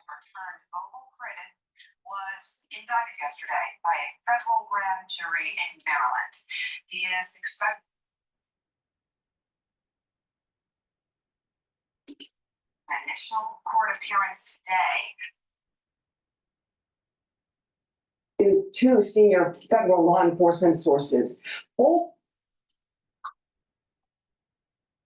advisor turned vocal critic was indicted yesterday by a federal grand jury in Maryland. He is expected an initial court appearance today. Two senior federal law enforcement sources, both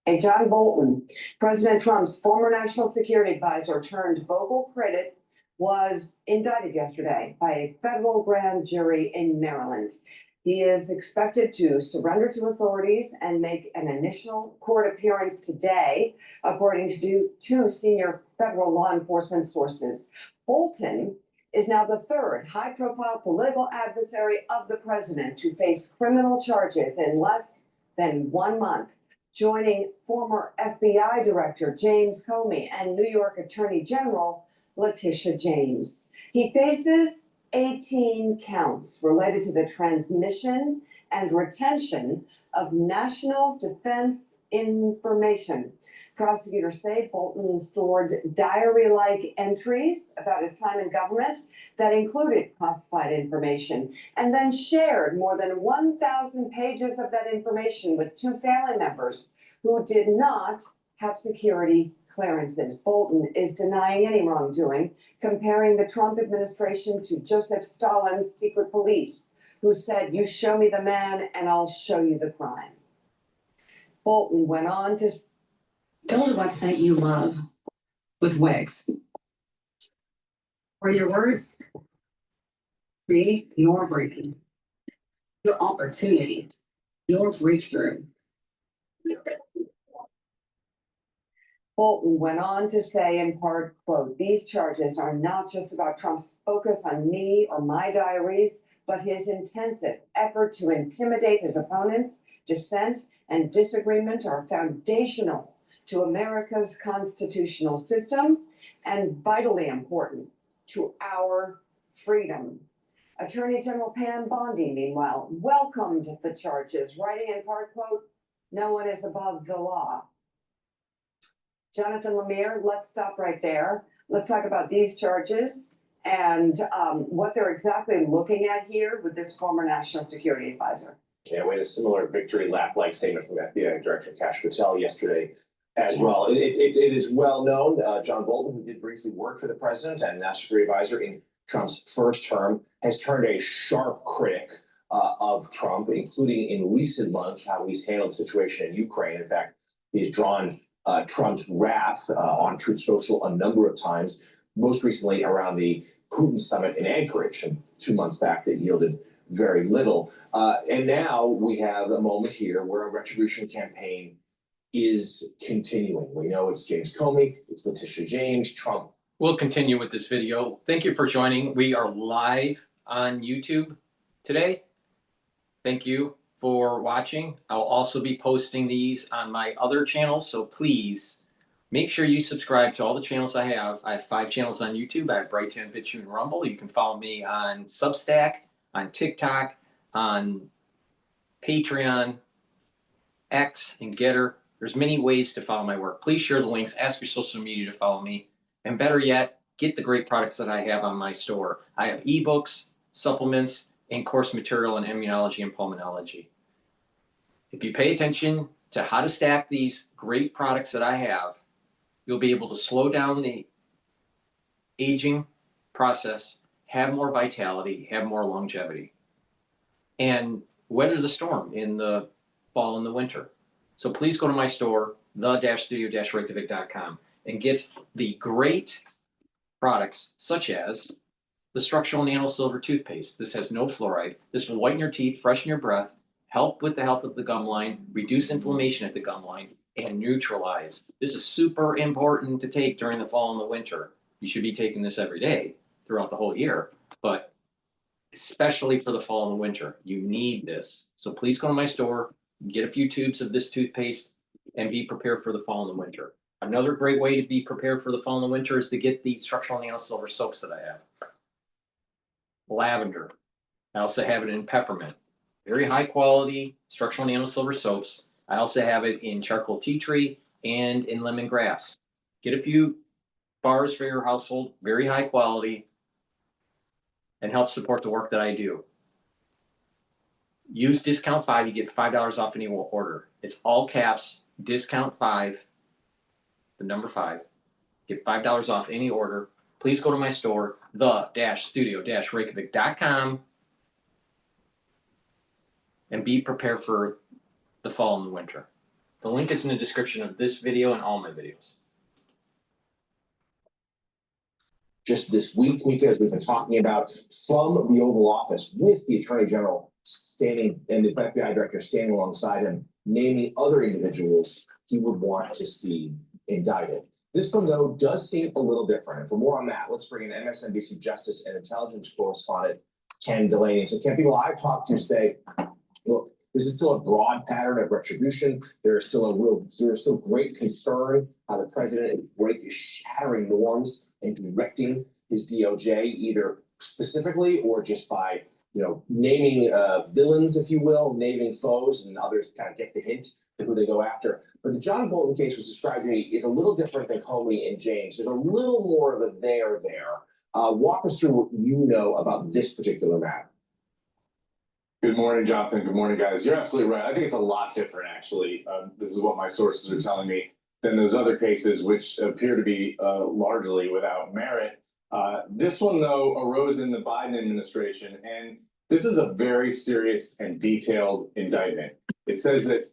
and John Bolton, President Trump's former national security advisor turned vocal critic, was indicted yesterday by a federal grand jury in Maryland. He is expected to surrender to authorities and make an initial court appearance today, according to two senior federal law enforcement sources. Bolton is now the third high-profile political adversary of the president to face criminal charges in less than 1 month, joining former FBI Director James Comey and New York Attorney General Letitia James. He faces 18 counts related to the transmission and retention of national defense information. Prosecutors say Bolton stored diary-like entries about his time in government that included classified information, and then shared more than 1,000 pages of that information with two family members who did not have security clearances. Bolton is denying any wrongdoing, comparing the Trump administration to Joseph Stalin's secret police, who said, "You show me the man and I'll show you the crime." Bolton went on to build a website you love with Wix, where your words create your brand, your opportunity, your breakthrough. Bolton went on to say, in part, quote, "These charges are not just about Trump's focus on me or my diaries, but his intensive effort to intimidate his opponents. Dissent and disagreement are foundational to America's constitutional system and vitally important to our freedom." Attorney General Pam Bondi, meanwhile, welcomed the charges, writing in part, quote, "No one is above the law." Jonathan Lemire, let's stop right there. Let's talk about these charges and what they're exactly looking at here with this former national security advisor. Yeah, we had a similar victory lap-like statement from FBI Director Cottrell yesterday as well. It is well known. John Bolton, who did briefly work for the president and national security advisor in Trump's first term, has turned a sharp critic of Trump, including in recent months how he's handled the situation in Ukraine. In fact, he's drawn Trump's wrath on Truth Social a number of times, most recently around the Putin summit in Anchorage 2 months back that yielded very little. And now we have a moment here where a retribution campaign is continuing. We know it's James Comey, it's Letitia James, Trump. We'll continue with this video. Thank you for joining. We are live on YouTube today. Thank you for watching. I'll also be posting these on my other channels, so please make sure you subscribe to all the channels I have. I have 5 channels on YouTube. I have Brighteon, Bitchute, and Rumble. You can follow me on Substack, on TikTok, on Patreon, X, and GETTR. There's many ways to follow my work. Please share the links, ask your social media to follow me, and better yet, get the great products that I have on my store. I have ebooks, supplements, and course material in immunology and pulmonology. If you pay attention to how to stack these great products that I have, you'll be able to slow down the aging process, have more vitality, have more longevity, and weather the storm in the fall and the winter. So please go to my store, the-studio-reykjavik.com, and get the great products such as the structural nano silver toothpaste. This has no fluoride. This will whiten your teeth, freshen your breath, help with the health of the gum line, reduce inflammation at the gum line, and neutralize. This is super important to take during the fall and the winter. You should be taking this every day throughout the whole year, but especially for the fall and the winter, you need this. So please go to my store, get a few tubes of this toothpaste, and be prepared for the fall and the winter. Another great way to be prepared for the fall and the winter is to get the structural nano silver soaps that I have. Lavender. I also have it in peppermint. Very high quality structural nano silver soaps. I also have it in charcoal tea tree and in lemongrass. Get a few bars for your household, very high quality, and help support the work that I do. Use discount 5, you get $5 off any order. It's all caps, discount 5, the number 5. Get $5 off any order. Please go to my store, the-studio-reykjavik.com, and be prepared for the fall and the winter. The link is in the description of this video and all my videos. Just this week, Mika, as we've been talking about, from the Oval Office with the Attorney General standing and the FBI Director standing alongside him, naming other individuals he would want to see indicted. This one, though, does seem a little different. And for more on that, let's bring in MSNBC Justice and Intelligence correspondent Ken Delaney. So, Ken, people I've talked to say, look, this is still a broad pattern of retribution. There's still great concern how the president is shattering norms and directing his DOJ, either specifically or just by, naming villains, if you will, naming foes, and others kind of get the hint to who they go after. But the John Bolton case was described to me is a little different than Comey and James. There's a little more of a there. Walk us through what you know about this particular matter. Good morning, Jonathan. Good morning, guys. You're absolutely right. I think it's a lot different, actually. This is what my sources are telling me than those other cases, which appear to be largely without merit. This one, though, arose in the Biden administration, and this is a very serious and detailed indictment. It says that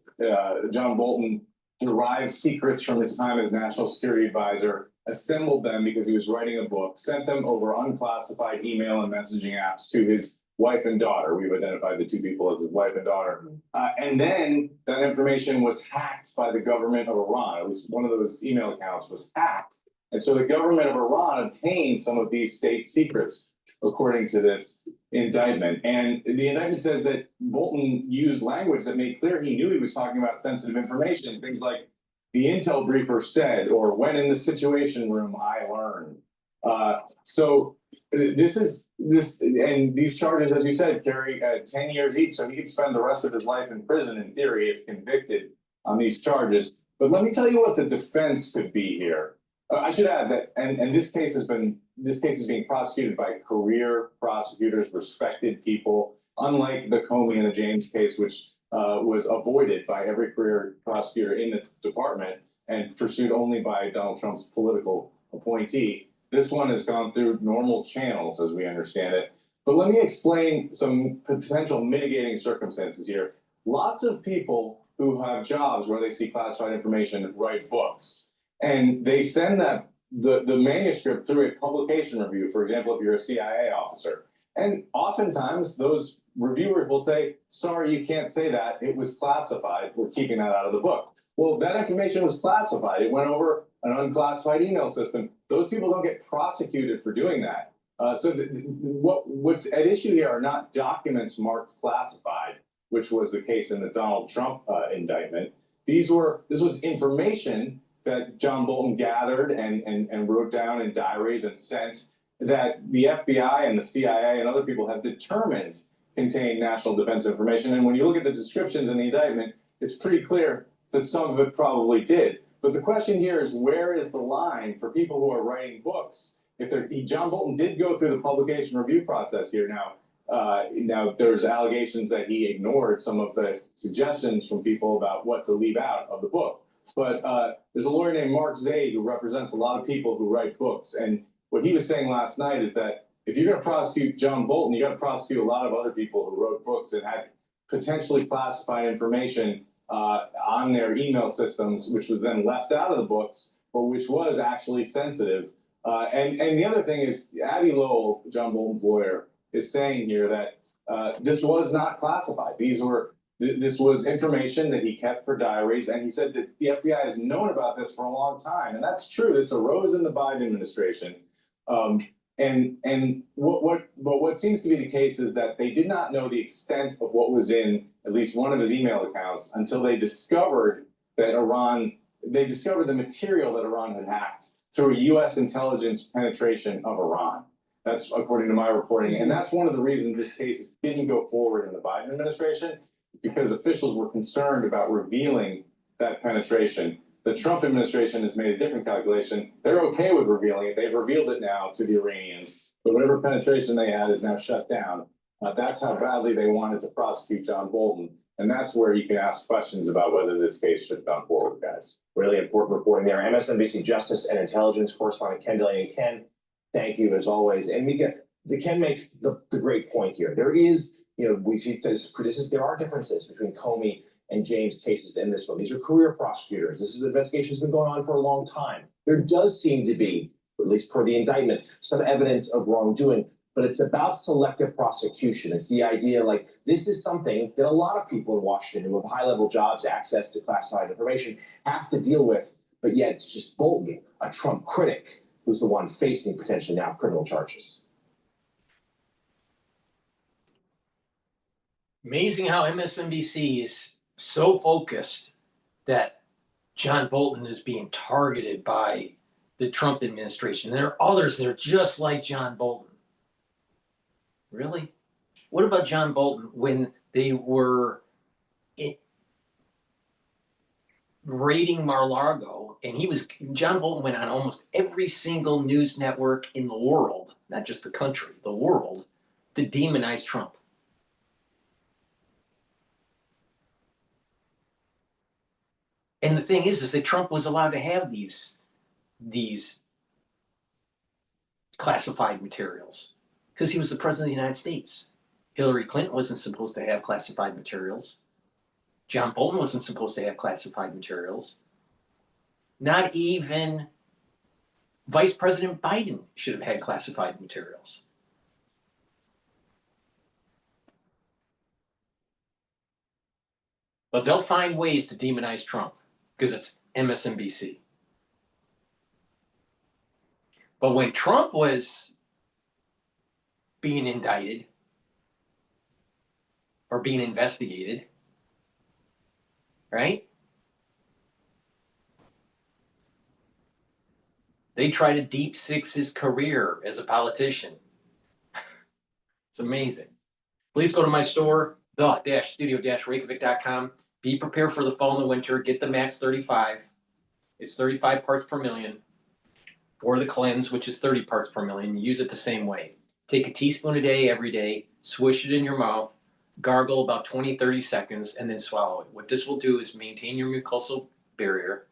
John Bolton derived secrets from his time as national security advisor, assembled them because he was writing a book, sent them over unclassified email and messaging apps to his wife and daughter. We've identified the two people as his wife and daughter. And then that information was hacked by the government of Iran. At least one of those email accounts was hacked. And so the government of Iran obtained some of these state secrets, according to this indictment. And the indictment says that Bolton used language that made clear he knew he was talking about sensitive information. Things like the intel briefer said, or when in the situation room I learned. So these charges, as you said, carry 10 years each. So he could spend the rest of his life in prison, in theory, if convicted on these charges. But let me tell you what the defense could be here. I should add that, and this case is being prosecuted by career prosecutors, respected people, unlike the Comey and the James case, which was avoided by every career prosecutor in the department and pursued only by Donald Trump's political appointee. This one has gone through normal channels, as we understand it. But let me explain some potential mitigating circumstances here. Lots of people who have jobs where they see classified information write books. And they send the manuscript through a publication review, for example, if you're a CIA officer. And oftentimes those reviewers will say, sorry, you can't say that. It was classified. We're keeping that out of the book. Well, that information was classified. It went over an unclassified email system. Those people don't get prosecuted for doing that. So what's at issue here are not documents marked classified, which was the case in the Donald Trump indictment. This was information that John Bolton gathered and wrote down in diaries and sent that the FBI and the CIA and other people have determined contain national defense information. And when you look at the descriptions in the indictment, it's pretty clear that some of it probably did. But the question here is, where is the line for people who are writing books? John Bolton did go through the publication review process here. Now there's allegations that he ignored some of the suggestions from people about what to leave out of the book. But there's a lawyer named Mark Zaid who represents a lot of people who write books. And what he was saying last night is that if you're going to prosecute John Bolton, you got to prosecute a lot of other people who wrote books and had potentially classified information on their email systems, which was then left out of the books, but which was actually sensitive. And the other thing is, Abby Lowell, John Bolton's lawyer, is saying here that this was not classified. This was information that he kept for diaries, and he said that the FBI has known about this for a long time, and that's true. This arose in the Biden administration, but what seems to be the case is that they did not know the extent of what was in at least one of his email accounts until they discovered that they discovered the material that Iran had hacked through a U.S. intelligence penetration of Iran. That's according to my reporting, and that's one of the reasons this case didn't go forward in the Biden administration, because officials were concerned about revealing that penetration. The Trump administration has made a different calculation. They're okay with revealing it. They've revealed it now to the Iranians. But whatever penetration they had is now shut down. That's how badly they wanted to prosecute John Bolton. And that's where you can ask questions about whether this case should have gone forward, guys. Really important reporting there. MSNBC Justice and Intelligence correspondent Ken Delaney. Ken, thank you as always. And Ken makes the great point here. There is, there are differences between Comey and James cases in this one. These are career prosecutors. This is an investigation that's been going on for a long time. There does seem to be, at least per the indictment, some evidence of wrongdoing, but it's about selective prosecution. It's the idea like this is something that a lot of people in Washington who have high-level jobs, access to classified information, have to deal with. But yet it's just Bolton, a Trump critic, who's the one facing potentially now criminal charges. Amazing how MSNBC is so focused that John Bolton is being targeted by the Trump administration. There are others that are just like John Bolton. Really? What about John Bolton when they were raiding Mar-a-Lago, and John Bolton went on almost every single news network in the world, not just the country, the world, to demonize Trump. And the thing is that Trump was allowed to have these classified materials because he was the president of the United States. Hillary Clinton wasn't supposed to have classified materials. John Bolton wasn't supposed to have classified materials. Not even Vice President Biden should have had classified materials. But they'll find ways to demonize Trump because it's MSNBC. But when Trump was being indicted or being investigated, right? They try to deep six his career as a politician. It's amazing. Please go to my store, the-studio-reykjavik.com. Be prepared for the fall and the winter. Get the Max 35. It's 35 parts per million. Or the Cleanse, which is 30 parts per million. Use it the same way. Take a teaspoon a day, every day. Swish it in your mouth. Gargle about 20, 30 seconds, and then swallow it. What this will do is maintain your mucosal barrier,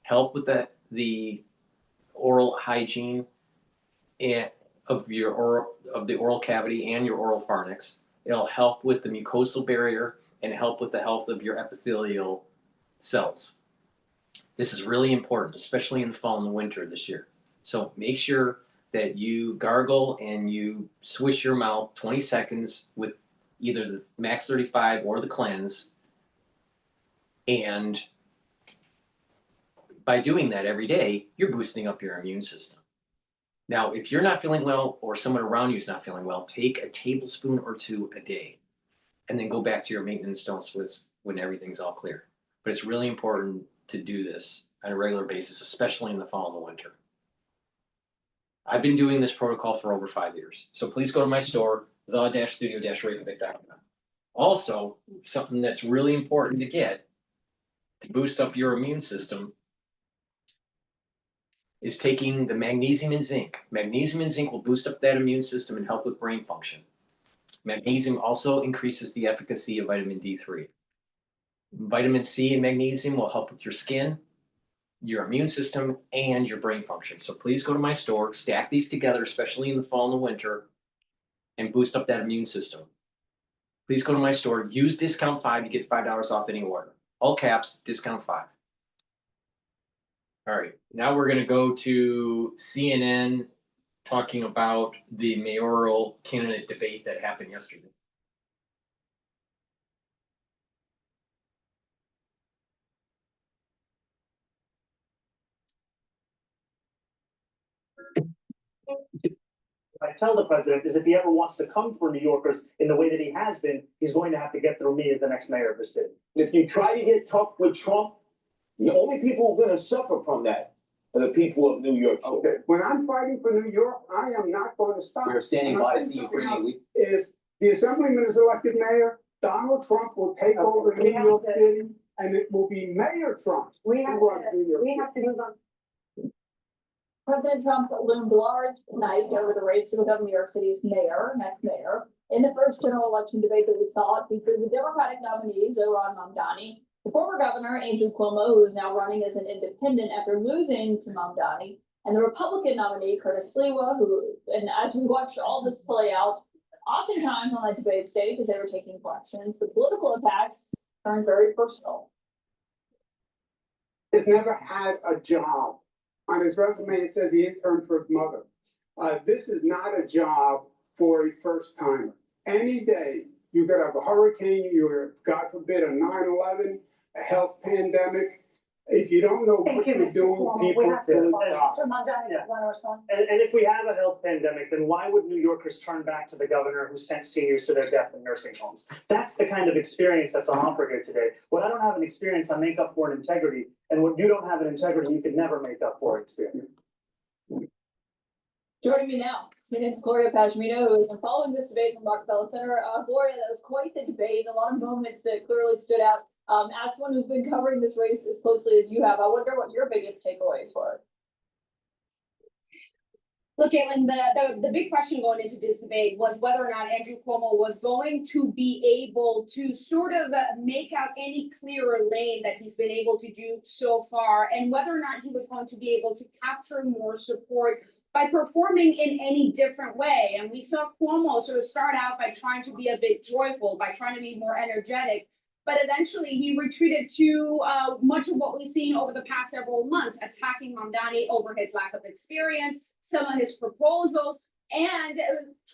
help with the oral hygiene of the oral cavity and your oral pharynx. It'll help with the mucosal barrier and help with the health of your epithelial cells. This is really important, especially in the fall and the winter this year. So make sure that you gargle and you swish your mouth 20 seconds with either the Max 35 or the Cleanse. And by doing that every day, you're boosting up your immune system. Now, if you're not feeling well or someone around you is not feeling well, take a tablespoon or two a day and then go back to your maintenance dose when everything's all clear. But it's really important to do this on a regular basis, especially in the fall and the winter. I've been doing this protocol for over 5 years. So please go to my store, the-studio-reykjavik.com. Also, something that's really important to get to boost up your immune system is taking the magnesium and zinc. Magnesium and zinc will boost up that immune system and help with brain function. Magnesium also increases the efficacy of vitamin D3. Vitamin C and magnesium will help with your skin, your immune system, and your brain function. So please go to my store, stack these together, especially in the fall and the winter, and boost up that immune system. Please go to my store, use discount 5, you get $5 off any order. All caps, discount 5. All right, now we're gonna go to CNN talking about the mayoral candidate debate that happened yesterday. I tell the president is if he ever wants to come for New Yorkers in the way that he has been, he's going to have to get through me as the next mayor of the city. If you try to get tough with Trump, the only people who are going to suffer from that are the people of New York. Okay, when I'm fighting for New York, I am not going to stop. We're standing by to see Ukraine. If the assemblyman is elected mayor, Donald Trump will take over New York City and it will be Mayor Trump. We who have runs to, New York we City. have to move on. President Trump loomed large tonight over the race to become New York City's next mayor. In the first general election debate that we saw, it featured the Democratic nominee, Zohran Mamdani, the former governor, Andrew Cuomo, who is now running as an independent after losing to Mamdani, and the Republican nominee, Curtis Sliwa, who, and as we watched all this play out, oftentimes on that debate stage, as they were taking questions, the political attacks turned very personal. Has never had a job. On his resume, it says he interned for his mother. This is not a job for a first timer. Any day, you could have a hurricane, you're, God forbid, a 9/11, a health pandemic. If you don't know what you're doing, people will die. Mr. Mamdani, Yeah. want to respond? And if we have a health pandemic, then why would New Yorkers turn back to the governor who sent seniors to their death in nursing homes? That's the kind of experience that's on offer here today. What I don't have an experience, I make up for in integrity. And what you don't have an integrity, you can never make up for experience. Joining me now, CNN's Gloria Pashmino, who has been following this debate from Rockefeller Center. Gloria, that was quite the debate, a lot of moments that clearly stood out. As someone who's been covering this race as closely as you have, I wonder what your biggest takeaways were. Look, Caitlin, the big question going into this debate was whether or not Andrew Cuomo was going to be able to sort of make out any clearer lane that he's been able to do so far, and whether or not he was going to be able to capture more support by performing in any different way. And we saw Cuomo sort of start out by trying to be a bit joyful, by trying to be more energetic. But eventually he retreated to much of what we've seen over the past several months, attacking Mamdani over his lack of experience, some of his proposals, and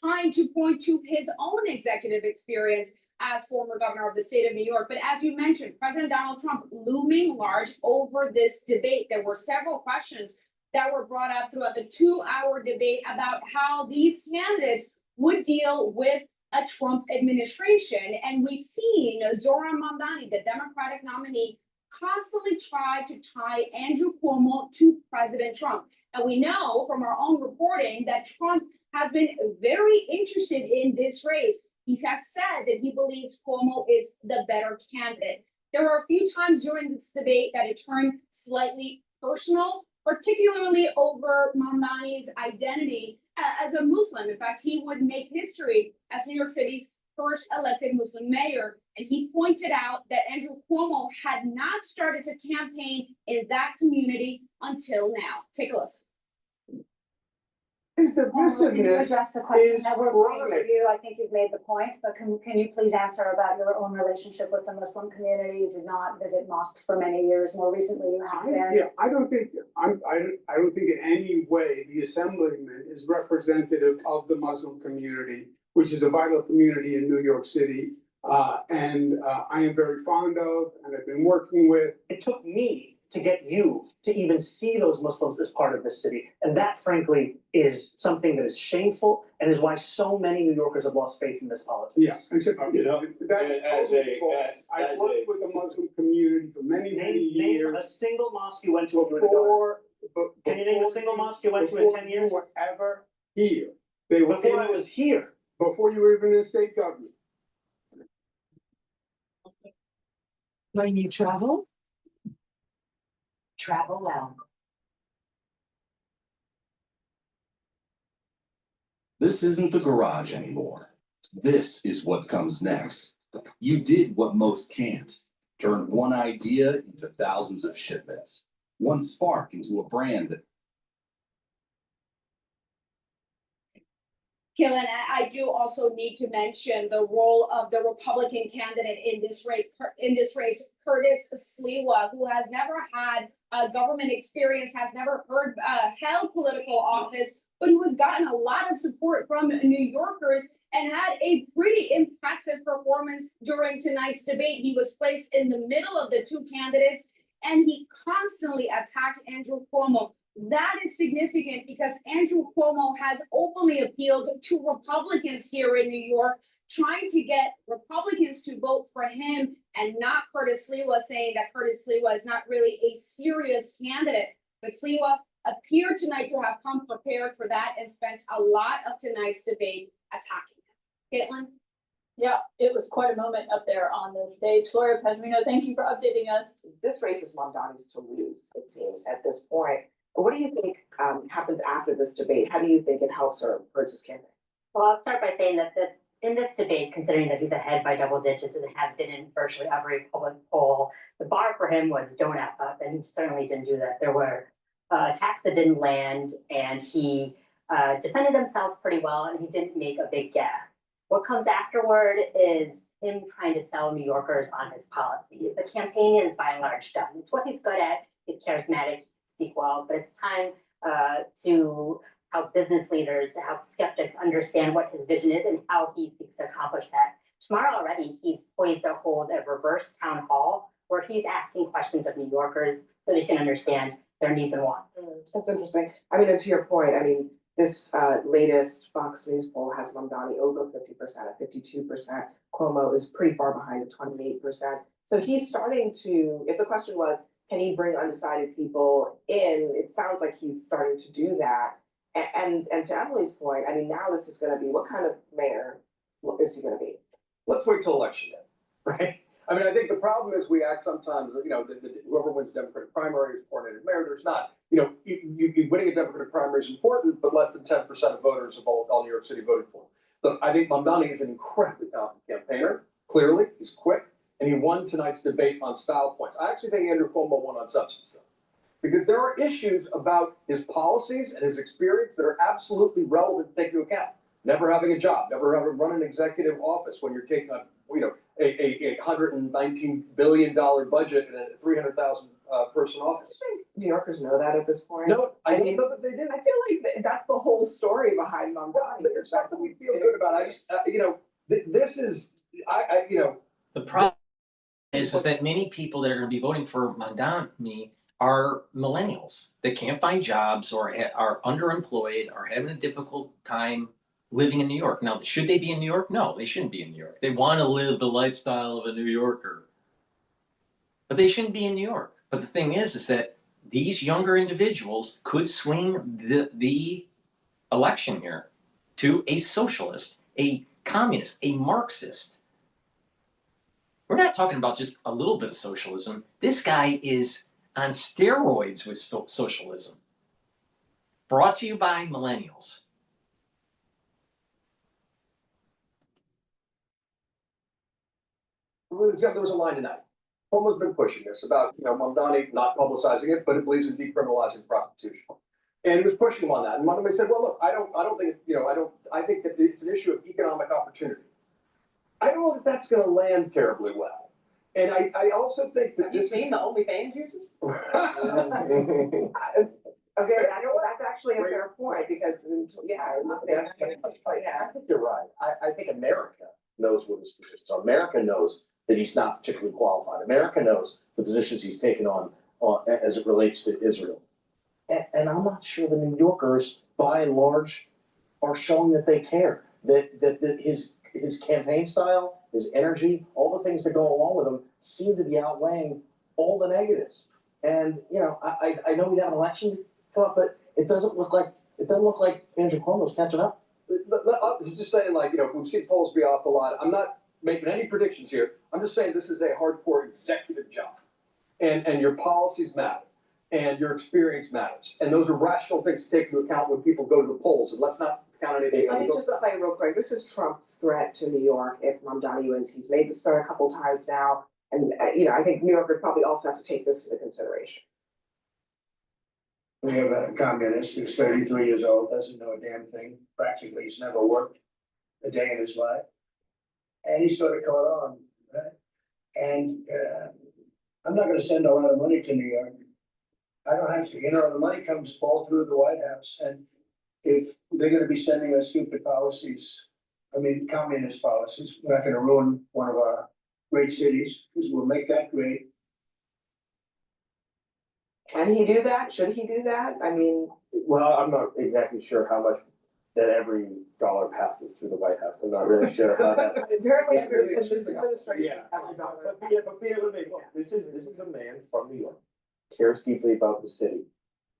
trying to point to his own executive experience as former governor of the state of New York. But as you mentioned, President Donald Trump looming large over this debate. There were several questions that were brought up throughout the 2-hour debate about how these candidates would deal with a Trump administration. And we've seen Zohran Mamdani, the Democratic nominee, constantly try to tie Andrew Cuomo to President Trump. And we know from our own reporting that Trump has been very interested in this race. He has said that he believes Cuomo is the better candidate. There were a few times during this debate that it turned slightly personal, particularly over Mamdani's identity as a Muslim. In fact, he would make history as New York City's first elected Muslim mayor. And he pointed out that Andrew Cuomo had not started to campaign in that community until now. Take a listen. His Can you divisiveness address the question is that we're going to chronic. you? I think you've made the point, but can you please answer about your own relationship with the Muslim community? You did not visit mosques for many years. More recently, you have been. Yeah, I don't think in any way the assemblyman is representative of the Muslim community, which is a vital community in New York City. And I am very fond of, and I've been working with. It took me to get you to even see those Muslims as part of this city. And that, frankly, is something that is shameful and is why so many New Yorkers have lost faith in this politics. Yeah, except, You know, that's as totally a- false. I as worked a- with the Muslim community for many Name a years. single mosque you went to when you were the governor. Can you name a before single you- mosque you went to in 10 before years? you were ever here. They were Before in I was this, here. before you were even in state government. When you travel, travel well. This isn't the garage anymore. This is what comes next. You did what most can't. Turned one idea into thousands of shipments. One spark into a brand that Killen, I do also need to mention the role of the Republican candidate in this race, Curtis Sliwa, who has never had government experience, has never held political office, but who has gotten a lot of support from New Yorkers and had a pretty impressive performance during tonight's debate. He was placed in the middle of the two candidates, and he constantly attacked Andrew Cuomo. That is significant because Andrew Cuomo has openly appealed to Republicans here in New York, trying to get Republicans to vote for him and not Curtis Sliwa, saying that Curtis Sliwa is not really a serious candidate. But Sliwa appeared tonight to have come prepared for that and spent a lot of tonight's debate attacking him. Caitlin? Yeah, it was quite a moment up there on the stage. Gloria Pedrino, thank you for updating us. This race is Mamdani's to lose, it seems, at this point. What do you think happens after this debate? How do you think it helps or hurts his campaign? Well, I'll start by saying that in this debate, considering that he's ahead by double digits and has been in virtually every public poll, the bar for him was don't F up, and he certainly didn't do that. There were attacks that didn't land, and he defended himself pretty well, and he didn't make a big gaffe. What comes afterward is him trying to sell New Yorkers on his policy. The campaign is by and large done. It's what he's good at. He's charismatic, speak well, but it's time to help business leaders, to help skeptics understand what his vision is and how he seeks to accomplish that. Tomorrow already, he's poised to hold a reverse town hall where he's asking questions of New Yorkers so they can understand their needs and wants. That's interesting. I mean, and to your point, I mean, this latest Fox News poll has Mamdani over 50% at 52%. Cuomo is pretty far behind at 28%. So he's starting to, if the question was, can he bring undecided people in? It sounds like he's starting to do that. And to Emily's point, I mean, now this is going to be, what kind of mayor is he going to be? Let's wait till election day, right? I mean, I think the problem is we act sometimes, you know, whoever wins the Democratic primary is coordinated mayor. There's not, you know, you winning a Democratic primary is important, but less than 10% of voters of all New York City voted for him. Look, I think Mamdani is an incredibly talented campaigner. Clearly, he's quick, and he won tonight's debate on style points. I actually think Andrew Cuomo won on substance, though, because there are issues about his policies and his experience that are absolutely relevant to take into account. Never having a job, never having run an executive office when you're taking a, you know, a $119 billion budget and a 300,000 person office. I think New Yorkers know that at this point. No, I don't know that they do. I feel like that's the whole story behind Mamdani. There's something we feel good about. I just, you know, this is, you know. The problem is that many people that are going to be voting for Mamdani are millennials that can't find jobs or are underemployed or having a difficult time living in New York. Now, should they be in New York? No, they shouldn't be in New York. They want to live the lifestyle of a New Yorker, but they shouldn't be in New York. But the thing is that these younger individuals could swing the election here to a socialist, a communist, a Marxist. We're not talking about just a little bit of socialism. This guy is on steroids with socialism. Brought to you by millennials. There was a line tonight. Cuomo's been pushing this about, you know, Mamdani not publicizing it, but it believes in decriminalizing prostitution. And he was pushing him on that. And Mamdani said, well, look, I don't think, you know, I think that it's an issue of economic opportunity. I don't know that that's going to land terribly well. And I also think that this is the OnlyFans users? Okay, that's actually a fair point because, yeah. I think you're right. I think America knows what his positions are. America knows that he's not particularly qualified. America knows the positions he's taken on as it relates to Israel. And I'm not sure the New Yorkers, by and large, are showing that they care. That his campaign style, his energy, all the things that go along with him seem to be outweighing all the negatives. And, you know, I know we have an election come up, but it doesn't look like Andrew Cuomo's catching up. I'm just saying, like, you know, we've seen polls be off a lot. I'm not making any predictions here. I'm just saying this is a hardcore executive job. And your policies matter. And your experience matters. And those are rational things to take into account when people go to the polls. And let's not count anything. Let me just play real quick. This is Trump's threat to New York if Mamdani wins. He's made this threat a couple times now. And, you know, I think New Yorkers probably also have to take this into consideration. We have a communist who's 33 years old, doesn't know a damn thing, practically he's never worked a day in his life. And he sort of caught on, right? And I'm not gonna send a lot of money to New York. I don't have to, you know, the money comes all through the White House. And if they're gonna be sending us stupid policies, I mean, communist policies, we're not gonna ruin one of our great cities, because we'll make that great. Can he do that? Should he do that? I mean. Well, I'm not exactly sure how much that every dollar passes through the White House. I'm not really sure how that. Apparently, this administration. Yeah, this is a man from New York, cares deeply about the city,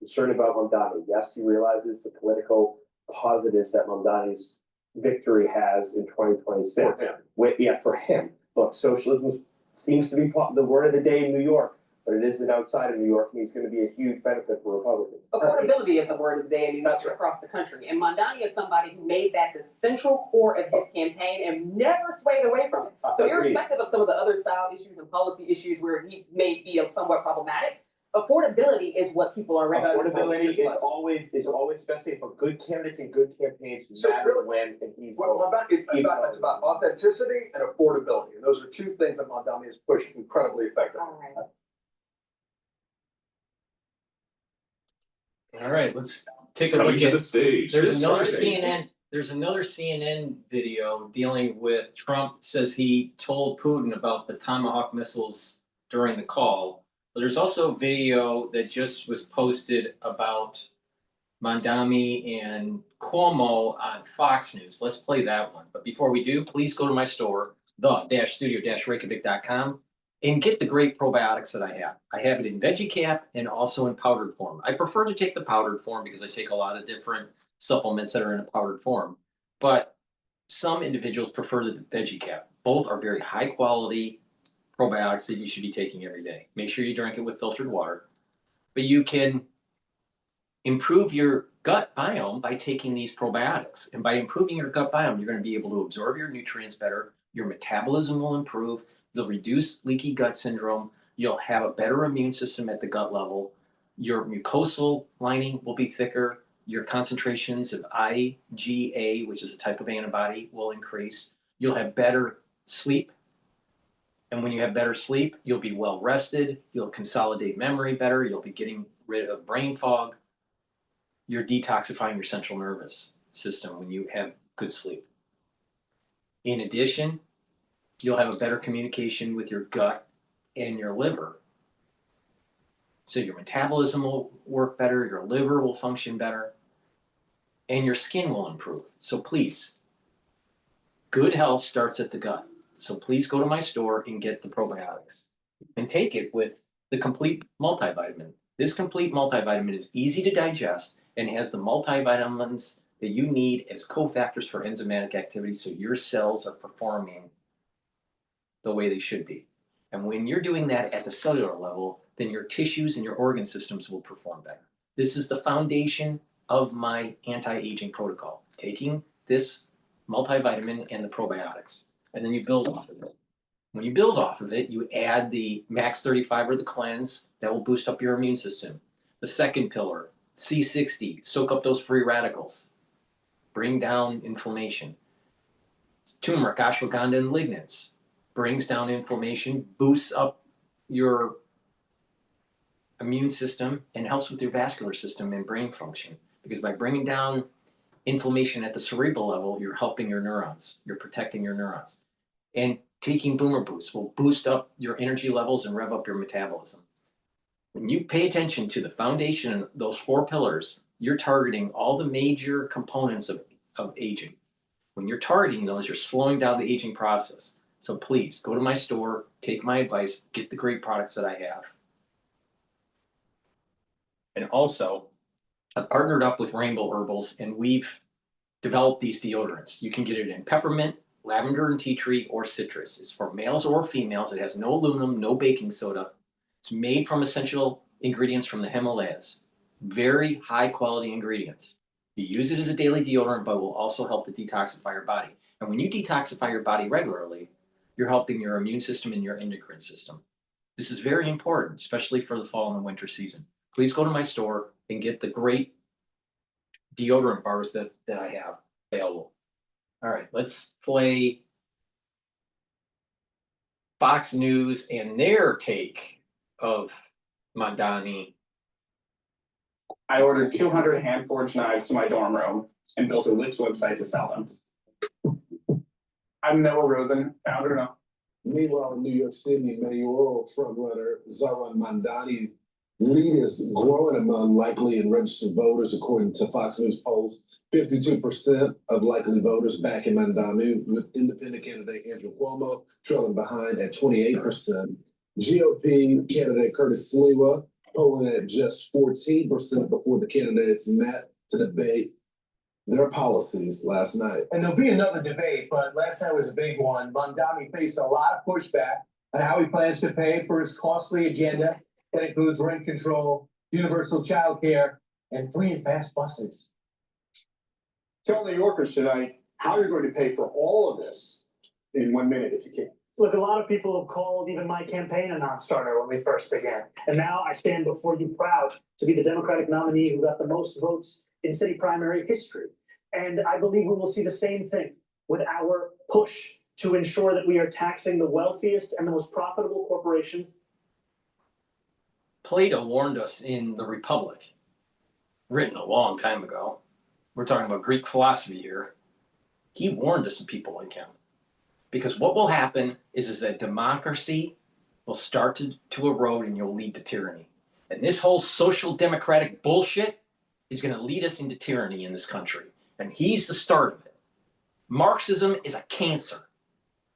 concerned about Mamdani. Yes, he realizes the political positives that Mamdani's victory has in 2026. Yeah, for him, look, socialism seems to be the word of the day in New York, but it isn't outside of New York, and he's gonna be a huge benefit for Republicans. Affordability is the word of the day in New York across the country, and Mamdani is somebody who made that the central core of his campaign and never swayed away from it. So irrespective of some of the other style issues and policy issues where he may be somewhat problematic, affordability is what people are ready for. Affordability is always best thing, but good candidates and good campaigns matter when, and he's. It's about authenticity and affordability, and those are two things that Mamdani has pushed incredibly effectively. All right, let's take a Coming look to at the stage There's this another Friday. CNN. There's another CNN video dealing with Trump says he told Putin about the Tomahawk missiles during the call. But there's also a video that just was posted about Mamdani and Cuomo on Fox News. Let's play that one. But before we do, please go to my store, the-studio-reykjavik.com, and get the great probiotics that I have. I have it in veggie cap and also in powdered form. I prefer to take the powdered form because I take a lot of different supplements that are in a powdered form. But some individuals prefer the veggie cap. Both are very high quality probiotics that you should be taking every day. Make sure you drink it with filtered water. But you can improve your gut biome by taking these probiotics. And by improving your gut biome, you're going to be able to absorb your nutrients better. Your metabolism will improve. You'll reduce leaky gut syndrome. You'll have a better immune system at the gut level. Your mucosal lining will be thicker. Your concentrations of IgA, which is a type of antibody, will increase. You'll have better sleep. And when you have better sleep, you'll be well rested. You'll consolidate memory better. You'll be getting rid of brain fog. You're detoxifying your central nervous system when you have good sleep. In addition, you'll have a better communication with your gut and your liver. So your metabolism will work better, your liver will function better, and your skin will improve. So please, good health starts at the gut. So please go to my store and get the probiotics and take it with the complete multivitamin. This complete multivitamin is easy to digest and has the multivitamins that you need as cofactors for enzymatic activity so your cells are performing the way they should be. And when you're doing that at the cellular level, then your tissues and your organ systems will perform better. This is the foundation of my anti-aging protocol, taking this multivitamin and the probiotics, and then you build off of it. When you build off of it, you add the Max 35 or the cleanse that will boost up your immune system. The second pillar, C60, soak up those free radicals, bring down inflammation. Turmeric, ashwagandha, and lignans brings down inflammation, boosts up your immune system, and helps with your vascular system and brain function. Because by bringing down inflammation at the cerebral level, you're helping your neurons, you're protecting your neurons. And taking Boomer Boost will boost up your energy levels and rev up your metabolism. When you pay attention to the foundation, those 4 pillars, you're targeting all the major components of aging. When you're targeting those, you're slowing down the aging process. So please go to my store, take my advice, get the great products that I have. And also, I've partnered up with Rainbow Herbals and we've developed these deodorants. You can get it in peppermint, lavender and tea tree, or citrus. It's for males or females. It has no aluminum, no baking soda. It's made from essential ingredients from the Himalayas. Very high quality ingredients. You use it as a daily deodorant, but will also help to detoxify your body. And when you detoxify your body regularly, you're helping your immune system and your endocrine system. This is very important, especially for the fall and the winter season. Please go to my store and get the great deodorant bars that I have available. All right, let's play Fox News and their take of Mamdani. I ordered 200 hand-forged knives to my dorm room and built a Wix website to sell them. I'm Noah Rosen, founder of. Meanwhile, in New York City, mayoral frontrunner Zohran Mamdani lead is growing among likely and registered voters, according to Fox News polls. 52% of likely voters backing Mamdani, with independent candidate Andrew Cuomo trailing behind at 28%. GOP candidate Curtis Sliwa polling at just 14% before the candidates met to debate their policies last night. And there'll be another debate, but last night was a big one. Mamdani faced a lot of pushback on how he plans to pay for his costly agenda that includes rent control, universal child care, and free and fast buses. Tell New Yorkers tonight how you're going to pay for all of this in 1 minute if you can. Look, a lot of people have called even my campaign a non-starter when we first began. And now I stand before you proud to be the Democratic nominee who got the most votes in city primary history. And I believe we will see the same thing with our push to ensure that we are taxing the wealthiest and the most profitable corporations. Plato warned us in The Republic, written a long time ago. We're talking about Greek philosophy here. He warned us of people like him. Because what will happen is that democracy will start to erode and you'll lead to tyranny. And this whole social democratic bullshit is going to lead us into tyranny in this country. And he's the start of it. Marxism is a cancer.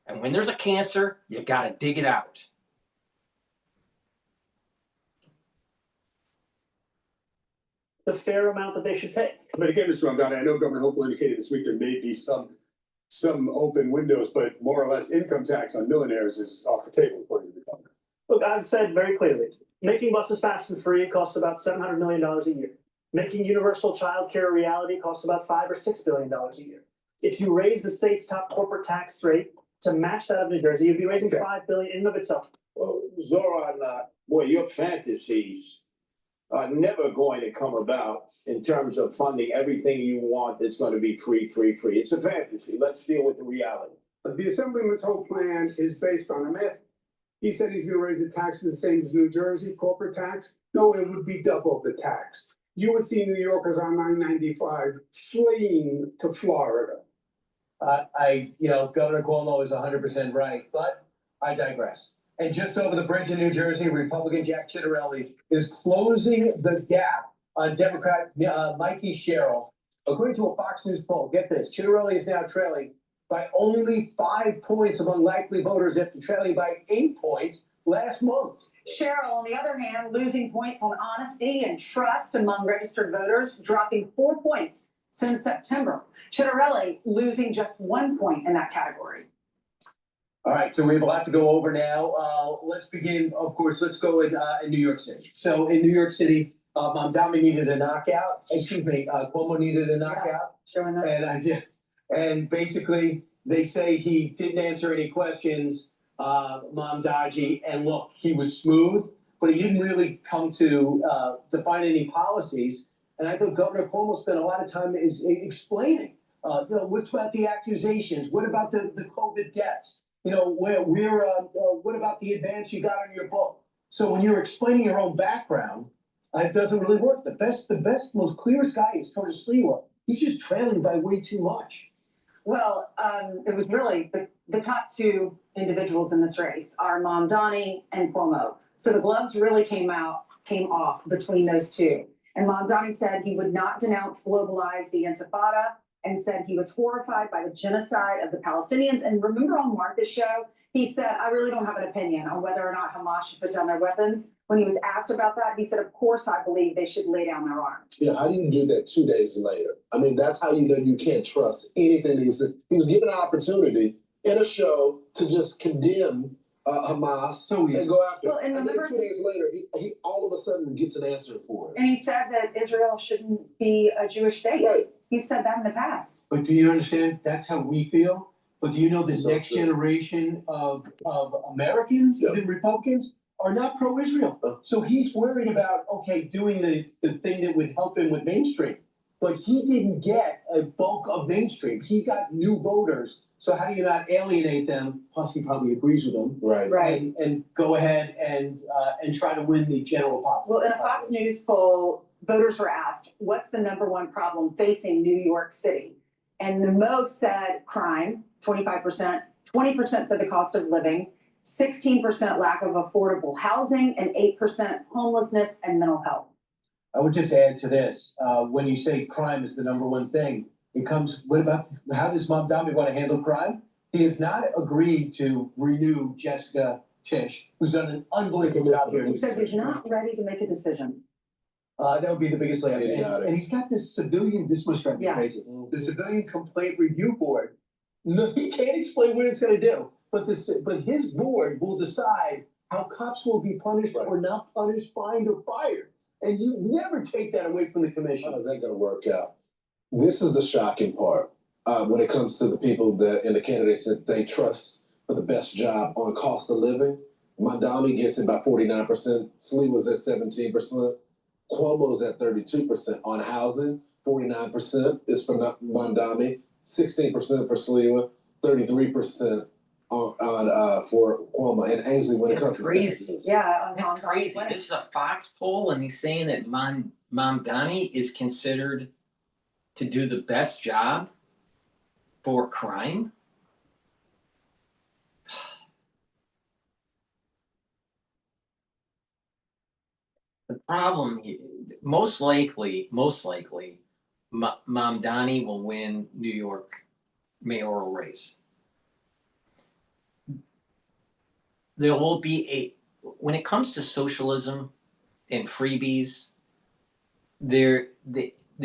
And when there's a cancer, you got to dig it out. The fair amount that they should pay. But again, Mr. Mamdani, I know Governor Hochul indicated this week there may be some open windows, but more or less income tax on millionaires is off the table, according to the governor. Look, I've said very clearly, making buses fast and free costs about $700 million a year. Making universal child care a reality costs about $5 or $6 billion a year. If you raise the state's top corporate tax rate to match that of New Jersey, you'd be raising $5 billion in and of itself. Well, Zoran, boy, your fantasies are never going to come about in terms of funding everything you want that's going to be free. It's a fantasy. Let's deal with the reality. The Assemblyman's whole plan is based on a myth. He said he's going to raise the taxes the same as New Jersey, corporate tax. No, it would be double the tax. You would see New Yorkers on 995 fleeing to Florida. Governor Cuomo is 100% right, but I digress. And just over the bridge in New Jersey, Republican Jack Cottrell is closing the gap on Democrat Mikey Sherrill. According to a Fox News poll, get this, Cottrell is now trailing by only 5 points among likely voters after trailing by 8 points last month. Cheryl, on the other hand, losing points on honesty and trust among registered voters, dropping 4 points since September. Cottrell losing just 1 point in that category. All right, so we have a lot to go over now. Let's begin, of course, let's go in New York City. So in New York City, Mamdani needed a knockout. Cuomo needed a knockout. Sure enough. And I did. And basically, they say he didn't answer any questions, Mamdani. And look, he was smooth, but he didn't really come to define any policies. And I thought Governor Cuomo spent a lot of time explaining, what's about the accusations? What about the COVID deaths? What about the advance you got on your book? So when you're explaining your own background, it doesn't really work. The best, most clearest guy is Curtis Sliwa. He's just trailing by way too much. Well, it was really the top two individuals in this race are Mamdani and Cuomo. So the gloves really came off between those two. And Mamdani said he would not denounce globalize the Intifada and said he was horrified by the genocide of the Palestinians. And remember on Martha's show, he said, I really don't have an opinion on whether or not Hamas should put down their weapons. When he was asked about that, he said, of course, I believe they should lay down their arms. Yeah, how do you do that 2 days later? I mean, that's how you know you can't trust anything. He was given an opportunity in a show to just condemn Hamas and go after. Well, and then remember, 2 days later, he all of a sudden gets an answer for it. and he said that Israel shouldn't be a Jewish state. Right. He said that in the past. But do you understand? That's how we feel. But do you know the next generation of Americans, even Republicans, are not pro-Israel? So he's worried about, doing the thing that would help him with mainstream. But he didn't get a bulk of mainstream. He got new voters. So how do you not alienate them? Plus, he probably agrees with them. Right. And go ahead and try to win the general population. Well, in a Fox News poll, voters were asked, what's the #1 problem facing New York City? And the most said crime, 25%, 20% said the cost of living, 16% lack of affordable housing, and 8% homelessness and mental health. I would just add to this, when you say crime is the #1 thing, how does Mamdani want to handle crime? He has not agreed to renew Jessica Tisch, who's done an unbelievable job here. He says he's not ready to make a decision. That would be the biggest layoff. Idiotic. And he's got this civilian, this must drive me Yeah. crazy. The Civilian Complaint Review Board. No, he can't explain what it's gonna do, but his board will decide how cops will be punished or not punished, fined or fired. And you never take that away from the commission. How's that gonna work out? This is the shocking part, when it comes to the people and the candidates that they trust for the best job on cost of living. Mamdani gets it by 49%, Sliwa's at 17%, Cuomo's at 32% on housing, 49% is for Mamdani, 16% for Sliwa, 33% for Cuomo. And Ainsley, when it comes to taxes. Yeah. That's crazy. This is a Fox poll, and he's saying that Mamdani is considered to do the best job for crime. The problem, most likely, Mamdani will win New York mayoral race. There will be when it comes to socialism and freebies, there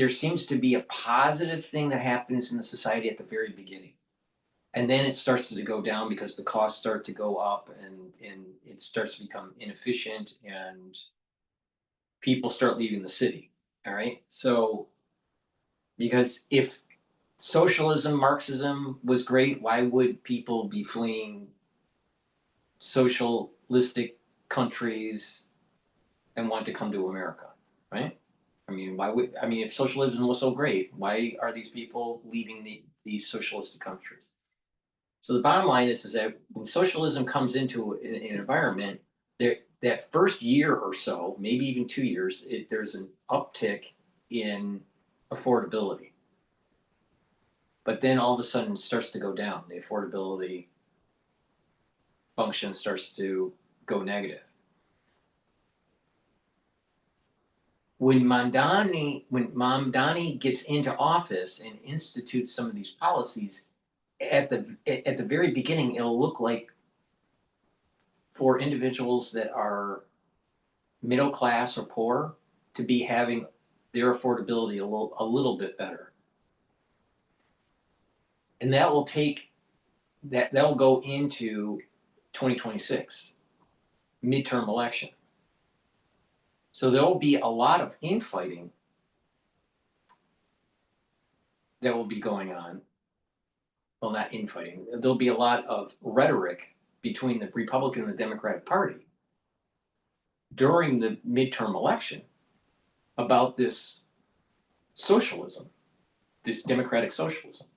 seems to be a positive thing that happens in the society at the very beginning. And then it starts to go down because the costs start to go up and it starts to become inefficient and people start leaving the city. All right. So, because if socialism, Marxism was great, why would people be fleeing socialistic countries and want to come to America? Right. I mean, if socialism was so great, why are these people leaving these socialistic countries? So the bottom line is that when socialism comes into an environment, that first year or so, maybe even 2 years, there's an uptick in affordability. But then all of a sudden it starts to go down. The affordability function starts to go negative. When Mamdani gets into office and institutes some of these policies, at the very beginning, it'll look like for individuals that are middle class or poor to be having their affordability a little bit better. And that will go into 2026 midterm election. So there will be a lot of infighting that will be going on. Well, not infighting. There'll be a lot of rhetoric between the Republican and the Democratic Party during the midterm election about this socialism, this democratic socialism.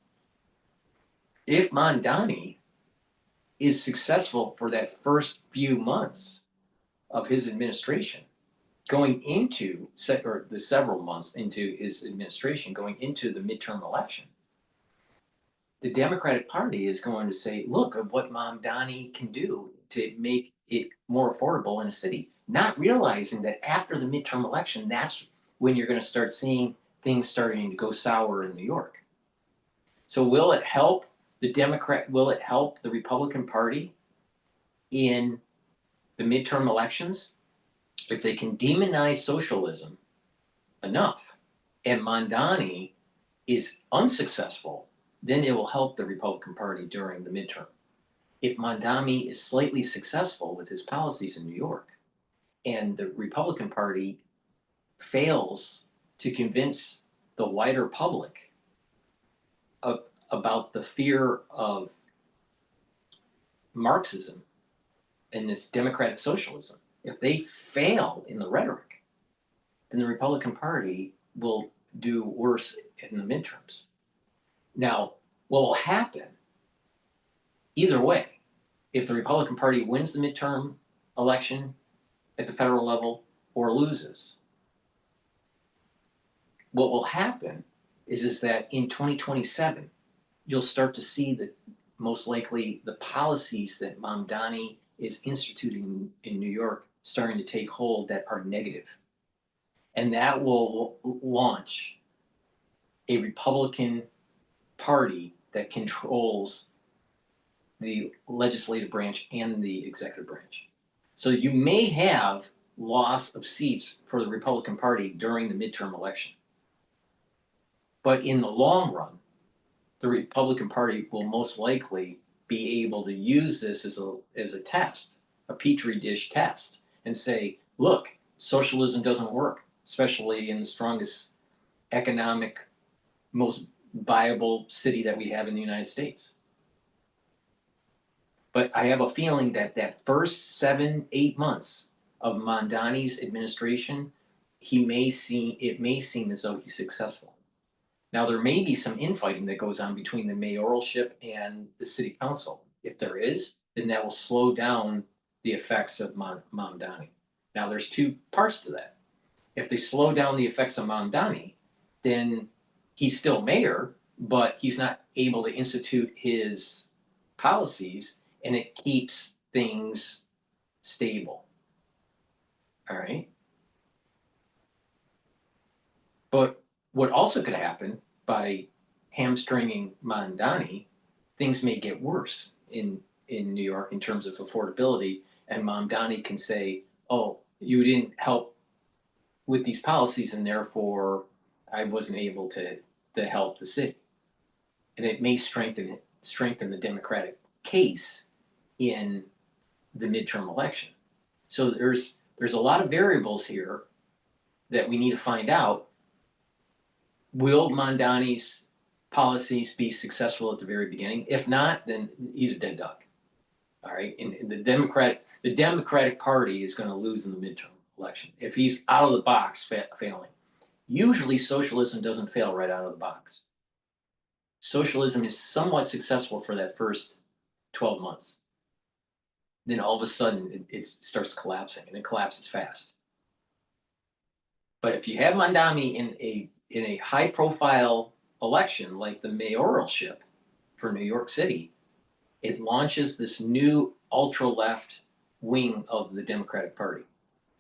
If Mamdani is successful for that first few months of his administration, going into the several months into his administration, going into the midterm election, the Democratic Party is going to say, look at what Mamdani can do to make it more affordable in a city, not realizing that after the midterm election, that's when you're going to start seeing things starting to go sour in New York. So will it help the Republican Party in the midterm elections? If they can demonize socialism enough and Mamdani is unsuccessful, then it will help the Republican Party during the midterm. If Mamdani is slightly successful with his policies in New York and the Republican Party fails to convince the wider public about the fear of Marxism and this democratic socialism, if they fail in the rhetoric, then the Republican Party will do worse in the midterms. Now, what will happen, either way, if the Republican Party wins the midterm election at the federal level or loses, what will happen is that in 2027, you'll start to see most likely the policies that Mamdani is instituting in New York starting to take hold that are negative. And that will launch a Republican Party that controls the legislative branch and the executive branch. So you may have loss of seats for the Republican Party during the midterm election. But in the long run, the Republican Party will most likely be able to use this as a test, a petri dish test, and say, look, socialism doesn't work, especially in the strongest economic, most viable city that we have in the United States. But I have a feeling that that first 7-8 months of Mamdani's administration, it may seem as though he's successful. Now, there may be some infighting that goes on between the mayoralship and the city council. If there is, then that will slow down the effects of Mamdani. Now, there's two parts to that. If they slow down the effects of Mamdani, then he's still mayor, but he's not able to institute his policies, and it keeps things stable. All right? But what also could happen by hamstringing Mamdani, things may get worse in New York in terms of affordability, and Mamdani can say, oh, you didn't help with these policies, and therefore I wasn't able to help the city. And it may strengthen the Democratic case in the midterm election. So there's a lot of variables here that we need to find out. Will Mamdani's policies be successful at the very beginning? If not, then he's a dead duck. All right, and the Democratic Party is going to lose in the midterm election if he's out of the box failing. Usually, socialism doesn't fail right out of the box. Socialism is somewhat successful for that first 12 months. Then all of a sudden, it starts collapsing, and it collapses fast. But if you have Mamdani in a high-profile election like the mayoralship for New York City, it launches this new ultra-left wing of the Democratic Party.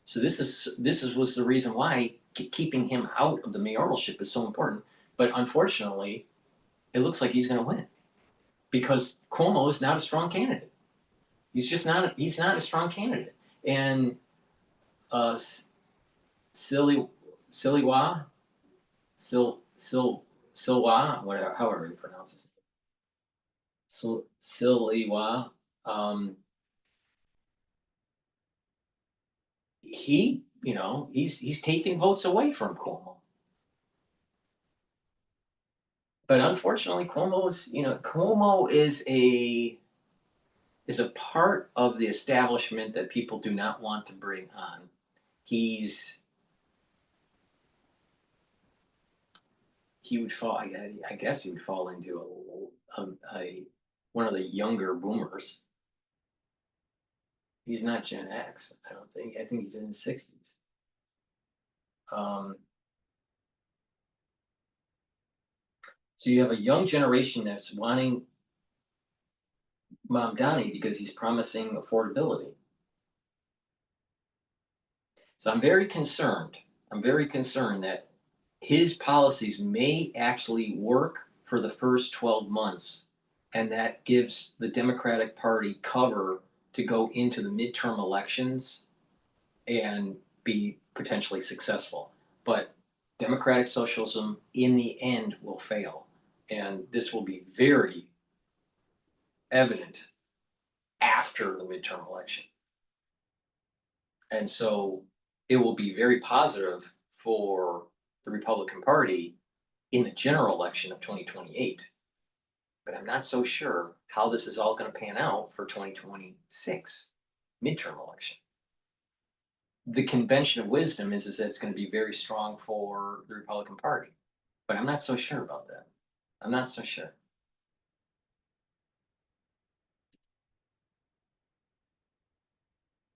So this was the reason why keeping him out of the mayoralship is so important. But unfortunately, it looks like he's going to win because Cuomo is not a strong candidate. He's just not. He's not a strong candidate. And Silwa, whatever, however you pronounce his name. Silwa. He's taking votes away from Cuomo. But unfortunately, Cuomo is a part of the establishment that people do not want to bring on. He would fall. I guess he would fall into one of the younger boomers. He's not Gen X, I don't think. I think he's in his 60s. So you have a young generation that's wanting Mamdani because he's promising affordability. So I'm very concerned. I'm very concerned that his policies may actually work for the first 12 months, and that gives the Democratic Party cover to go into the midterm elections and be potentially successful. But democratic socialism in the end will fail. And this will be very evident after the midterm election. And so it will be very positive for the Republican Party in the general election of 2028. But I'm not so sure how this is all going to pan out for 2026 midterm election. The convention of wisdom is that it's going to be very strong for the Republican Party. But I'm not so sure about that. I'm not so sure.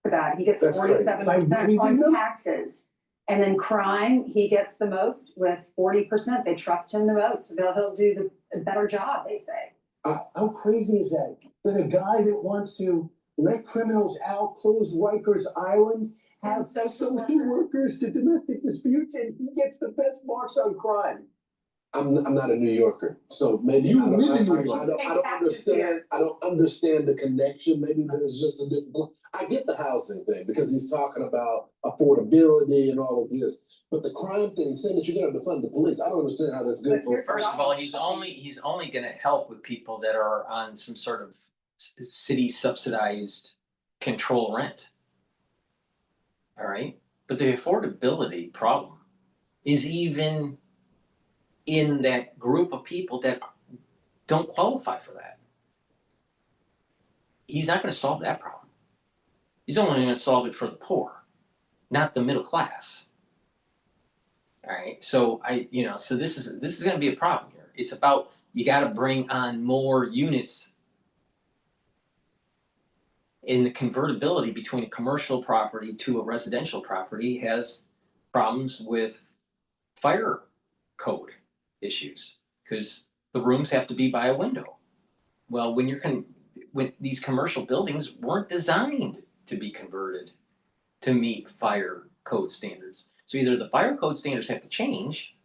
For that, he gets 47% on taxes. And then crime, he gets the most with 40%. They trust him the most. He'll do the better job, they say. How crazy is that? That a guy that wants to let criminals out, close Rikers Island, have social workers to domestic disputes, and he gets the best marks on crime. I'm not a New Yorker, so maybe You I don't- live in New I- York. Pay I don't taxes here. understand the connection. Maybe there's just a different. I get the housing thing because he's talking about affordability and all of this, but the crime thing, saying that you're gonna defund the police, I don't understand how that's good But for. here's- First of all, he's only gonna help with people that are on some sort of city subsidized control rent. All right, but the affordability problem is even in that group of people that don't qualify for that. He's not gonna solve that problem. He's only gonna solve it for the poor, not the middle class. All right, so so this is gonna be a problem here. It's about, you gotta bring on more units. In the convertibility between a commercial property to a residential property has problems with fire code issues, because the rooms have to be by a window. Well, when these commercial buildings weren't designed to be converted to meet fire code standards. So either the fire code standards have to change,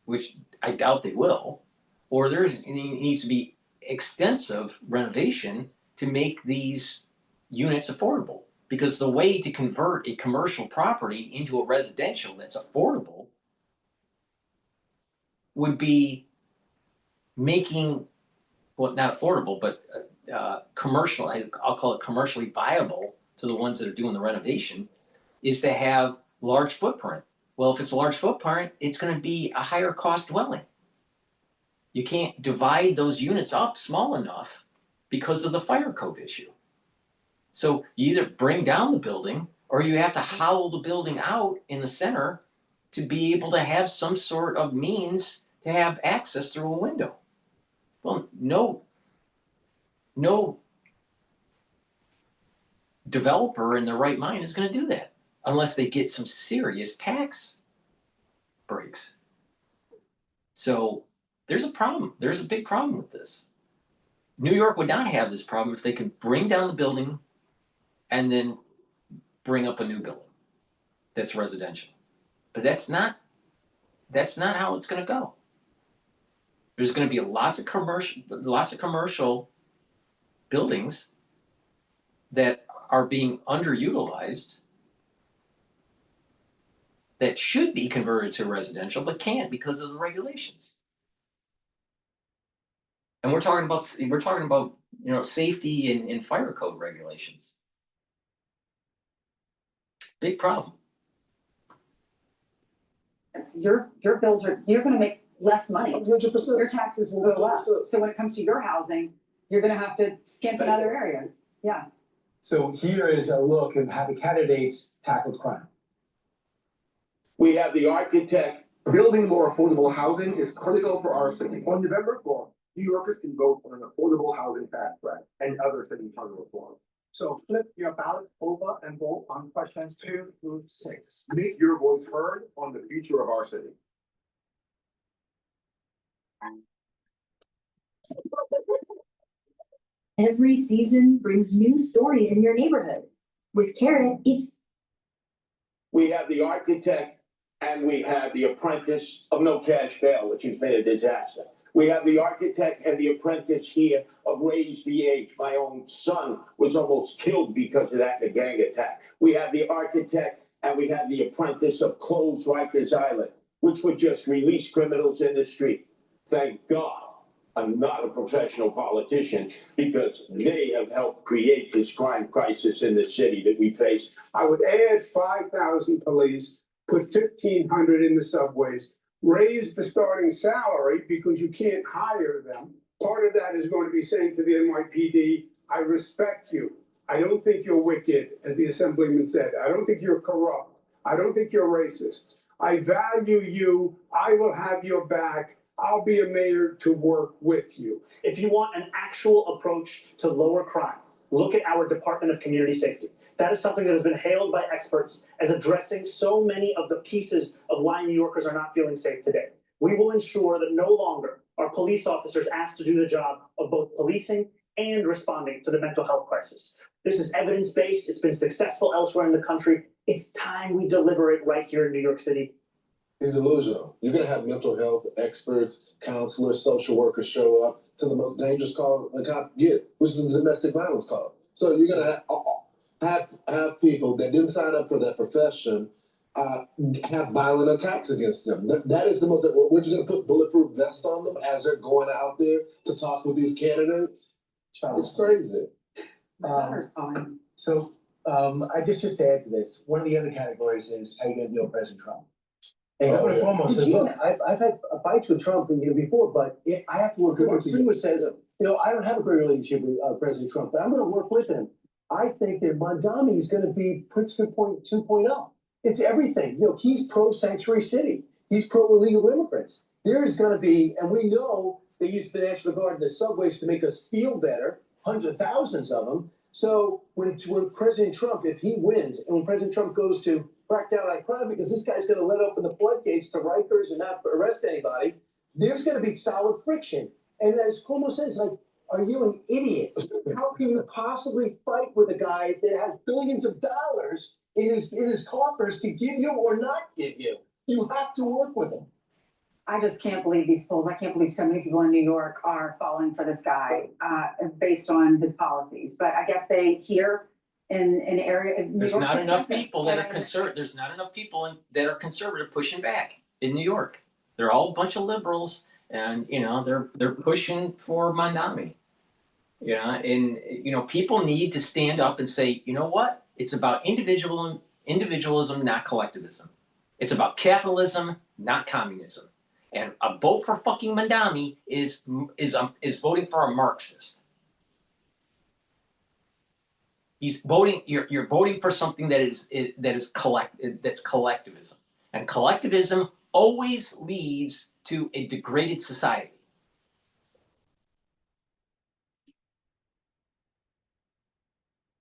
which I doubt they will, or it needs to be extensive renovation to make these units affordable. Because the way to convert a commercial property into a residential that's affordable would be making, well, not affordable, but commercial, I'll call it commercially viable to the ones that are doing the renovation, is to have large footprint. Well, if it's a large footprint, it's going to be a higher cost dwelling. You can't divide those units up small enough because of the fire code issue. So you either bring down the building, or you have to hollow the building out in the center to be able to have some sort of means to have access through a window. Well, no developer in their right mind is going to do that unless they get some serious tax breaks. So there's a problem. There's a big problem with this. New York would not have this problem if they could bring down the building and then bring up a new building that's residential. But that's not how it's going to go. There's going to be lots of commercial buildings that are being underutilized that should be converted to residential but can't because of the regulations. And we're talking about safety and fire code regulations. Big problem. Your bills you're gonna make less money. 100%. Your taxes will go up. 100%. So when it comes to your housing, you're gonna have to skimp in other areas. Yeah. So here is a look at how the candidates tackled crime. We have the architect. Building more affordable housing is critical for our city. On November 4th, New Yorkers can vote for an affordable housing tax credit and other city charter reform. So flip your ballot over and vote on questions 2 through 6. Make your voice heard on the future of our city. Every season brings new stories in your neighborhood. With Carrot, it's We have the architect and we have the apprentice of no cash bail, which has been a disaster. We have the architect and the apprentice here of Raise the Age. My own son was almost killed because of that in a gang attack. We have the architect and we have the apprentice of Close Rikers Island, which would just release criminals in the street. Thank God I'm not a professional politician, because they have helped create this crime crisis in the city that we face. I would add 5,000 police, put 1,500 in the subways, raise the starting salary because you can't hire them. Part of that is going to be saying to the NYPD, I respect you. I don't think you're wicked, as the assemblyman said. I don't think you're corrupt. I don't think you're racist. I value you. I will have your back. I'll be a mayor to work with you. If you want an actual approach to lower crime, look at our Department of Community Safety. That is something that has been hailed by experts as addressing so many of the pieces of why New Yorkers are not feeling safe today. We will ensure that no longer are police officers asked to do the job of both policing and responding to the mental health crisis. This is evidence-based. It's been successful elsewhere in the country. It's time we deliver it right here in New York City. He's delusional. You're gonna have mental health experts, counselors, social workers show up to the most dangerous call a cop get, which is a domestic violence call. So you're gonna have people that didn't sign up for that profession have violent attacks against them. That is the most. What you're gonna put bulletproof vests on them as they're going out there to talk with these candidates? It's crazy. I just to add to this, one of the other categories is how you gonna deal with President Trump. And Oh, Governor yeah. Cuomo says, look, I've had fights with Trump before, but I have to work with him. Stewart says, I don't have a great relationship with President Trump, but I'm gonna work with him. I think that Mamdani is gonna be Princeton 2.0. It's everything. He's pro-sanctuary city. He's pro-illegal immigrants. There is gonna be, and we know they use the National Guard in the subways to make us feel better, hundreds of thousands of them. So when President Trump, if he wins, and when President Trump goes to crack down on crime, because this guy's going to let open the floodgates to Rikers and not arrest anybody, there's going to be solid friction. And as Cuomo says, are you an idiot? How can you possibly fight with a guy that has billions of dollars in his coffers to give you or not give you? You have to work with him. I just can't believe these polls. I can't believe so many people in New York are falling for this guy based on his policies. But I guess they hear in an area. There's not enough people that are conservative. There's not enough people that are conservative pushing back in New York. They're all a bunch of liberals, and they're pushing for Mamdani. And people need to stand up and say, you know what? It's about individualism, not collectivism. It's about capitalism, not communism. And a vote for fucking Mamdani is voting for a Marxist. He's voting. You're voting for something that's collectivism, and collectivism always leads to a degraded society.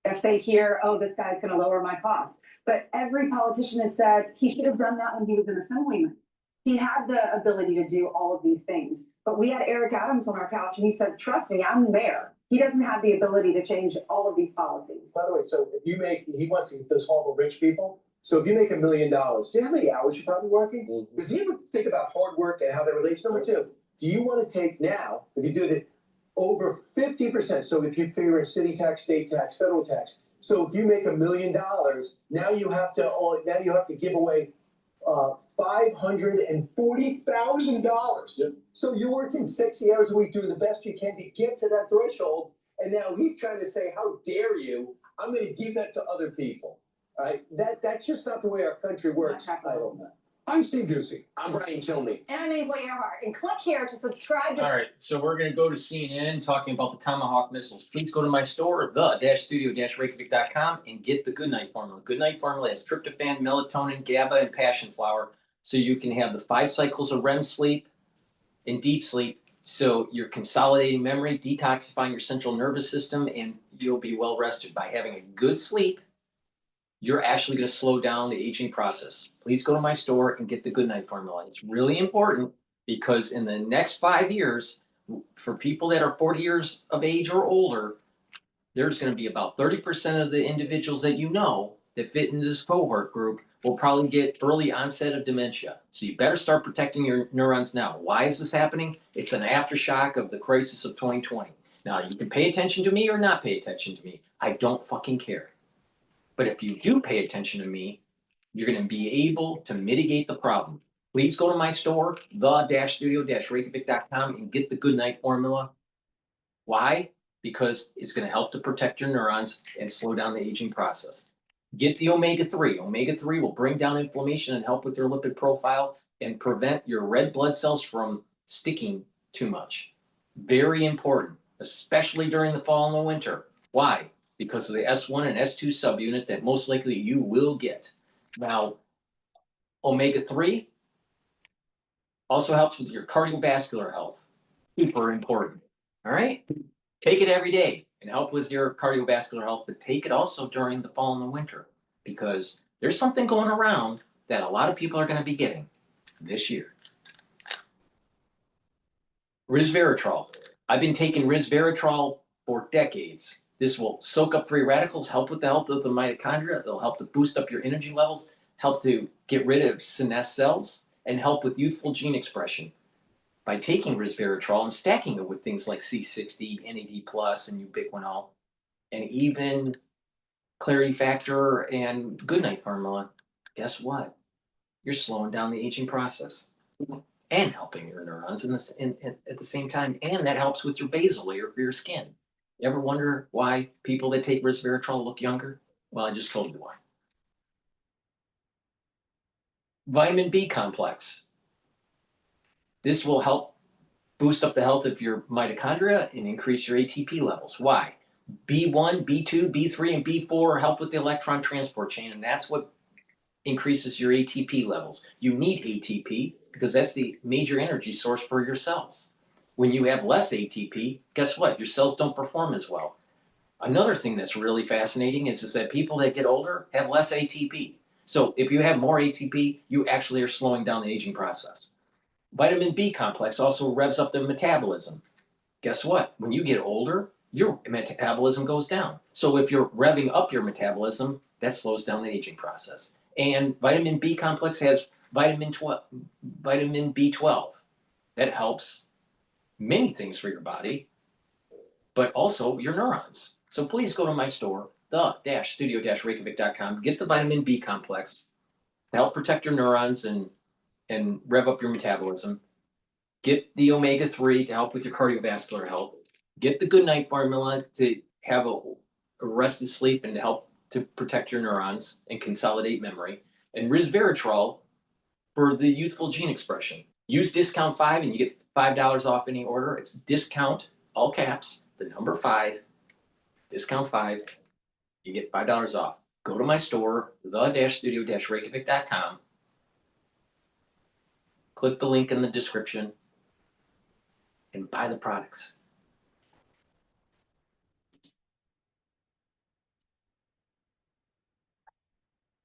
If they hear, oh, this guy's going to lower my costs, but every politician has said he should have done that when he was an assemblyman. He had the ability to do all of these things, but we had Eric Adams on our couch, and he said, "Trust me, I'm the mayor." He doesn't have the ability to change all of these policies. By the way, so if you he wants to get those horrible rich people. So if you make $1 million, do you know how many hours you're probably working? Does he ever think about hard work and how that relates? Number two, do you want to take now, if you do it, over 50%? So if you figure in city tax, state tax, federal tax. So if you make $1 million, now you have to give away $540,000. Yep. So you're working 60 hours a week, doing the best you can to get to that threshold. And now he's trying to say, how dare you? I'm going to give that to other people. All right? That's just not the way our country works. I'm Steve Ducey. I'm Brighteon Channel. And I'm Ainsley Earhart. And click here to subscribe to. All right, so we're going to go to CNN talking about the Tomahawk missiles. Please go to my store, the-studio-reykjavik.com, and get the Goodnight Formula. Goodnight Formula has tryptophan, melatonin, GABA, and passion flower, so you can have the 5 cycles of REM sleep and deep sleep. So you're consolidating memory, detoxifying your central nervous system, and you'll be well rested. By having a good sleep, you're actually going to slow down the aging process. Please go to my store and get the Goodnight Formula. It's really important because in the next 5 years, for people that are 40 years of age or older, there's going to be about 30% of the individuals that that fit into this cohort group will probably get early onset of dementia. So you better start protecting your neurons now. Why is this happening? It's an aftershock of the crisis of 2020. Now, you can pay attention to me or not pay attention to me. I don't fucking care. But if you do pay attention to me, you're going to be able to mitigate the problem. Please go to my store, the-studio-reykjavik.com, and get the Goodnight Formula. Why? Because it's going to help to protect your neurons and slow down the aging process. Get the omega-3. Omega-3 will bring down inflammation and help with your lipid profile and prevent your red blood cells from sticking too much. Very important, especially during the fall and the winter. Why? Because of the S1 and S2 subunit that most likely you will get. Now, omega-3 also helps with your cardiovascular health. Super important. All right? Take it every day and help with your cardiovascular health, but take it also during the fall and the winter because there's something going around that a lot of people are going to be getting this year. Resveratrol. I've been taking resveratrol for decades. This will soak up free radicals, help with the health of the mitochondria. It'll help to boost up your energy levels, help to get rid of senesced cells, and help with youthful gene expression by taking resveratrol and stacking it with things like C60, NAD+, and ubiquinol, and even clarity factor and goodnight formula. Guess what? You're slowing down the aging process and helping your neurons at the same time, and that helps with your basal layer for your skin. You ever wonder why people that take resveratrol look younger? Well, I just told you why. Vitamin B complex. This will help boost up the health of your mitochondria and increase your ATP levels. Why? B1, B2, B3, and B4 help with the electron transport chain, and that's what increases your ATP levels. You need ATP because that's the major energy source for your cells. When you have less ATP, guess what? Your cells don't perform as well. Another thing that's really fascinating is that people that get older have less ATP. So if you have more ATP, you actually are slowing down the aging process. Vitamin B complex also revs up the metabolism. Guess what? When you get older, your metabolism goes down. So if you're revving up your metabolism, that slows down the aging process. And vitamin B complex has vitamin B12. That helps many things for your body, but also your neurons. So please go to my store, the-studio-reykjavik.com, get the vitamin B complex to help protect your neurons and rev up your metabolism. Get the omega-3 to help with your cardiovascular health. Get the goodnight formula to have a rested sleep and to help to protect your neurons and consolidate memory. And resveratrol for the youthful gene expression. Use discount 5 and you get $5 off any order. It's discount, all caps, the number 5, discount 5. You get $5 off. Go to my store, the-studio-reykjavik.com. Click the link in the description and buy the products.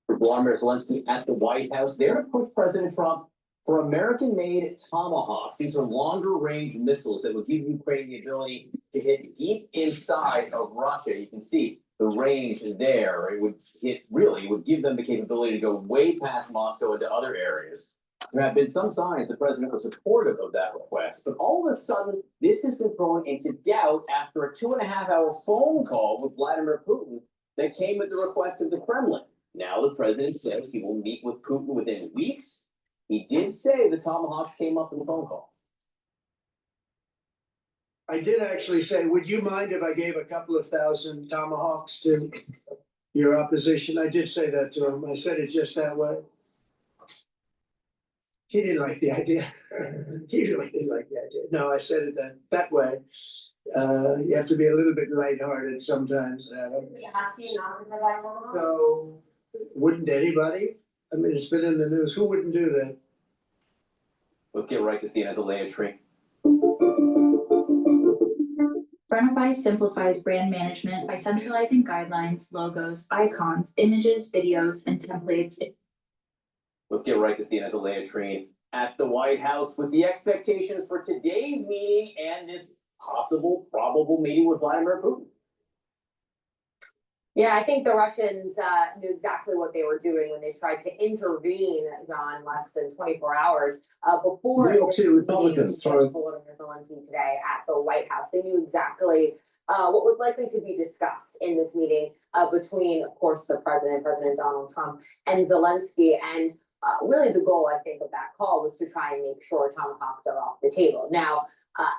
Vladimir Zelensky at the White House, there to push President Trump for American-made Tomahawks. These are longer-range missiles that would give Ukraine the ability to hit deep inside of Russia. You can see the range there. It would give them the capability to go way past Moscow into other areas. There have been some signs the president was supportive of that request, but all of a sudden, this has been thrown into doubt after a 2.5-hour phone call with Vladimir Putin that came at the request of the Kremlin. Now the president says he will meet with Putin within weeks. He did say the Tomahawks came up in the phone call. I did actually say, would you mind if I gave a couple of thousand Tomahawks to your opposition? I did say that to him. I said it just that way. He didn't like the idea. He really didn't like the idea. No, I said it that way. You have to be a little bit lighthearted sometimes, Adam. So, wouldn't anybody? I mean, it's been in the news. Who wouldn't do that? Let's get right to CNN's Elena Tree. Frontify simplifies brand management by centralizing guidelines, logos, icons, images, videos, and templates. Let's get right to CNN's Elena Tree at the White House with the expectations for today's meeting and this probable meeting with Vladimir Putin. Yeah, I think the Russians knew exactly what they were doing when they tried to intervene, John, less than 24 hours before New York City Republicans Volodymyr Zelensky today at the White House. They knew exactly what was likely to be discussed in this meeting between, of course, the President Donald Trump, and Zelensky. And really the goal, I think, of that call was to try and make sure Tomahawks are off the table. Now,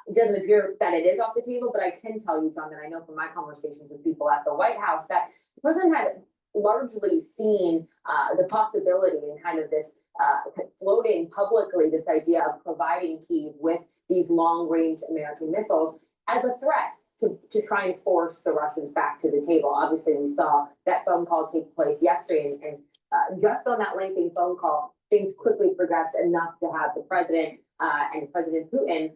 it doesn't appear that it is off the table, but I can tell you, John, that I know from my conversations with people at the White House that the president had largely seen the possibility and kind of this floating publicly this idea of providing Kyiv with these long-range American missiles as a threat to try and force the Russians back to the table. Obviously, we saw that phone call take place yesterday, and just on that lengthy phone call, things quickly progressed enough to have the president and President Putin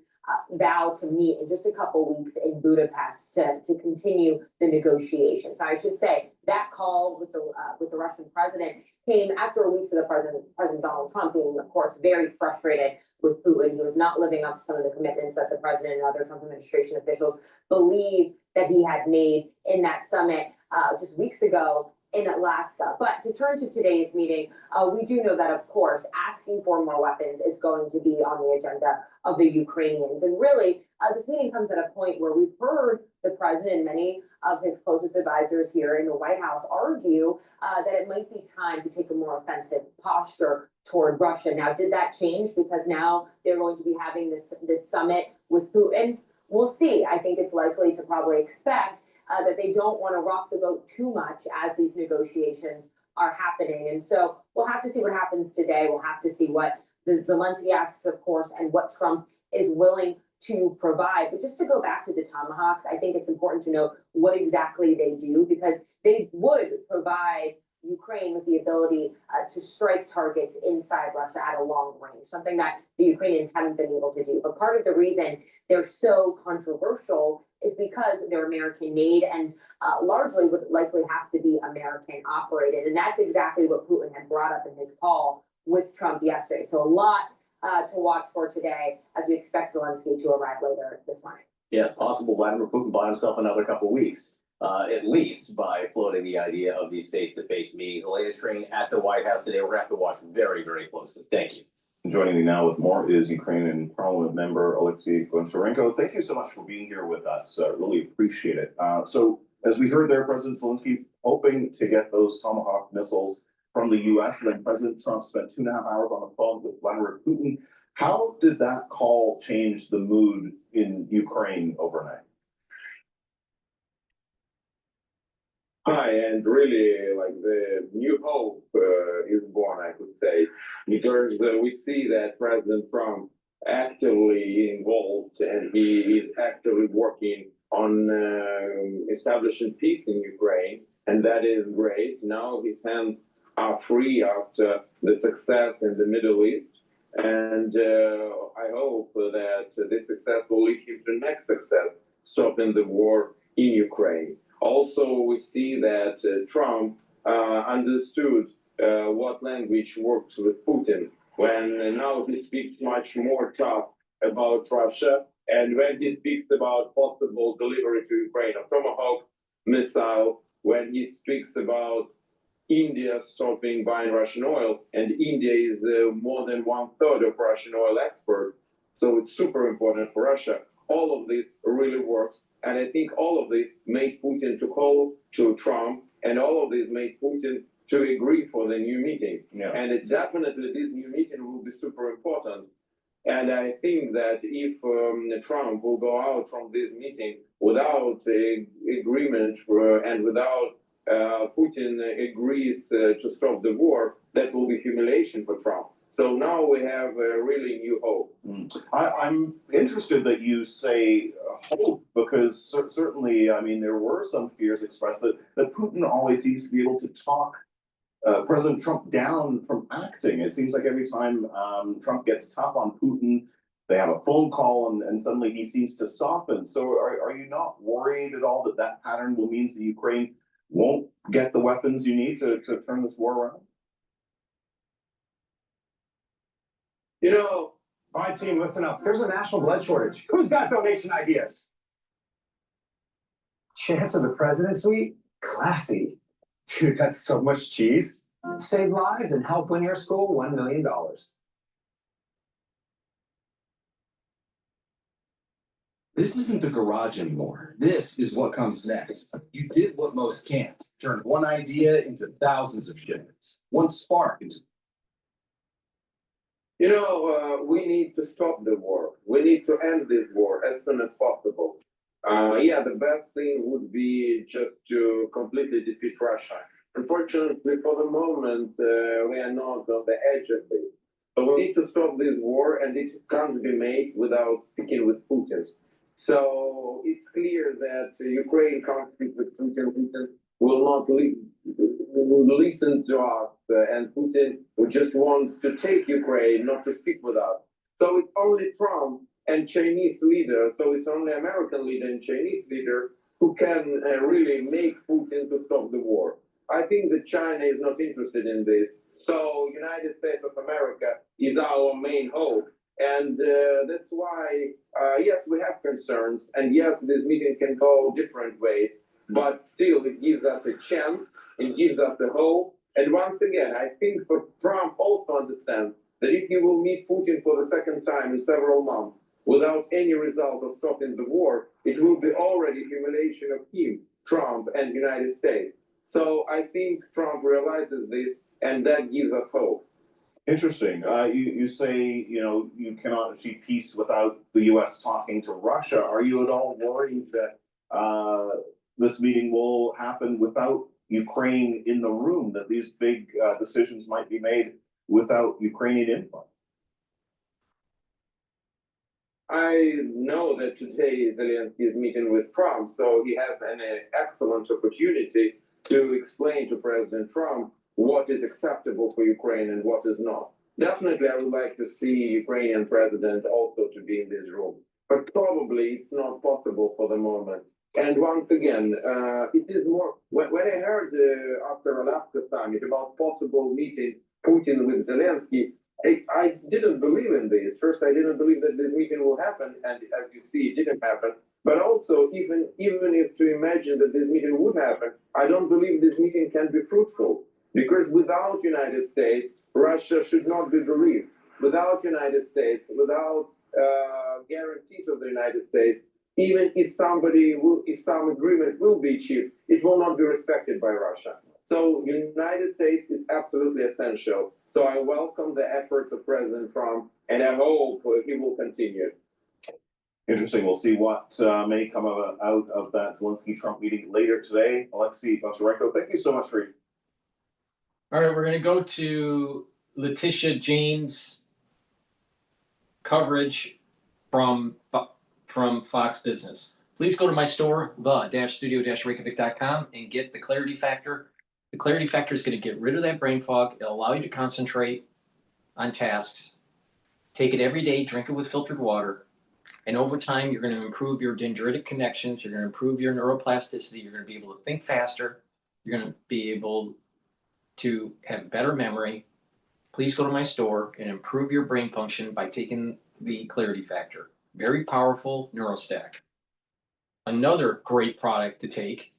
vow to meet in just a couple weeks in Budapest to continue the negotiations. I should say that call with the Russian president came after weeks of the President Donald Trump being, of course, very frustrated with Putin. He was not living up to some of the commitments that the president and other Trump administration officials believe that he had made in that summit just weeks ago. in Alaska. But to turn to today's meeting, we do know that, of course, asking for more weapons is going to be on the agenda of the Ukrainians. And really, this meeting comes at a point where we've heard the president and many of his closest advisors here in the White House argue that it might be time to take a more offensive posture toward Russia. Now, did that change because now they're going to be having this summit with Putin? We'll see. I think it's likely to probably expect that they don't want to rock the boat too much as these negotiations are happening. And so we'll have to see what happens today. We'll have to see what the Zelensky asks, of course, and what Trump is willing to provide. But just to go back to the Tomahawks, I think it's important to know what exactly they do, because they would provide Ukraine with the ability to strike targets inside Russia at a long range, something that the Ukrainians haven't been able to do. But part of the reason they're so controversial is because they're American made and largely would likely have to be American operated. And that's exactly what Putin had brought up in his call with Trump yesterday. So a lot to watch for today as we expect Zelensky to arrive later this morning. Yeah, it's possible Vladimir Putin bought himself another couple weeks. At least by floating the idea of these face-to-face meetings. The latest train at the White House today. We're going to have to watch very, very closely. Thank you. Joining me now with more is Ukrainian Parliament member Alexei Goncharenko. Thank you so much for being here with us. Really appreciate it. So as we heard there, President Zelensky hoping to get those Tomahawk missiles from the U.S. when President Trump spent 2.5 hours on the phone with Vladimir Putin. How did that call change the mood in Ukraine overnight? Hi, and really, like, the new hope is born, I could say, because we see that President Trump actively involved and he is actively working on establishing peace in Ukraine, and that is great. Now his hands are free after the success in the Middle East, and I hope that this success will lead him to next success, stopping the war in Ukraine. Also, we see that Trump understood what language works with Putin when now he speaks much more tough about Russia, and when he speaks about possible delivery to Ukraine of Tomahawk missile, when he speaks about India stopping buying Russian oil, and India is more than 1/3 of Russian oil export, so it's super important for Russia. All of this really works, and I think all of this made Putin to call to Trump, and all of this made Putin to agree for the new meeting. Yeah. And it's definitely this new meeting will be super important. And I think that if Trump will go out from this meeting without agreement and without Putin agrees to stop the war, that will be humiliation for Trump. So now we have a really new hope. I'm interested that you say hope, because certainly, I mean, there were some fears expressed that Putin always seems to be able to talk President Trump down from acting. It seems like every time Trump gets tough on Putin, they have a phone call and suddenly he seems to soften. So are you not worried at all that that pattern will mean that Ukraine won't get the weapons you need to turn this war around? You know, all right, team, listen up. There's a national blood shortage. Who's got donation ideas? Chance of the President Suite? Classy. Dude, that's so much cheese. Save lives and help win your school $1 million. This isn't the garage anymore. This is what comes next. You did what most can't. Turn one idea into thousands of shipments. One spark into... You know, we need to stop the war. We need to end this war as soon as possible. Yeah, the best thing would be just to completely defeat Russia. Unfortunately, for the moment, we are not on the edge of this. So we need to stop this war, and it can't be made without speaking with Putin. So it's clear that Ukraine can't speak with Putin. Putin will not listen to us, and Putin just wants to take Ukraine, not to speak with us. So it's only Trump and Chinese leader, so it's only American leader and Chinese leader who can really make Putin to stop the war. I think that China is not interested in this. So United States of America is our main hope. And that's why, yes, we have concerns. And yes, this meeting can go different ways, but still it gives us a chance it gives us the hope. And once again, I think for Trump also understands that if he will meet Putin for the second time in several months without any result of stopping the war, it will be already humiliation of him, Trump, and United States. So I think Trump realizes this, and that gives us hope. Interesting. You say, you cannot achieve peace without the US talking to Russia. Are you at all worried that this meeting will happen without Ukraine in the room, that these big decisions might be made without Ukrainian input? I know that today Zelensky is meeting with Trump, so he has an excellent opportunity to explain to President Trump what is acceptable for Ukraine and what is not. Definitely, I would like to see Ukrainian president also to be in this room, but probably it's not possible for the moment. And once again, it is more, when I heard after Alaska summit about possible meeting Putin with Zelensky, I didn't believe in this. First, I didn't believe that this meeting will happen, and as you see, it didn't happen. But also, even if to imagine that this meeting would happen, I don't believe this meeting can be fruitful. Because without United States, Russia should not be believed. Without United States, without guarantees of the United States, even if some agreement will be achieved, it will not be respected by Russia. So United States is absolutely essential. So I welcome the efforts of President Trump, and I hope he will continue. Interesting. We'll see what may come out of that Zelensky-Trump meeting later today. Alexei Boncharenko, thank you so much for. All right, we're going to go to Letitia James' coverage from Fox Business. Please go to my store, the-studio-reykjavik.com, and get the Clarity Factor. The Clarity Factor is going to get rid of that brain fog. It'll allow you to concentrate on tasks. Take it every day, drink it with filtered water, and over time, you're going to improve your dendritic connections. You're going to improve your neuroplasticity. You're going to be able to think faster. You're going to be able to have better memory. Please go to my store and improve your brain function by taking the Clarity Factor. Very powerful neurostack. Another great product to take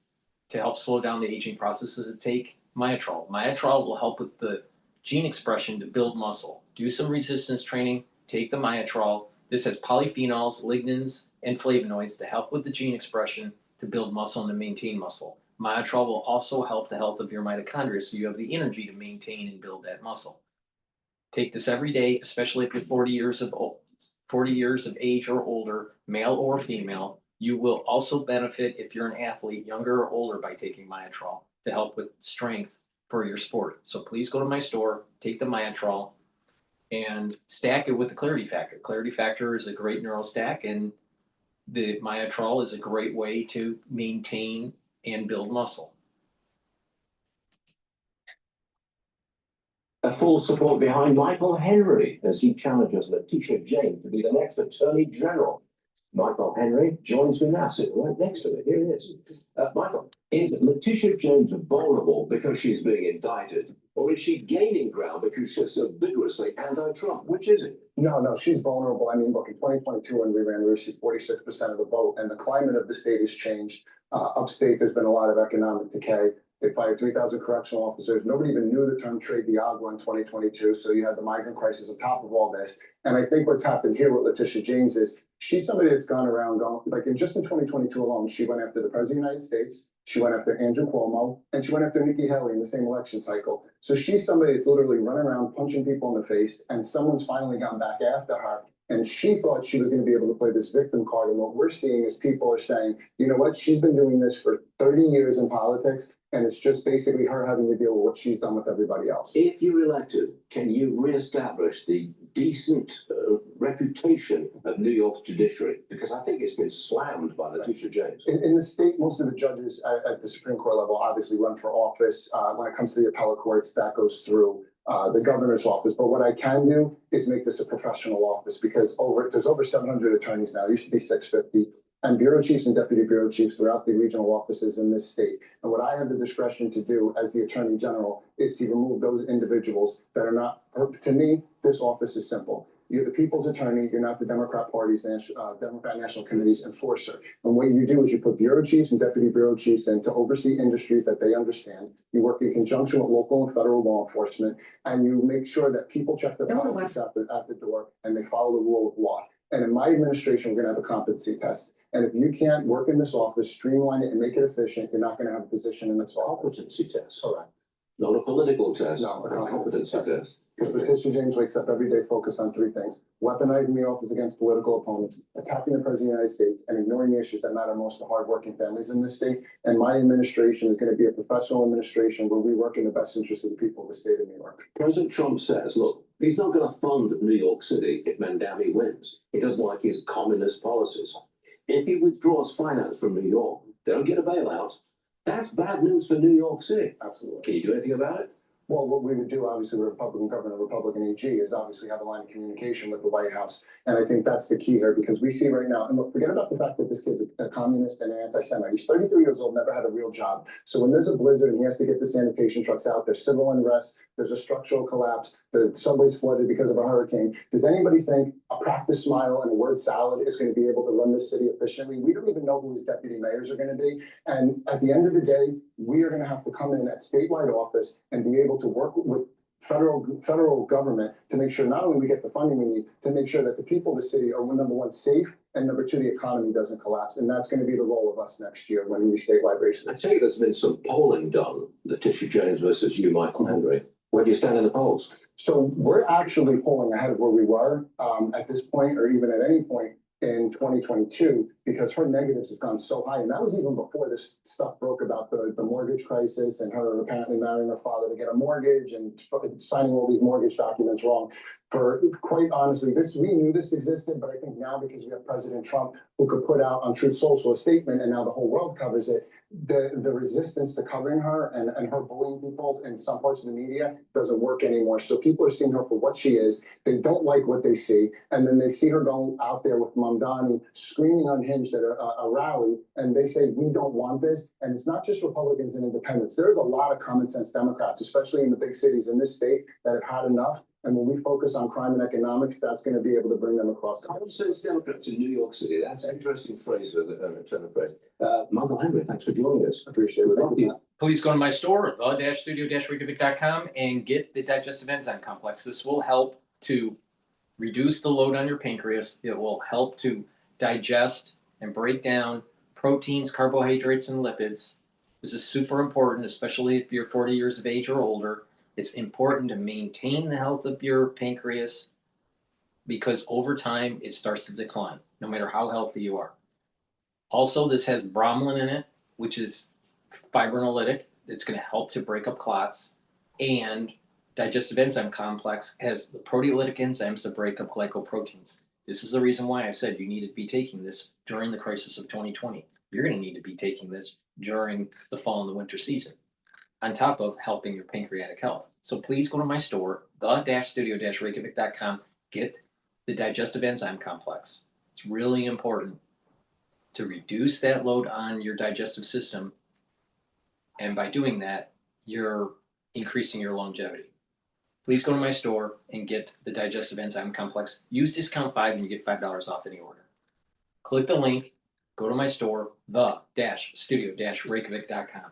to help slow down the aging process is to take Myotrol. Myotrol will help with the gene expression to build muscle. Do some resistance training, take the Myotrol. This has polyphenols, lignans, and flavonoids to help with the gene expression to build muscle and to maintain muscle. Myotrol will also help the health of your mitochondria, so you have the energy to maintain and build that muscle. Take this every day, especially if you're 40 years of age or older, male or female. You will also benefit if you're an athlete, younger or older, by taking Myotrol to help with strength for your sport. So please go to my store, take the Myotrol, and stack it with the Clarity Factor. Clarity Factor is a great neurostack, and the Myotrol is a great way to maintain and build muscle. A full support behind Michael Henry as he challenges Letitia James to be the next Attorney General. Michael Henry joins me now, sitting right next to me. Here he is. Michael, is Letitia James vulnerable because she's being indicted, or is she gaining ground because she's so vigorously anti-Trump? Which is it? No, she's vulnerable. I mean, look, in 2022 when we ran, we received 46% of the vote, and the climate of the state has changed. Upstate, there's been a lot of economic decay. They fired 3,000 correctional officers. Nobody even knew the term trade d'agua in 2022. So you had the migrant crisis on top of all this. And I think what's happened here with Letitia James is she's somebody that's gone around, just in 2022 alone, she went after the President of the United States, she went after Andrew Cuomo, and she went after Nikki Haley in the same election cycle. So she's somebody that's literally running around punching people in the face, and someone's finally gone back after her. And she thought she was going to be able to play this victim card. And what we're seeing is people are saying, you know what, she's been doing this for 30 years in politics, and it's just basically her having to deal with what she's done with everybody else. If you're elected, can you reestablish the decent reputation of New York's judiciary? Because I think it's been slammed by Letitia James. In the state, most of the judges at the Supreme Court level obviously run for office. When it comes to the appellate courts, that goes through the governor's office. But what I can do is make this a professional office, because there's over 700 attorneys now. It used to be 650. And bureau chiefs and deputy bureau chiefs throughout the regional offices in this state. And what I have the discretion to do as the Attorney General is to remove those individuals that are not, to me, this office is simple. You're the people's attorney. You're not the Democrat Party's Democrat National Committee's enforcer. And what you do is you put bureau chiefs and deputy bureau chiefs in to oversee industries that they understand. You work in conjunction with local and federal law enforcement, and you make sure that people check their politics at the door and they follow the rule of law. And in my administration, we're going to have a competency test. And if you can't work in this office, streamline it and make it efficient, you're not going to have a position in this office. Competency test. Correct. Not a political test. No, a competency test. Because Letitia James wakes up every day focused on three things: weaponizing the office against political opponents, attacking the president of the United States, and ignoring the issues that matter most to hardworking families in this state. And my administration is going to be a professional administration where we work in the best interest of the people of the state of New York. President Trump says, look, he's not going to fund New York City if Mamdani wins. He doesn't like his communist policies. If he withdraws finance from New York, they don't get a bailout. That's bad news for New York City. Absolutely. Can you do anything about it? Well, what we would do, obviously, with a Republican governor, Republican AG, is obviously have a line of communication with the White House. And I think that's the key here, because we see right now, and look, forget about the fact that this kid's a communist and an anti-Semite. He's 33 years old, never had a real job. So when there's a blizzard and he has to get the sanitation trucks out, there's civil unrest, there's a structural collapse, the subway's flooded because of a hurricane. Does anybody think a practice smile and a word salad is going to be able to run this city efficiently? We don't even know who his deputy mayors are going to be. And at the end of the day, we are going to have to come in at statewide office and be able to work with federal government to make sure not only we get the funding we need, to make sure that the people of the city are, number one, safe, and number two, the economy doesn't collapse. And that's going to be the role of us next year when these statewide races. I tell you, there's been some polling done, Letitia James versus you, Michael Henry. Where do you stand in the polls? So we're actually polling ahead of where we were at this point, or even at any point in 2022, because her negatives have gone so high. And that was even before this stuff broke about the mortgage crisis and her apparently marrying her father to get a mortgage and signing all these mortgage documents wrong. For quite honestly, we knew this existed, but I think now because we have President Trump who could put out on Truth Social a statement and now the whole world covers it, the resistance to covering her and her bullying people in some parts of the media doesn't work anymore. So people are seeing her for what she is. They don't like what they see. And then they see her going out there with Mamdani screaming unhinged at a rally. And they say, we don't want this. And it's not just Republicans and independents. There's a lot of common sense Democrats, especially in the big cities in this state, that have had enough. And when we focus on crime and economics, that's going to be able to bring them across. Common sense Democrats in New York City. That's an interesting phrase, turn of phrase. Michael Henry, thanks for joining us. Appreciate it. Please go to my store, the-studio-reykjavik.com, and get the digestive enzyme complex. This will help to reduce the load on your pancreas. It will help to digest and break down proteins, carbohydrates, and lipids. This is super important, especially if you're 40 years of age or older. It's important to maintain the health of your pancreas because over time it starts to decline, no matter how healthy you are. Also, this has bromelain in it, which is fibrinolytic. It's going to help to break up clots. And digestive enzyme complex has the proteolytic enzymes that break up glycoproteins. This is the reason why I said you need to be taking this during the crisis of 2020. You're going to need to be taking this during the fall and the winter season, on top of helping your pancreatic health. So please go to my store, the-studio-reykjavik.com, get the digestive enzyme complex. It's really important to reduce that load on your digestive system. And by doing that, you're increasing your longevity. Please go to my store and get the digestive enzyme complex. Use discount 5 and you get $5 off any order. Click the link, go to my store, the-studio-reykjavik.com.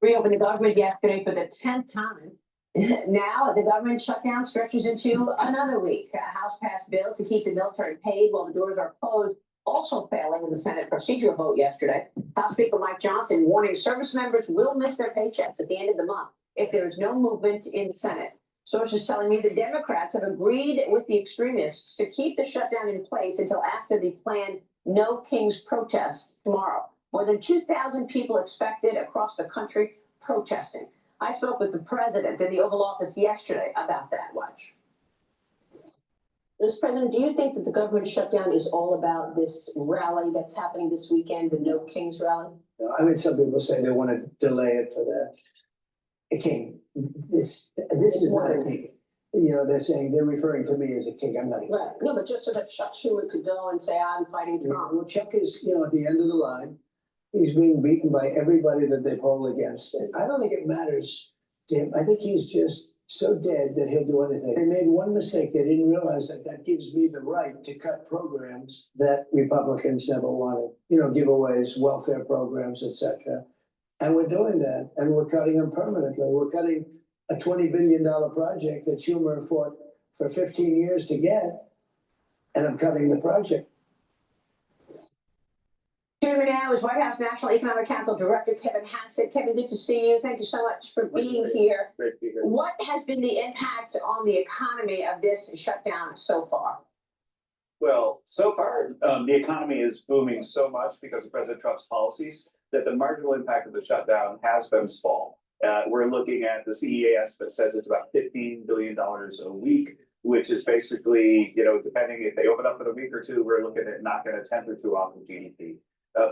Reopened the government yesterday for the 10th time. Now the government shutdown stretches into another week. A House passed bill to keep the military paid while the doors are closed, also failing in the Senate procedural vote yesterday. House Speaker Mike Johnson warning service members will miss their paychecks at the end of the month if there is no movement in the Senate. Sources telling me the Democrats have agreed with the extremists to keep the shutdown in place until after the planned No Kings protest tomorrow. More than 2,000 people expected across the country protesting. I spoke with the president in the Oval Office yesterday about that. Watch. Mr. President, do you think that the government shutdown is all about this rally that's happening this weekend, the No Kings rally? I mean, some people say they want to delay it for the king. This is not a king. You know, they're referring to me as a king. I'm not. Right. No, but just so that Chuck Schumer could go and say, I'm fighting Trump. Well, Chuck is, at the end of the line. He's being beaten by everybody that they poll against. And I don't think it matters to him. I think he's just so dead that he'll do anything. They made one mistake. They didn't realize that that gives me the right to cut programs that Republicans never wanted. You know, giveaways, welfare programs, etc. And we're doing that, and we're cutting them permanently. We're cutting a $20 billion project that Schumer fought for 15 years to get, and I'm cutting the project. Joining me now is White House National Economic Council Director Kevin Hassett. Kevin, good to see you. Thank you so much for being here. Great to be here. What has been the impact on the economy of this shutdown so far? Well, so far, the economy is booming so much because of President Trump's policies that the marginal impact of the shutdown has been small. We're looking at the CEA estimate says it's about $15 billion a week, which is basically, you know, depending if they open up in a week or two, we're looking at knocking a tenth or two off of GDP.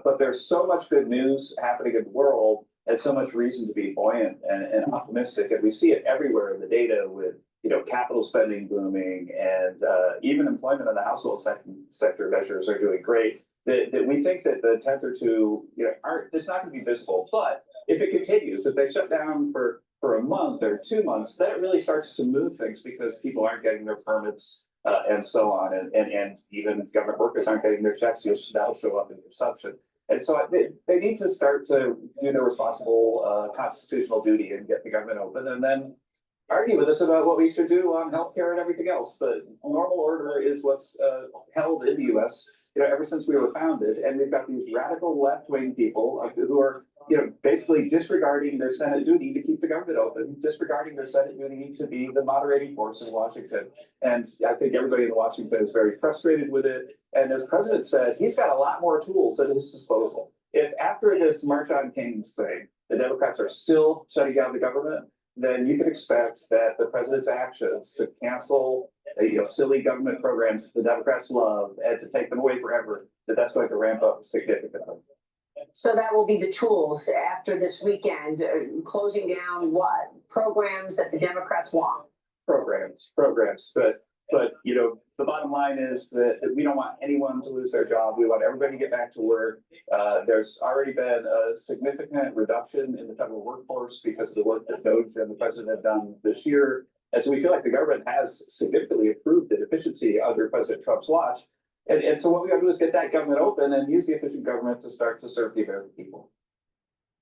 But there's so much good news happening in the world and so much reason to be buoyant and optimistic. And we see it everywhere in the data with, you know, capital spending booming and even employment in the household sector measures are doing great. That we think that the tenth or two, you know, it's not going to be visible. But if it continues, if they shut down for a month or 2 months, that really starts to move things because people aren't getting their permits. And so on, and even government workers aren't getting their checks, that'll show up in consumption. And so they need to start to do their responsible constitutional duty and get the government open, and then argue with us about what we should do on healthcare and everything else. But normal order is what's held in the U.S. You know, ever since we were founded, and we've got these radical left-wing people who are, you know, basically disregarding their Senate duty to keep the government open, disregarding their Senate duty to be the moderating force in Washington. And I think everybody in Washington is very frustrated with it. And as President said, he's got a lot more tools at his disposal. If after this March on Kings thing, the Democrats are still shutting down the government, then you can expect that the president's actions to cancel, you know, silly government programs the Democrats love and to take them away forever, that's going to ramp up significantly. So that will be the tools after this weekend, closing down what? Programs that the Democrats want. Programs, but you know, the bottom line is that we don't want anyone to lose their job. We want everybody to get back to work. There's already been a significant reduction in the federal workforce because of the work that DOGE and the president have done this year. And so we feel like the government has significantly improved in efficiency under President Trump's watch. And so what we got to do is get that government open and use the efficient government to start to serve the American people.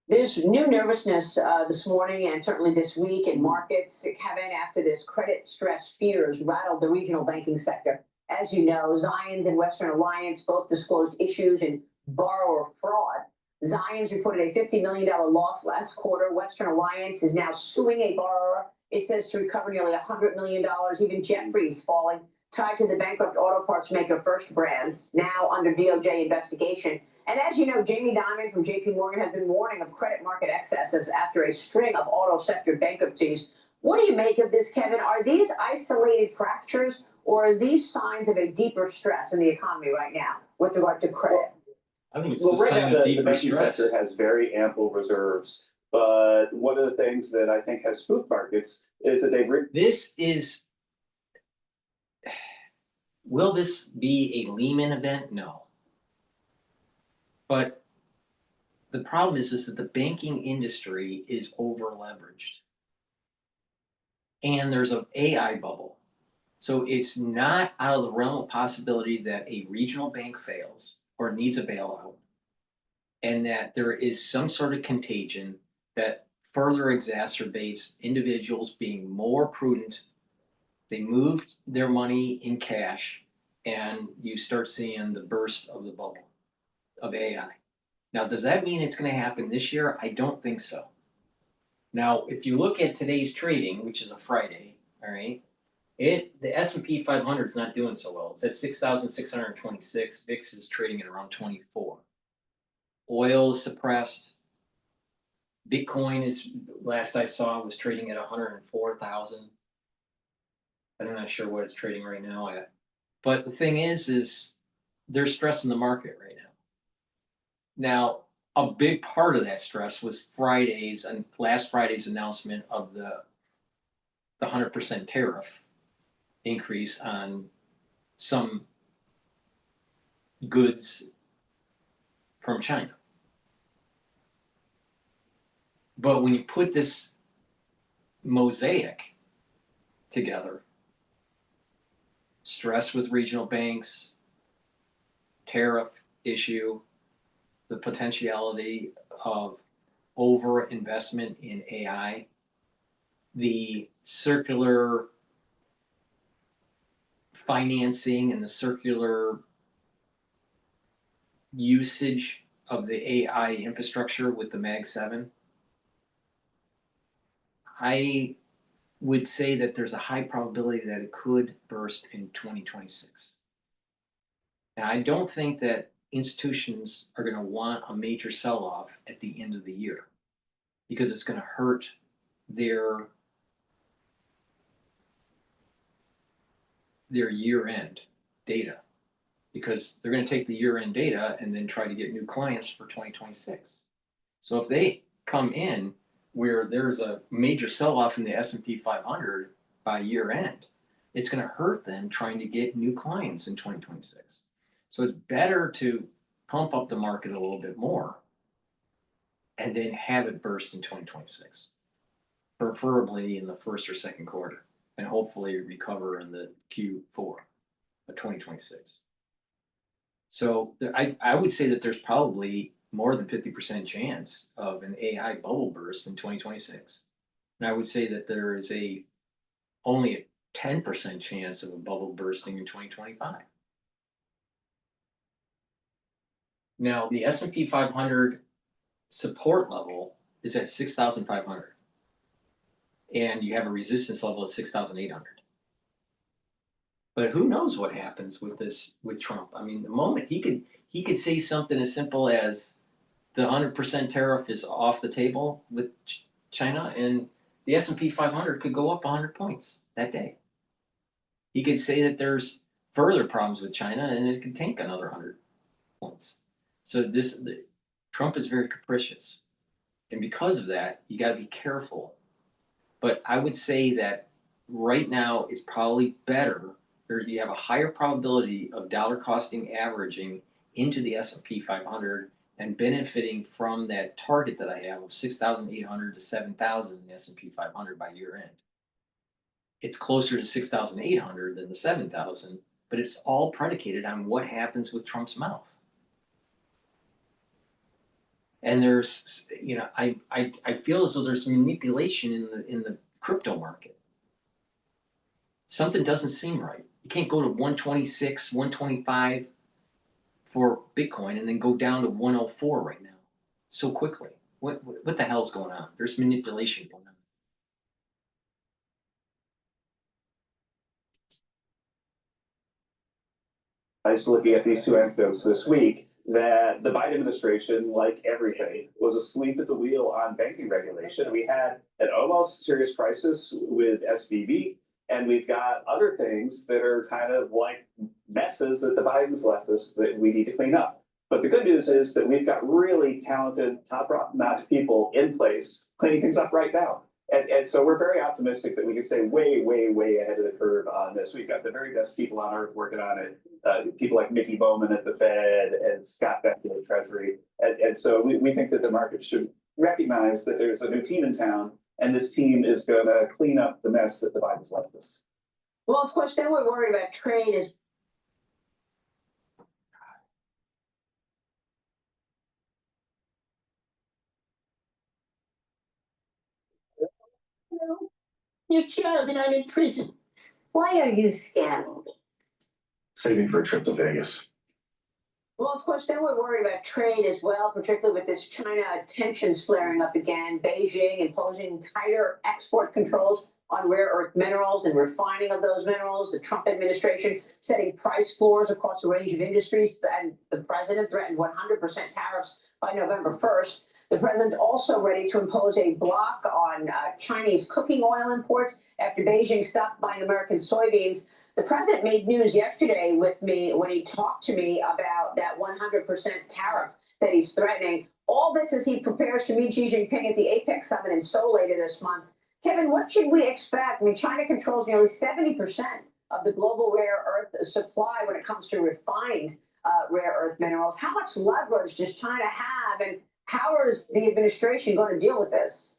There's new nervousness this morning and certainly this week in markets, Kevin, after this credit stress fears rattled the regional banking sector. As you know, Zions and Western Alliance both disclosed issues in borrower fraud. Zions reported a $50 million loss last quarter. Western Alliance is now suing a borrower. It says to recover nearly $100 million. Even Jeffries falling, tied to the bankrupt auto parts maker First Brands, now under DOJ investigation. And as you know, Jamie Dimon from JP Morgan has been warning of credit market excesses after a string of auto sector bankruptcies. What do you make of this, Kevin? Are these isolated fractures, or are these signs of a deeper stress in the economy right now with regard to credit? I think it's Well, a right sign now, of the deeper banking stress. sector has very ample reserves. But one of the things that I think has spooked markets is that Will this be a Lehman event? No. But the problem is that the banking industry is over leveraged. And there's an AI bubble. So it's not out of the realm of possibility that a regional bank fails or needs a bailout, and that there is some sort of contagion that further exacerbates individuals being more prudent. They moved their money in cash, and you start seeing the burst of the bubble of AI. Now, does that mean it's going to happen this year? I don't think so. Now, if you look at today's trading, which is a Friday, all right, the S&P 500 is not doing so well. It's at 6,626. VIX is trading at around 24. Oil is suppressed. Bitcoin is, last I saw, was trading at 104,000. I'm not sure what it's trading right now at. But the thing is there's stress in the market right now. Now, a big part of that stress was last Friday's announcement of the 100% tariff increase on some goods from China. But when you put this mosaic together, stress with regional banks, tariff issue, the potentiality of over investment in AI, the circular financing and the circular usage of the AI infrastructure with the Mag 7, I would say that there's a high probability that it could burst in 2026. Now, I don't think that institutions are going to want a major sell-off at the end of the year because it's going to hurt their year-end data, because they're going to take the year-end data and then try to get new clients for 2026. So if they come in where there's a major sell-off in the S&P 500 by year-end, it's going to hurt them trying to get new clients in 2026. So it's better to pump up the market a little bit more and then have it burst in 2026, preferably in the first or second quarter, and hopefully recover in the Q4 of 2026. So I would say that there's probably more than 50% chance of an AI bubble burst in 2026. And I would say that there is only a 10% chance of a bubble bursting in 2025. Now, the S&P 500 support level is at 6,500. And you have a resistance level at 6,800. But who knows what happens with Trump? I mean, the moment he could say something as simple as the 100% tariff is off the table with China, and the S&P 500 could go up 100 points that day. He could say that there's further problems with China, and it could tank another 100 points. So Trump is very capricious, and because of that, you got to be careful. But I would say that right now it's probably better, or you have a higher probability of dollar costing averaging into the S&P 500 and benefiting from that target that I have of 6,800 to 7,000 in the S&P 500 by year end. It's closer to 6,800 than the 7,000, but it's all predicated on what happens with Trump's mouth. And there's, I feel as though there's manipulation in the crypto market. Something doesn't seem right. You can't go to 126, 125 for Bitcoin and then go down to 104 right now so quickly. What the hell's going on? There's manipulation going on. I was looking at these two anecdotes this week that the Biden administration, like everything, was asleep at the wheel on banking regulation. We had an almost serious crisis with SVB, and we've got other things that are kind of like messes that the Bidens left us that we need to clean up. But the good news is that we've got really talented, top-notch people in place cleaning things up right now. And so we're very optimistic that we can stay way, way, way ahead of the curve on this. We've got the very best people on earth working on it. People like Mickey Bowman at the Fed and Scott Beck at the Treasury. And so we think that the market should recognize that there's a new team in town, and this team is going to clean up the mess that the Bidens left us. Well, of course, then we're worried about trade as Your child and I'm in prison. Why are you scamming me? Saving for a trip to Vegas. Well, of course, then we're worried about trade as well, particularly with this China tensions flaring up again. Beijing imposing tighter export controls on rare earth minerals and refining of those minerals. The Trump administration setting price floors across a range of industries, and the president threatened 100% tariffs by November 1st. The president also ready to impose a block on Chinese cooking oil imports after Beijing stopped buying American soybeans. The president made news yesterday with me when he talked to me about that 100% tariff that he's threatening. All this as he prepares to meet Xi Jinping at the APEC summit in Seoul later this month. Kevin, what should we expect? I mean, China controls nearly 70% of the global rare earth supply when it comes to refined rare earth minerals. How much leverage does China have, and how is the administration going to deal with this?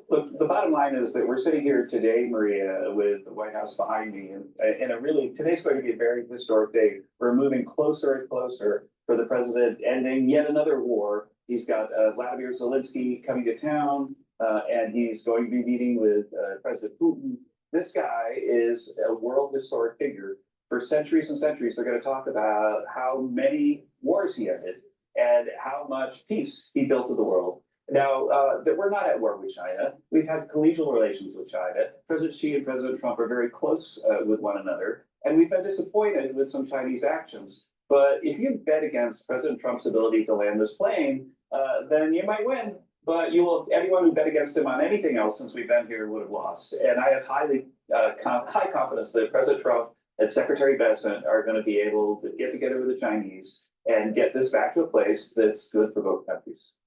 Look, the bottom line is that we're sitting here today, Maria, with the White House behind me, and today's going to be a very historic day. We're moving closer and closer for the president ending yet another war. He's got Vladimir Zelensky coming to town, and he's going to be meeting with President Putin. This guy is a world historic figure. For centuries and centuries, they're going to talk about how many wars he ended and how much peace he built in the world. Now, that we're not at war with China. We've had collegial relations with China. President Xi and President Trump are very close with one another, and we've been disappointed with some Chinese actions. But if you bet against President Trump's ability to land this plane, then you might win. But anyone who bet against him on anything else since we've been here would have lost. And I have high confidence that President Trump and Secretary Bessent are going to be able to get together with the Chinese and get this back to a place that's good for both countries.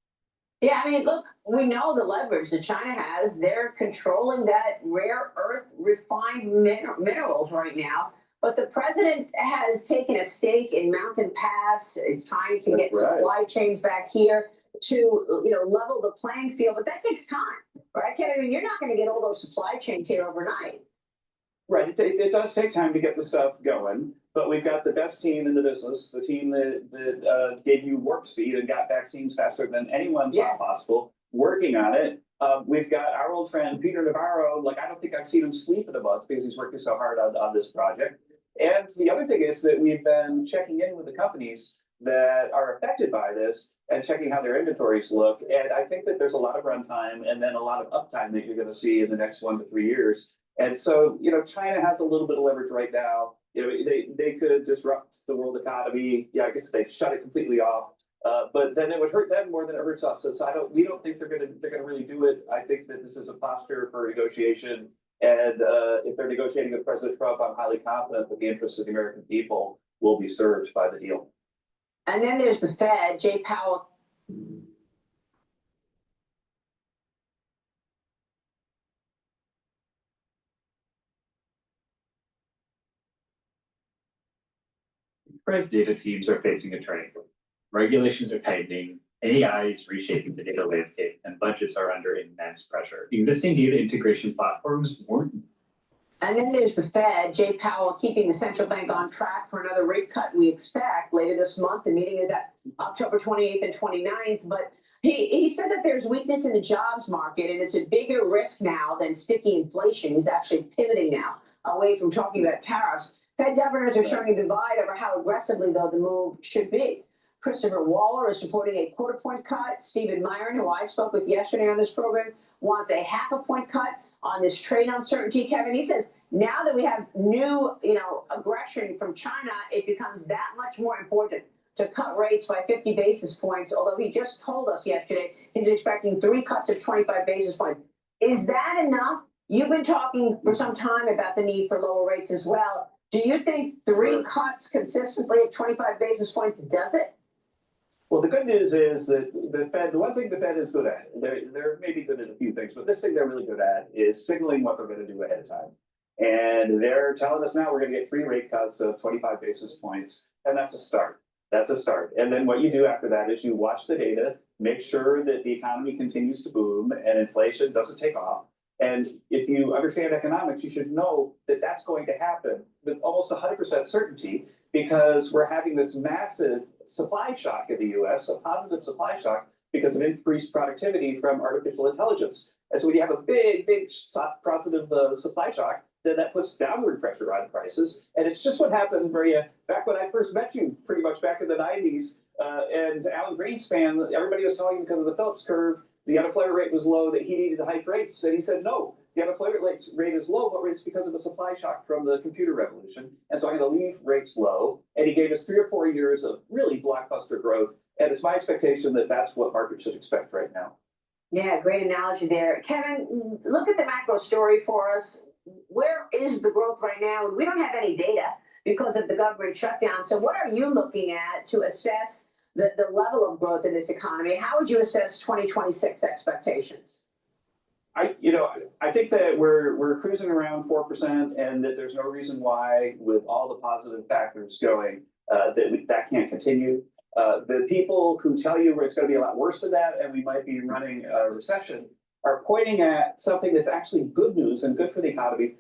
Yeah, I mean, look, we know the leverage that China has. They're controlling that rare earth refined minerals right now. But the president has taken a stake in Mountain Pass, is trying to get supply chains back here to, level the playing field. But that takes time, right, Kevin? I mean, you're not going to get all those supply chains here overnight. Right, it does take time to get the stuff going, but we've got the best team in the business, the team that gave you warp speed and got vaccines faster than anyone thought possible, working on it. We've got our old friend Peter Navarro. Like, I don't think I've seen him sleep in a month because he's working so hard on this project. And the other thing is that we've been checking in with the companies that are affected by this and checking how their inventories look. And I think that there's a lot of runtime and then a lot of uptime that you're going to see in the next 1 to 3 years. And so, China has a little bit of leverage right now. They could disrupt the world economy. Yeah, I guess if they shut it completely off. But then it would hurt them more than it hurts us. So we don't think they're gonna really do it. I think that this is a posture for negotiation. And if they're negotiating with President Trump, I'm highly confident that the interests of the American people will be served by the deal. And then there's the Fed, Jay Powell. Enterprise data teams are facing a turning point. Regulations are tightening, AI is reshaping the data landscape, and budgets are under immense pressure. Existing data integration platforms weren't. And then there's the Fed, Jay Powell, keeping the central bank on track for another rate cut we expect later this month. The meeting is at October 28th and 29th. But he said that there's weakness in the jobs market, and it's a bigger risk now than sticky inflation. He's actually pivoting now away from talking about tariffs. Fed governors are showing a divide over how aggressively, though, the move should be. Christopher Waller is supporting a quarter-point cut. Stephen Myron, who I spoke with yesterday on this program, wants a half-a-point cut on this trade uncertainty. Kevin, he says now that we have new, aggression from China, it becomes that much more important to cut rates by 50 basis points, although he just told us yesterday he's expecting 3 cuts of 25 basis points. Is that enough? You've been talking for some time about the need for lower rates as well. Do you think 3 cuts consistently of 25 basis points does it? Well, the good news is that the Fed, the one thing the Fed is good at, they're maybe good at a few things, but this thing they're really good at is signaling what they're going to do ahead of time. And they're telling us now we're going to get 3 rate cuts of 25 basis points, and that's a start. That's a start. And then what you do after that is you watch the data, make sure that the economy continues to boom and inflation doesn't take off. And if you understand economics, you should know that that's going to happen with almost 100% certainty, because we're having this massive supply shock in the US, a positive supply shock because of increased productivity from artificial intelligence. And so when you have a big positive supply shock, then that puts downward pressure on prices. And it's just what happened, Maria, back when I first met you, pretty much back in the 90s, and Alan Greenspan, everybody was telling him because of the Phillips curve, the unemployment rate was low, that he needed to hike rates. And he said, no, the unemployment rate is low, but it's because of the supply shock from the computer revolution. And so I'm going to leave rates low. And he gave us 3 or 4 years of really blockbuster growth. And it's my expectation that that's what markets should expect right now. Yeah, great analogy there. Kevin, look at the macro story for us. Where is the growth right now? And we don't have any data because of the government shutdown. So what are you looking at to assess the level of growth in this economy? How would you assess 2026 expectations? I think that we're cruising around 4%, and that there's no reason why, with all the positive factors going, that can't continue. The people who tell you it's gonna be a lot worse than that, and we might be running a recession, are pointing at something that's actually good news and good for the economy.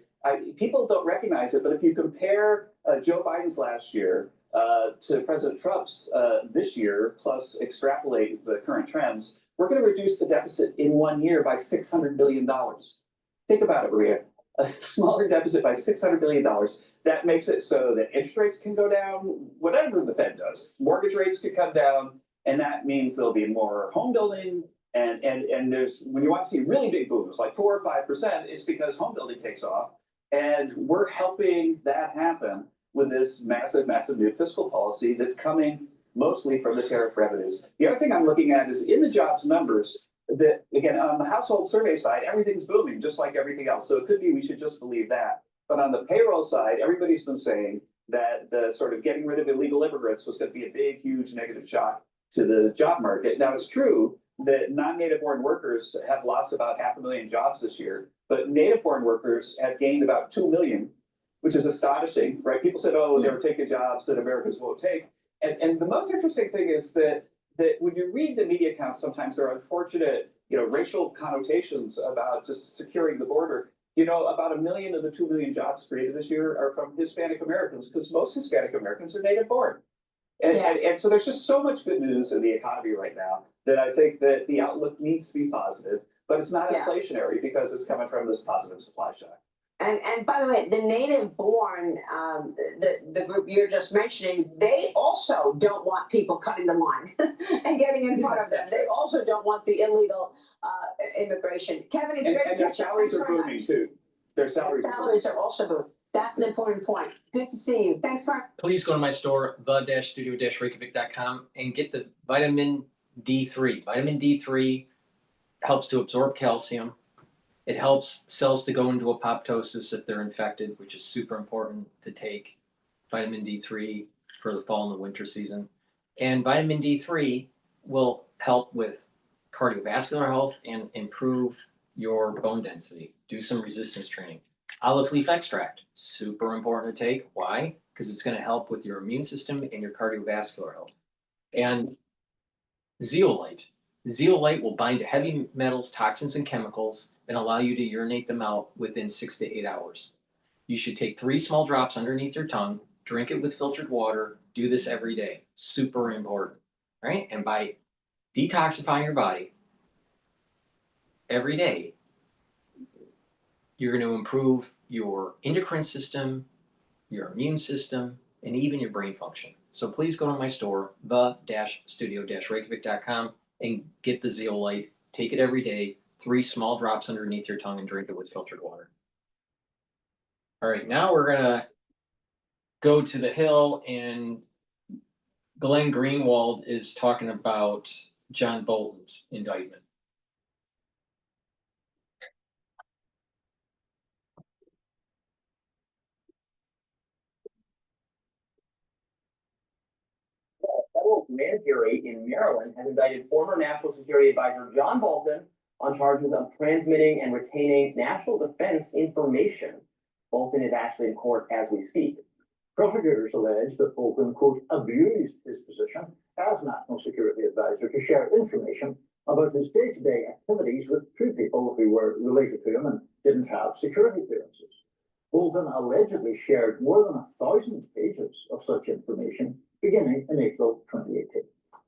People don't recognize it, but if you compare Joe Biden's last year to President Trump's this year, plus extrapolate the current trends, we're going to reduce the deficit in 1 year by $600 billion. Think about it, Maria. A smaller deficit by $600 billion. That makes it so that interest rates can go down, whatever the Fed does. Mortgage rates could come down, and that means there'll be more home building. And there's, when you want to see really big booms, like 4 or 5%, it's because home building takes off. And we're helping that happen with this massive, massive new fiscal policy that's coming mostly from the tariff revenues. The other thing I'm looking at is in the jobs numbers that, again, on the household survey side, everything's booming, just like everything else. So it could be we should just believe that. But on the payroll side, everybody's been saying that the sort of getting rid of illegal immigrants was going to be a big, huge negative shock to the job market. Now, it's true that non-native born workers have lost about 500,000 jobs this year, but native born workers have gained about 2 million, which is astonishing, right? People said, oh, they were taking jobs that Americans won't take. And the most interesting thing is that when you read the media accounts, sometimes there are unfortunate, racial connotations about just securing the border. About 1 million of the 2 million jobs created this year are from Hispanic Americans, because most Hispanic Americans are native born. And so there's just so much good news in the economy right now that I think that the outlook needs to be positive, but it's not inflationary because it's coming from this positive supply shock. And by the way, the native born, the group you're just mentioning, they also don't want people cutting the line and getting in front of them. They also don't want the illegal immigration. Kevin, it's great to and their get you. salaries are booming too. Their salaries are also booming. That's an important point. Good to see you. Thanks, Mark. Please go to my store, the-studio-reykjavik.com, and get the vitamin D3. Vitamin D3 helps to absorb calcium. It helps cells to go into apoptosis if they're infected, which is super important to take vitamin D3 for the fall and the winter season. And vitamin D3 will help with cardiovascular health and improve your bone density. Do some resistance training. Olive leaf extract, super important to take. Why? Because it's going to help with your immune system and your cardiovascular health. And zeolite. Zeolite will bind to heavy metals, toxins, and chemicals and allow you to urinate them out within 6 to 8 hours. You should take 3 small drops underneath your tongue, drink it with filtered water, do this every day. Super important, right? And by detoxifying your body every day, you're going to improve your endocrine system, your immune system, and even your brain function. So please go to my store, the-studio-reykjavik.com, and get the zeolite. Take it every day, 3 small drops underneath your tongue, and drink it with filtered water. All right, now we're going to go to the Hill, and Glenn Greenwald is talking about John Bolton's indictment. Federal grand jury in Maryland has indicted former National Security Advisor John Bolton on charges of transmitting and retaining national defense information. Bolton is actually in court as we speak. Prosecutors allege that Bolton, quote, abused his position as National Security Advisor to share information about his day-to-day activities with 2 people who were related to him and didn't have security clearances. Bolton allegedly shared more than 1,000 pages of such information beginning in April 2018.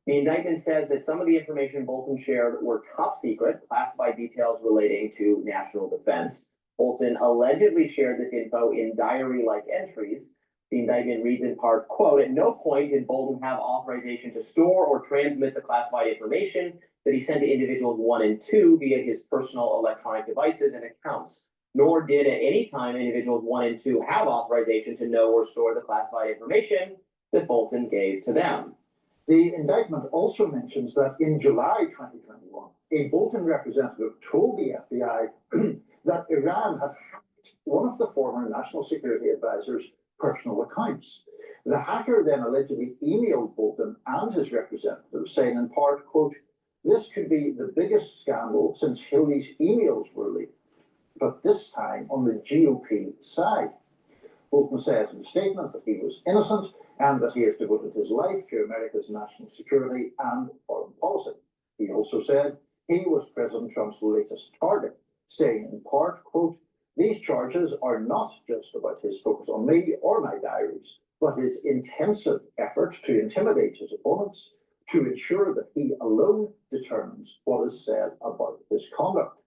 The indictment says that some of the information Bolton shared were top secret, classified details relating to national defense. Bolton allegedly shared this info in diary-like entries. The indictment reads in part, quote, at no point did Bolton have authorization to store or transmit the classified information that he sent to individuals 1 and 2 via his personal electronic devices and accounts, nor did at any time individuals 1 and 2 have authorization to know or store the classified information that Bolton gave to them. The indictment also mentions that in July 2021, a Bolton representative told the FBI that Iran had hacked one of the former National Security Advisor's personal accounts. The hacker then allegedly emailed Bolton and his representative saying in part, quote, this could be the biggest scandal since Hillary's emails were leaked, but this time on the GOP side. Bolton said in a statement that he was innocent and that he has devoted his life to America's national security and foreign policy. He also said he was President Trump's latest target, saying in part, quote, "These charges are not just about his focus on me or my diaries, but his intensive effort to intimidate his opponents, to ensure that he alone determines what is said about his conduct.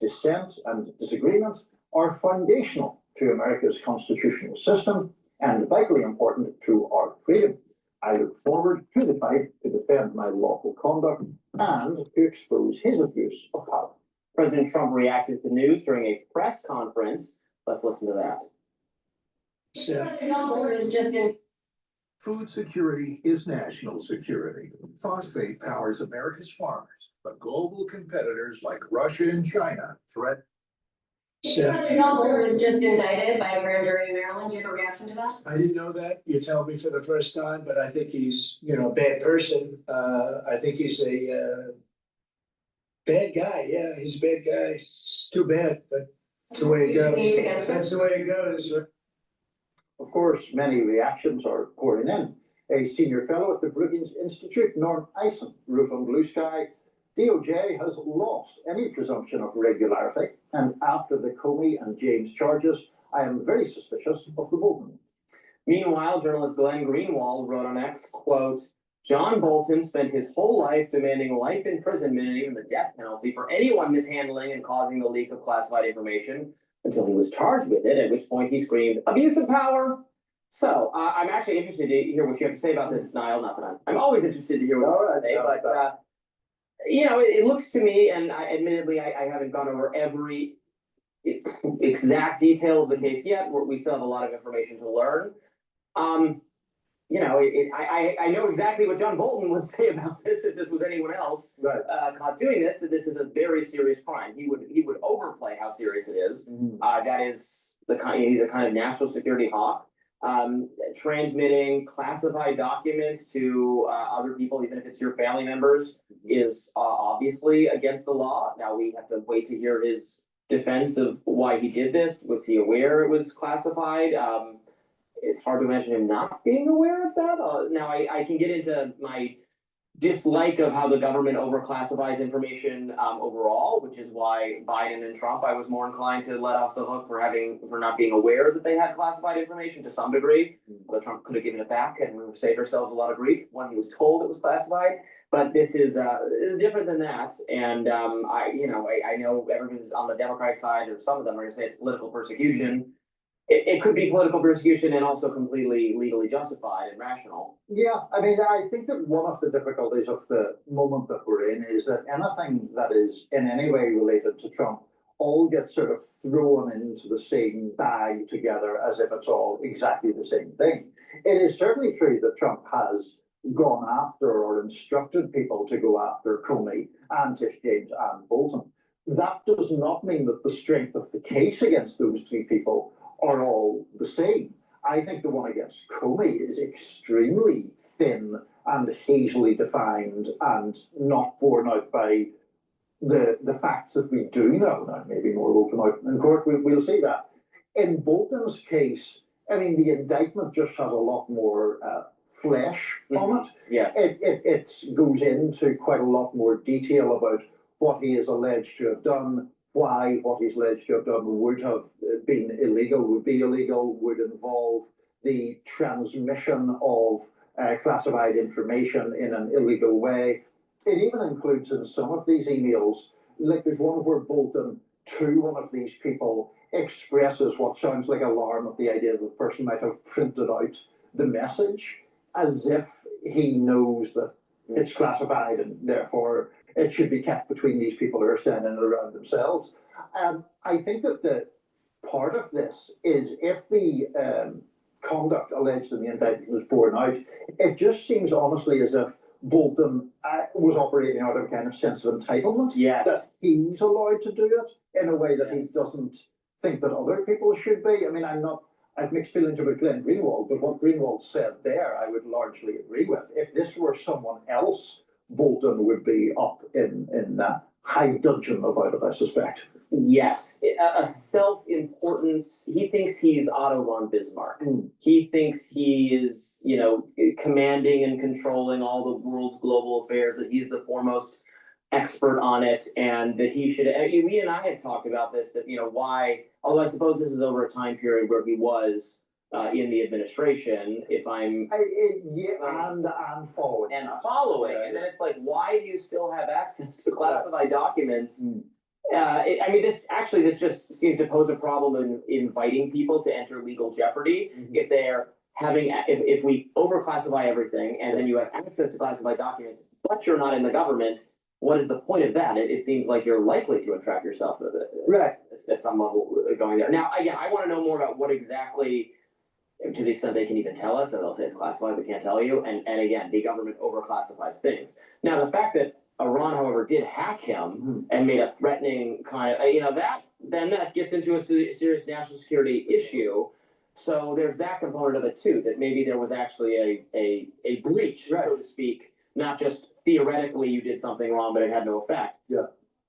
Dissent and disagreement are foundational to America's constitutional system and vitally important to our freedom. I look forward to the fight to defend my lawful conduct and to expose his abuse of power." President Trump reacted to the news during a press conference. Let's listen to that. Food security is national security. Phosphate powers America's farmers, but global competitors like Russia and China threaten. Senator was just indicted by a grand jury in Maryland. Do you have a reaction to that? I didn't know that. You tell me for the first time, but I think he's, a bad person. I think he's a bad guy. Yeah, he's a bad guy. It's too bad, but that's the way it goes. That's the way it goes. Of course, many reactions are pouring in. A senior fellow at the Brookings Institute, Norm Eisen, wrote on Blue Sky, DOJ has lost any presumption of regularity, and after the Comey and James charges, I am very suspicious of the Bolton. Meanwhile, journalist Glenn Greenwald wrote on X, quote, "John Bolton spent his whole life demanding life imprisonment and even the death penalty for anyone mishandling and causing the leak of classified information until he was charged with it, at which point he screamed, 'Abuse of power!'" So, I'm actually interested to hear what you have to say about this, Niall. Not that I'm always interested to hear what you have to say, but it looks to me, and admittedly, I haven't gone over every exact detail of the case yet. We still have a lot of information to learn. I know exactly what John Bolton would say about this if this was anyone else caught doing this. That this is a very serious crime. He would overplay how serious it is. That is he's a kind of national security hawk. Transmitting classified documents to other people, even if it's your family members, is obviously against the law. Now we have to wait to hear his defense of why he did this. Was he aware it was classified? It's hard to imagine him not being aware of that. Now I can get into my dislike of how the government overclassifies information overall, which is why Biden and Trump, I was more inclined to let off the hook for not being aware that they had classified information to some degree. Although Trump could have given it back and we saved ourselves a lot of grief when he was told it was classified. But this is different than that. And I know everyone's on the Democratic side, or some of them are going to say it's political persecution. It could be political persecution and also completely legally justified and rational. Yeah, I mean, I think that one of the difficulties of the moment that we're in is that anything that is in any way related to Trump all gets sort of thrown into the same bag together as if it's all exactly the same thing. It is certainly true that Trump has gone after or instructed people to go after Comey and Tish James and Bolton. That does not mean that the strength of the case against those three people are all the same. I think the one against Comey is extremely thin and hazily defined and not borne out by the facts that we do know. Now, maybe more will come out in court, we'll see that. In Bolton's case, I mean, the indictment just has a lot more flesh on it. Yes. It goes into quite a lot more detail about what he is alleged to have done, why what he's alleged to have done would have been illegal, would be illegal, would involve the transmission of classified information in an illegal way. It even includes in some of these emails, like there's one where Bolton to one of these people expresses what sounds like alarm at the idea that the person might have printed out the message as if he knows that it's classified and therefore it should be kept between these people who are sending it around themselves. I think that the part of this is if the conduct alleged in the indictment was borne out, it just seems honestly as if Bolton was operating out of a kind of sense of entitlement, that he's allowed to do it in a way that he doesn't think that other people should be. I mean, I've mixed feelings about Glenn Greenwald, but what Greenwald said there, I would largely agree with. If this were someone else, Bolton would be up in high dudgeon about it, I suspect. Yes, a self-importance. He thinks he's Otto von Bismarck. He thinks he is, you know, commanding and controlling all the world's global affairs, that he's the foremost expert on it, and that he should. We and I had talked about this, that, you know, why, although I suppose this is over a time period where he was in the administration, if I'm and following and then it's like, why do you still have access to classified documents? I mean, this just seems to pose a problem in inviting people to enter legal jeopardy if they're having, if we overclassify everything and then you have access to classified documents, but you're not in the government. What is the point of that? It seems like you're likely to entrap yourself at some level going there. Now, again, I want to know more about what exactly, to the extent they can even tell us, and they'll say it's classified, we can't tell you. And again, the government overclassifies things. Now, the fact that Iran, however, did hack him and made a threatening kind of, you know, that gets into a serious national security issue. So there's that component of it too, that maybe there was actually a breach, so to speak, not just theoretically you did something wrong, but it had no effect. Yeah.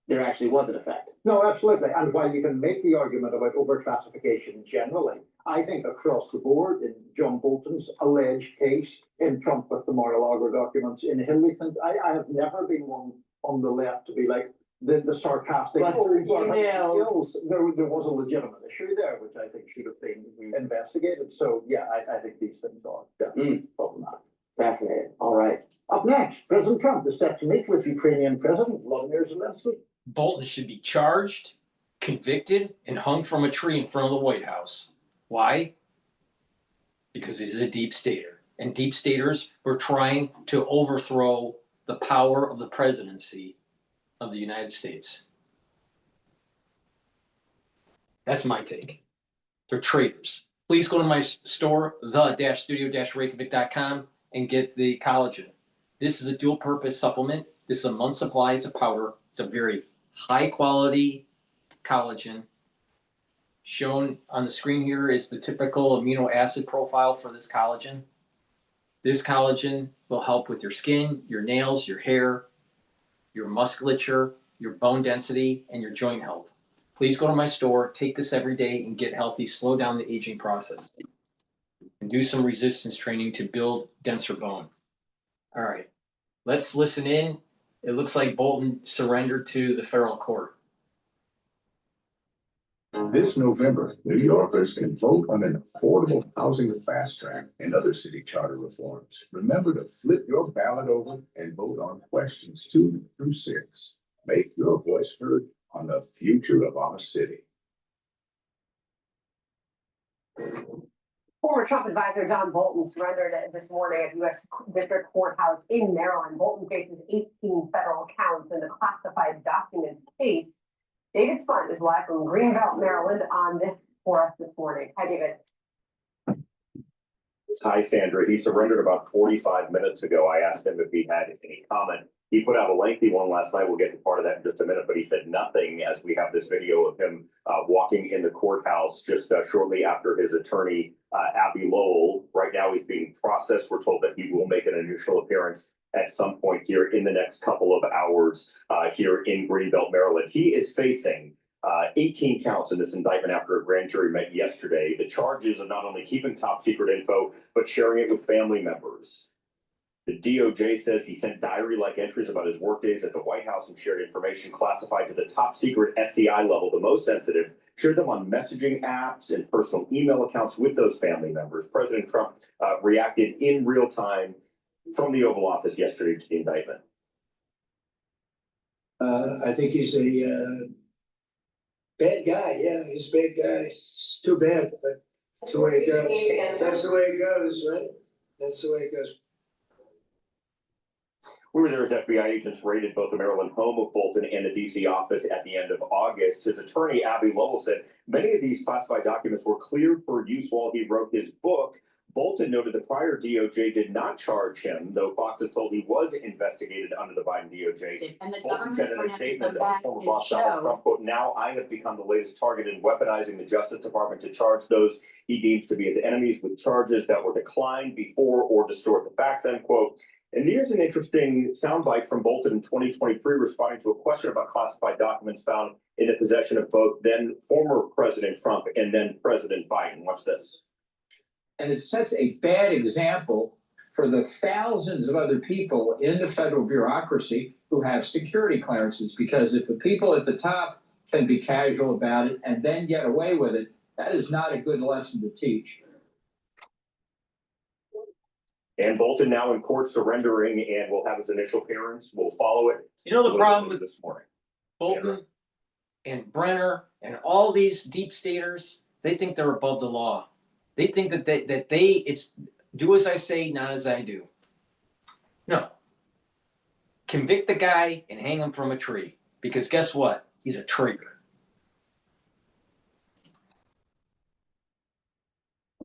There actually was an effect. No, absolutely. And while you can make the argument about overclassification generally, I think across the board, in John Bolton's alleged case, in Trump with the Mar-a-Lago documents, in Hillary Clinton, I have never been one on the left to be like the sarcastic, there was a legitimate issue there, which I think should have been investigated. So yeah, I think these things are problematic. Fascinating. All right. Up next, President Trump is set to meet with Ukrainian President Vladimir Zelensky. Bolton should be charged, convicted, and hung from a tree in front of the White House. Why? Because he's a deep stater. And deep staters were trying to overthrow the power of the presidency of the United States. That's my take. They're traitors. Please go to my store, the-studio-reykjavik.com, and get the collagen. This is a dual purpose supplement. This is a month's supply. It's a powder. It's a very high quality collagen. Shown on the screen here is the typical amino acid profile for this collagen. This collagen will help with your skin, your nails, your hair, your musculature, your bone density, and your joint health. Please go to my store, take this every day, and get healthy. Slow down the aging process. And do some resistance training to build denser bone. All right, let's listen in. It looks like Bolton surrendered to the federal court. This November, New Yorkers can vote on an affordable housing fast track and other city charter reforms. Remember to flip your ballot over and vote on questions 2 through 6. Make your voice heard on the future of our city. Former Trump advisor John Bolton surrendered this morning at U.S. District Courthouse in Maryland. Bolton faces 18 federal counts in the classified documents case. David Spunt is live from Greenbelt, Maryland on this for us this morning. Hi, David. Hi, Sandra. He surrendered about 45 minutes ago. I asked him if he had any comment. He put out a lengthy one last night. We'll get to part of that in just a minute, but he said nothing as we have this video of him walking in the courthouse just shortly after his attorney, Abby Lowell. Right now he's being processed. We're told that he will make an initial appearance at some point here in the next couple of hours here in Greenbelt, Maryland. He is facing 18 counts in this indictment after a grand jury met yesterday. The charges of not only keeping top secret info, but sharing it with family members. The DOJ says he sent diary-like entries about his workdays at the White House and shared information classified to the top secret SCI level, the most sensitive, shared them on messaging apps and personal email accounts with those family members. President Trump reacted in real time from the Oval Office yesterday to the indictment. I think he's a bad guy. Yeah, he's a bad guy. It's too bad, but that's the way it goes. That's the way it goes, right? That's the way it goes. We were there as FBI agents raided both the Maryland home of Bolton and the D.C. office at the end of August. His attorney, Abby Lowell, said many of these classified documents were cleared for use while he wrote his book, Bolton noted the prior DOJ did not charge him, though Fox is told he was investigated under the Biden DOJ. And the Bolton government's said in going a to have to statement come that his back former and boss Donald show. Trump, quote, "Now I have become the latest target in weaponizing the Justice Department to charge those he deems to be his enemies with charges that were declined before or distort the facts," end quote. And here's an interesting soundbite from Bolton in 2023 responding to a question about classified documents found in the possession of both then former President Trump and then President Biden. Watch this. And it sets a bad example for the thousands of other people in the federal bureaucracy who have security clearances, because if the people at the top can be casual about it and then get away with it, that is not a good lesson to teach. And Bolton now in court surrendering and will have his initial appearance. We'll follow it. You know the problem with this morning. Bolton and Brenner and all these deep staters, they think they're above the law. They think that it's do as I say, not as I do. No. Convict the guy and hang him from a tree. Because guess what? He's a traitor.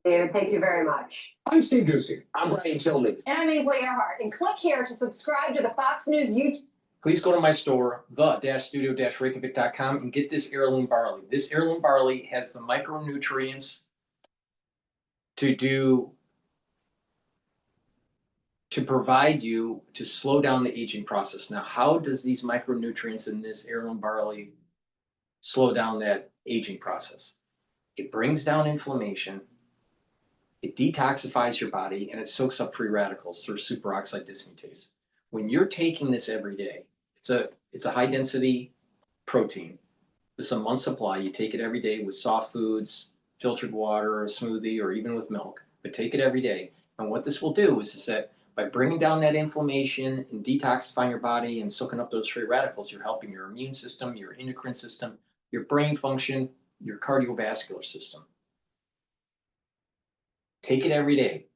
David, thank you very much. I'm Steve Ducey. I'm Ryan Tillman. And I'm Ainsley Earhart. And click here to subscribe to the Fox News YouTube. Please go to my store, the-studio-reykjavik.com, and get this heirloom barley. This heirloom barley has the micronutrients to provide you to slow down the aging process. Now, how does these micronutrients in this heirloom barley slow down that aging process? It brings down inflammation, it detoxifies your body, and it soaks up free radicals through superoxide dismutase. When you're taking this every day, it's a high density protein. It's a month supply. You take it every day with soft foods, filtered water, a smoothie, or even with milk, but take it every day. And what this will do is that by bringing down that inflammation and detoxifying your body and soaking up those free radicals, you're helping your immune system, your endocrine system, your brain function, your cardiovascular system. Take it every day.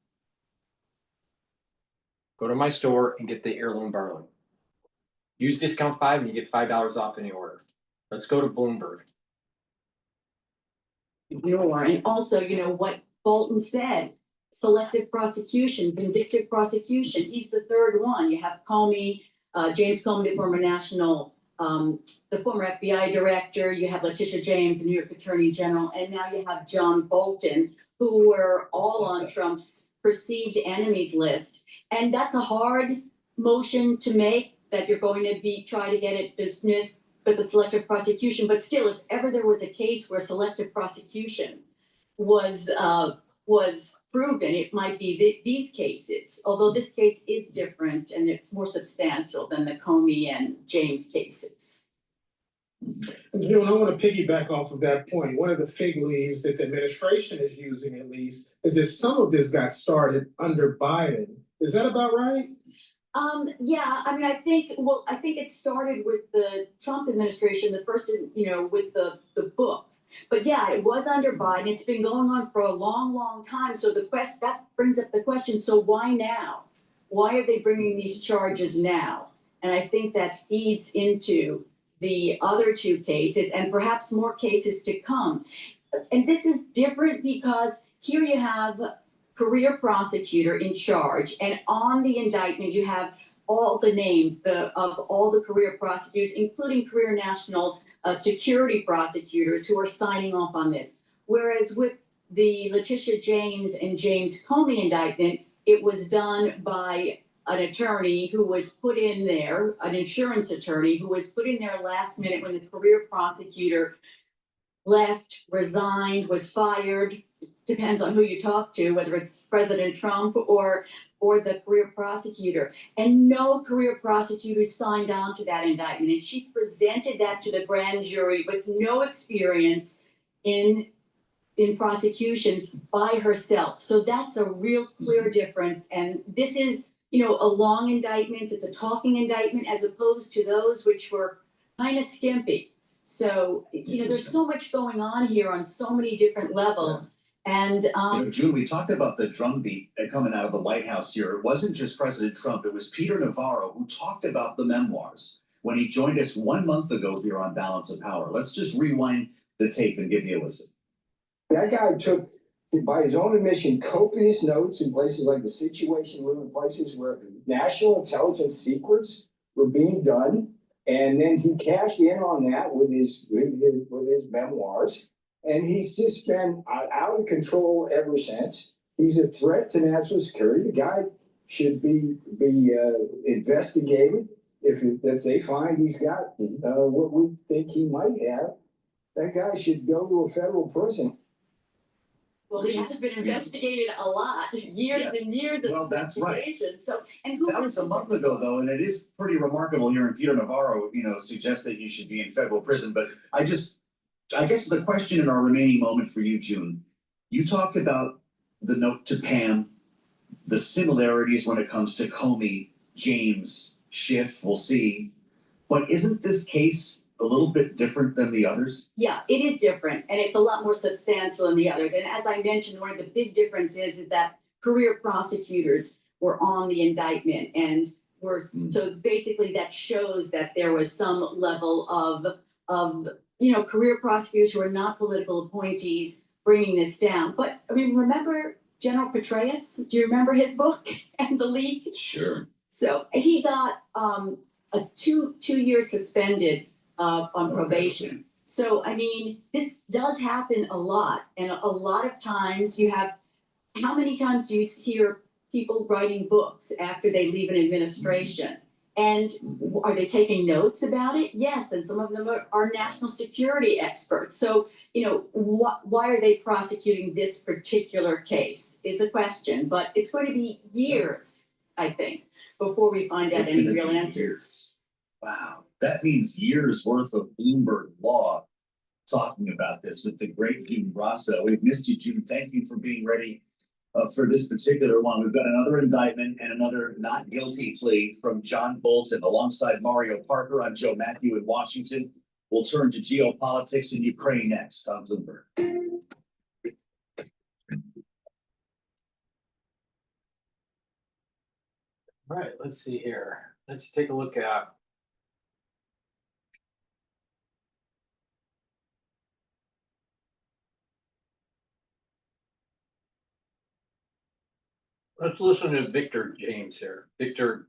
Go to my store and get the heirloom barley. Use discount 5 and you get $5 off any order. Let's go to Bloomberg. And also, what Bolton said, selective prosecution, vindictive prosecution. He's the third one. You have Comey, James Comey, the former the former FBI director. You have Letitia James, the New York Attorney General, and now you have John Bolton, who were all on Trump's perceived enemies list. And that's a hard motion to make, that you're going to try to get it dismissed because of selective prosecution. But still, if ever there was a case where selective prosecution was proven, it might be these cases. Although this case is different and it's more substantial than the Comey and James cases. I want to piggyback off of that point. One of the fig leaves that the administration is using, at least, is that some of this got started under Biden. Is that about right? Yeah, I think it started with the Trump administration, the first, with the book. But yeah, it was under Biden. It's been going on for a long, long time. So that brings up the question, so why now? Why are they bringing these charges now? And I think that feeds into the other two cases and perhaps more cases to come. And this is different because here you have career prosecutor in charge, and on the indictment you have all the names of all the career prosecutors, including career national security prosecutors who are signing off on this. Whereas with the Letitia James and James Comey indictment, it was done by an attorney who was put in there, an insurance attorney who was put in there last minute when the career prosecutor left, resigned, was fired. Depends on who you talk to, whether it's President Trump or the career prosecutor. And no career prosecutor signed on to that indictment. And she presented that to the grand jury with no experience in prosecutions by herself. So that's a real clear difference. And this is, a long indictment. It's a talking indictment as opposed to those which were kind of skimpy. So, there's so much going on here on so many different levels. And June, we talked about the drumbeat coming out of the White House here. It wasn't just President Trump. It was Peter Navarro who talked about the memoirs when he joined us 1 month ago here on Balance of Power. Let's just rewind the tape and give you a listen. That guy took by his own admission, copious notes in places like the Situation Room, in places where national intelligence secrets were being done. And then he cashed in on that with his memoirs. And he's just been out of control ever since. He's a threat to national security. The guy should be investigated. If they find he's got what we think he might have, that guy should go to a federal prison. Well, he has been investigated a lot, years and years of That's right. investigation. So, and who That was a month ago, though, and it is pretty remarkable hearing Peter Navarro, suggest that you should be in federal prison. But I guess the question in our remaining moment for you, June, you talked about the note to Pam, the similarities when it comes to Comey, James, Schiff, we'll see. But isn't this case a little bit different than the others? Yeah, it is different, and it's a lot more substantial than the others. And as I mentioned, one of the big differences is that career prosecutors were on the indictment and were, so basically that shows that there was some level of career prosecutors who are not political appointees bringing this down. But I mean, remember General Petraeus? Do you remember his book and the leak? Sure. So he got a two years suspended on probation. So, I mean, this does happen a lot. And a lot of times you have, how many times do you hear people writing books after they leave an administration? And are they taking notes about it? Yes, and some of them are national security experts. So, why are they prosecuting this particular case is a question, but it's going to be years, I think, before we find out any real answers. Wow. That means years worth of Bloomberg law talking about this with the great June Brasso. We've missed you, June. Thank you for being ready for this particular one. We've got another indictment and another not guilty plea from John Bolton. Alongside Mario Parker, I'm Joe Matthew in Washington. We'll turn to geopolitics in Ukraine next on Bloomberg. All right, let's see here. Let's take a look at let's listen to Victor James here. Victor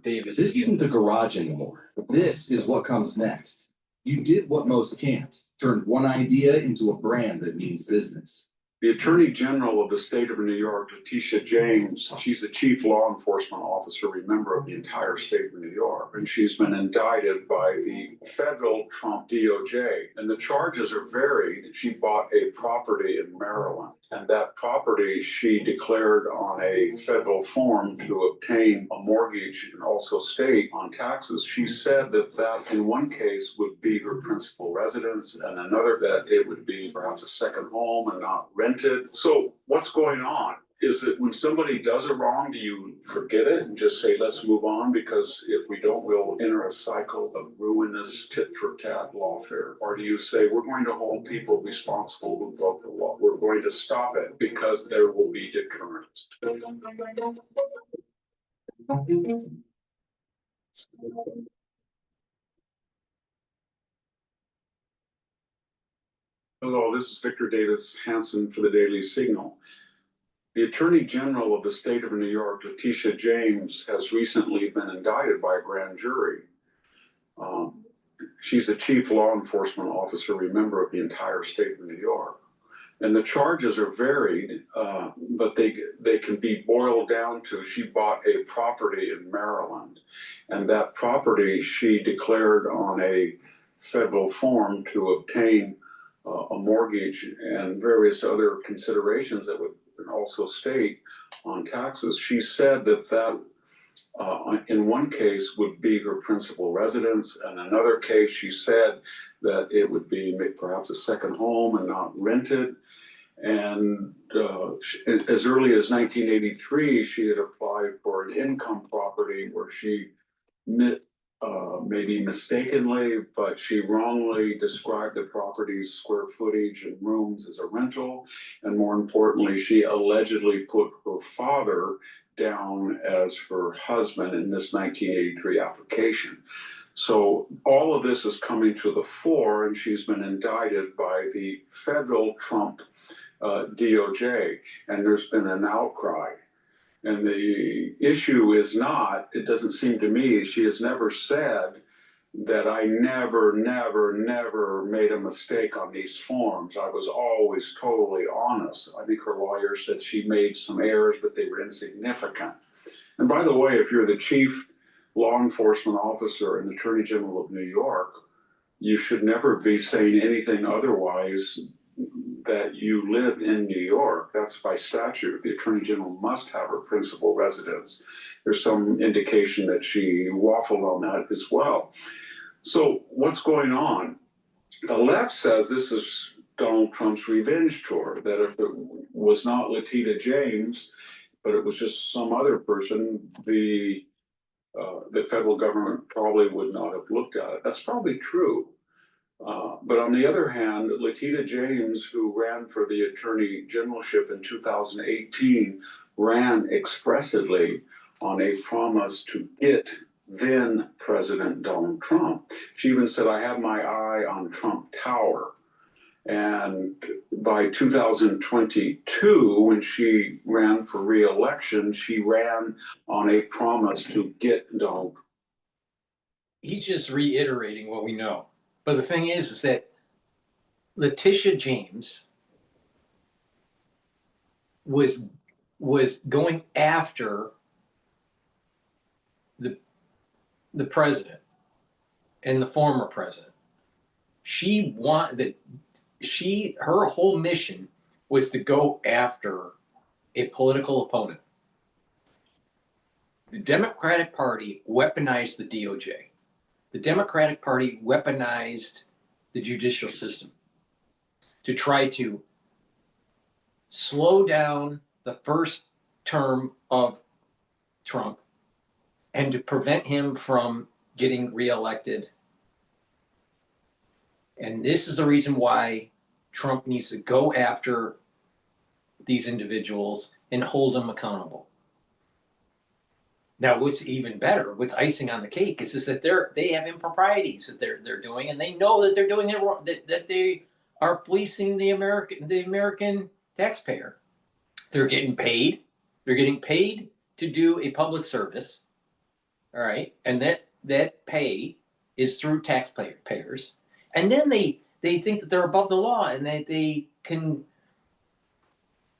Davis. This isn't the garage anymore. This is what comes next. You did what most can't. Turned one idea into a brand that means business. The Attorney General of the state of New York, Letitia James, she's the chief law enforcement officer, remember, of the entire state of New York. And she's been indicted by the federal Trump DOJ. And the charges are varied. She bought a property in Maryland. And that property she declared on a federal form to obtain a mortgage and also state on taxes. She said that in one case would be her principal residence and another that it would be perhaps a second home and not rented. So what's going on? Is that when somebody does it wrong, do you forget it and just say, let's move on? Because if we don't, we'll enter a cycle of ruinous tit-for-tat lawfare. Or do you say, we're going to hold people responsible who broke the law. We're going to stop it because there will be deterrence. Hello, this is Victor Davis Hansen for the Daily Signal. The Attorney General of the state of New York, Letitia James, has recently been indicted by a grand jury. She's the chief law enforcement officer, remember, of the entire state of New York. And the charges are varied, but they can be boiled down to she bought a property in Maryland. And that property she declared on a federal form to obtain a mortgage and various other considerations that would also state on taxes. She said that in one case would be her principal residence, and another case she said that it would be perhaps a second home and not rented. And as early as 1983, she had applied for an income property where she maybe mistakenly, but she wrongly described the property's square footage and rooms as a rental. And more importantly, she allegedly put her father down as her husband in this 1983 application. So all of this is coming to the fore, and she's been indicted by the federal Trump DOJ, and there's been an outcry. And the issue is not, it doesn't seem to me, she has never said that I never made a mistake on these forms. I was always totally honest. I think her lawyer said she made some errors, but they were insignificant. And by the way, if you're the chief law enforcement officer and Attorney General of New York, you should never be saying anything otherwise that you live in New York. That's by statute. The Attorney General must have her principal residence. There's some indication that she waffled on that as well. So what's going on? The left says this is Donald Trump's revenge tour, that if it was not Letitia James, but it was just some other person, the federal government probably would not have looked at it. That's probably true. But on the other hand, Letitia James, who ran for the Attorney Generalship in 2018, ran expressively on a promise to get then President Donald Trump. She even said, I have my eye on Trump Tower. And by 2022, when she ran for re-election, she ran on a promise to get Donald. He's just reiterating what we know. But the thing is that Letitia James was going after the president and the former president. She wanted that her whole mission was to go after a political opponent. The Democratic Party weaponized the DOJ. The Democratic Party weaponized the judicial system to try to slow down the first term of Trump and to prevent him from getting reelected. And this is the reason why Trump needs to go after these individuals and hold them accountable. Now, what's even better, what's icing on the cake, is that they have improprieties that they're doing, and they know that they're doing it wrong, that they are fleecing the American taxpayer. They're getting paid. They're getting paid to do a public service, all right, and that pay is through taxpayers. And then they think that they're above the law and that they can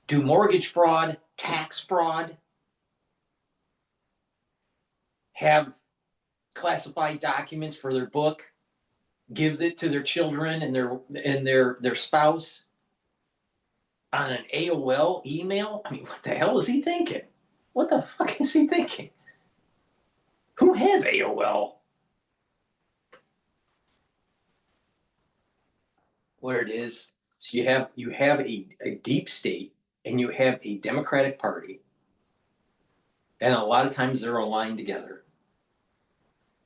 do mortgage fraud, tax fraud, have classified documents for their book, give it to their children and their spouse on an AOL email. I mean, what the hell is he thinking? What the fuck is he thinking? Who has AOL? Where it is, so you have a deep state and you have a Democratic Party, and a lot of times they're aligned together,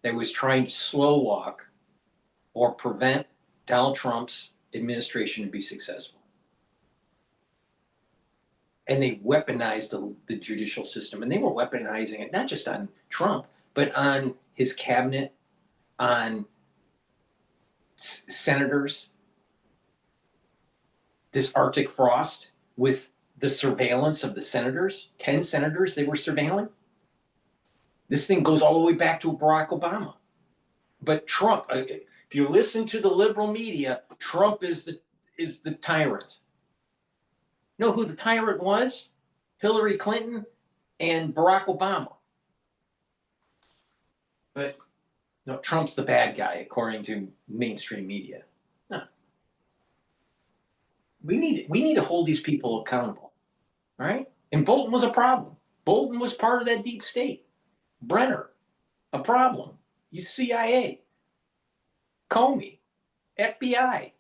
that was trying to slow walk or prevent Donald Trump's administration to be successful. And they weaponized the judicial system, and they were weaponizing it not just on Trump, but on his cabinet, on senators. This Arctic frost with the surveillance of the senators, 10 senators they were surveilling. This thing goes all the way back to Barack Obama. But Trump, if you listen to the liberal media, Trump is the tyrant. You know who the tyrant was? Hillary Clinton and Barack Obama. But no, Trump's the bad guy, according to mainstream media. No. We need to hold these people accountable, right? And Bolton was a problem. Bolton was part of that deep state. Brenner, a problem. He's CIA. Comey, FBI.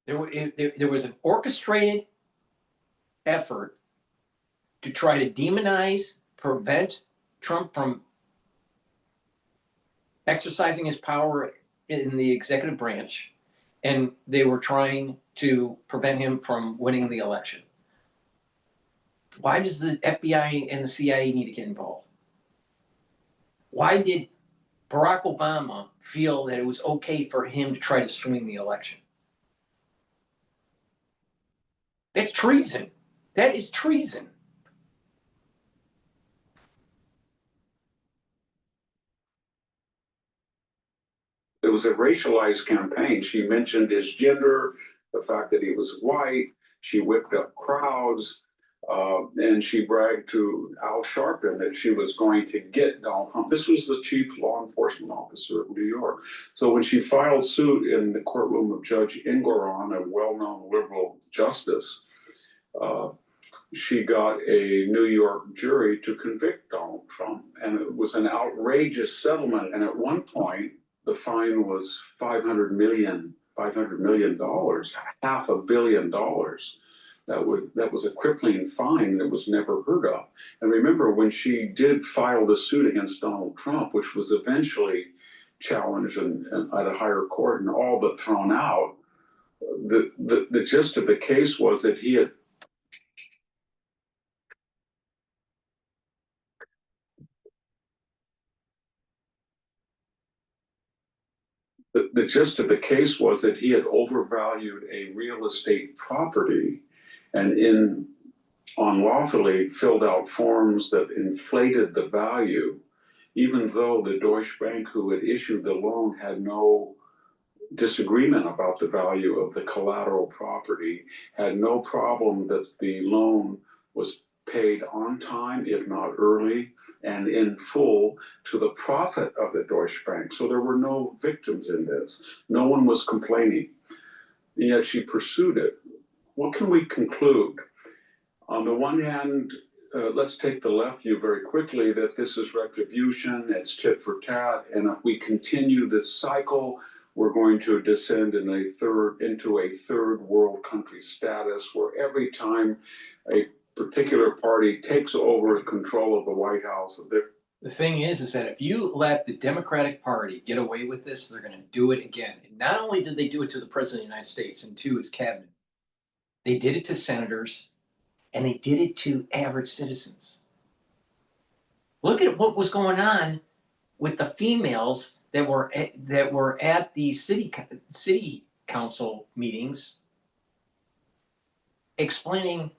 There was an orchestrated effort to try to demonize, prevent Trump from exercising his power in the executive branch, and they were trying to prevent him from winning the election. Why does the FBI and the CIA need to get involved? Why did Barack Obama feel that it was okay for him to try to swing the election? It's treason. That is treason. It was a racialized campaign. She mentioned his gender, the fact that he was white. She whipped up crowds, and she bragged to Al Sharpton that she was going to get Donald Trump. This was the chief law enforcement officer of New York. So when she filed suit in the courtroom of Judge Engoron, a well-known liberal justice, she got a New York jury to convict Donald Trump. And it was an outrageous settlement. And at one point, the fine was $500 million, $500 million, $500 million. That was a crippling fine that was never heard of. And remember, when she did file the suit against Donald Trump, which was eventually challenged at a higher court and all but thrown out, the gist of the case was that he had the gist of the case was that he had overvalued a real estate property and unlawfully filled out forms that inflated the value, even though the Deutsche Bank who had issued the loan had no disagreement about the value of the collateral property, had no problem that the loan was paid on time, if not early, and in full to the profit of the Deutsche Bank. So there were no victims in this. No one was complaining. And yet she pursued it. What can we conclude? On the one hand, let's take the left view very quickly, that this is retribution, it's tit for tat, and if we continue this cycle, we're going to descend into a third world country status, where every time a particular party takes over control of the White House. The thing is that if you let the Democratic Party get away with this, they're going to do it again. And not only did they do it to the President of the United States and to his cabinet, they did it to senators, and they did it to average citizens. Look at what was going on with the females that were at the city council meetings, explaining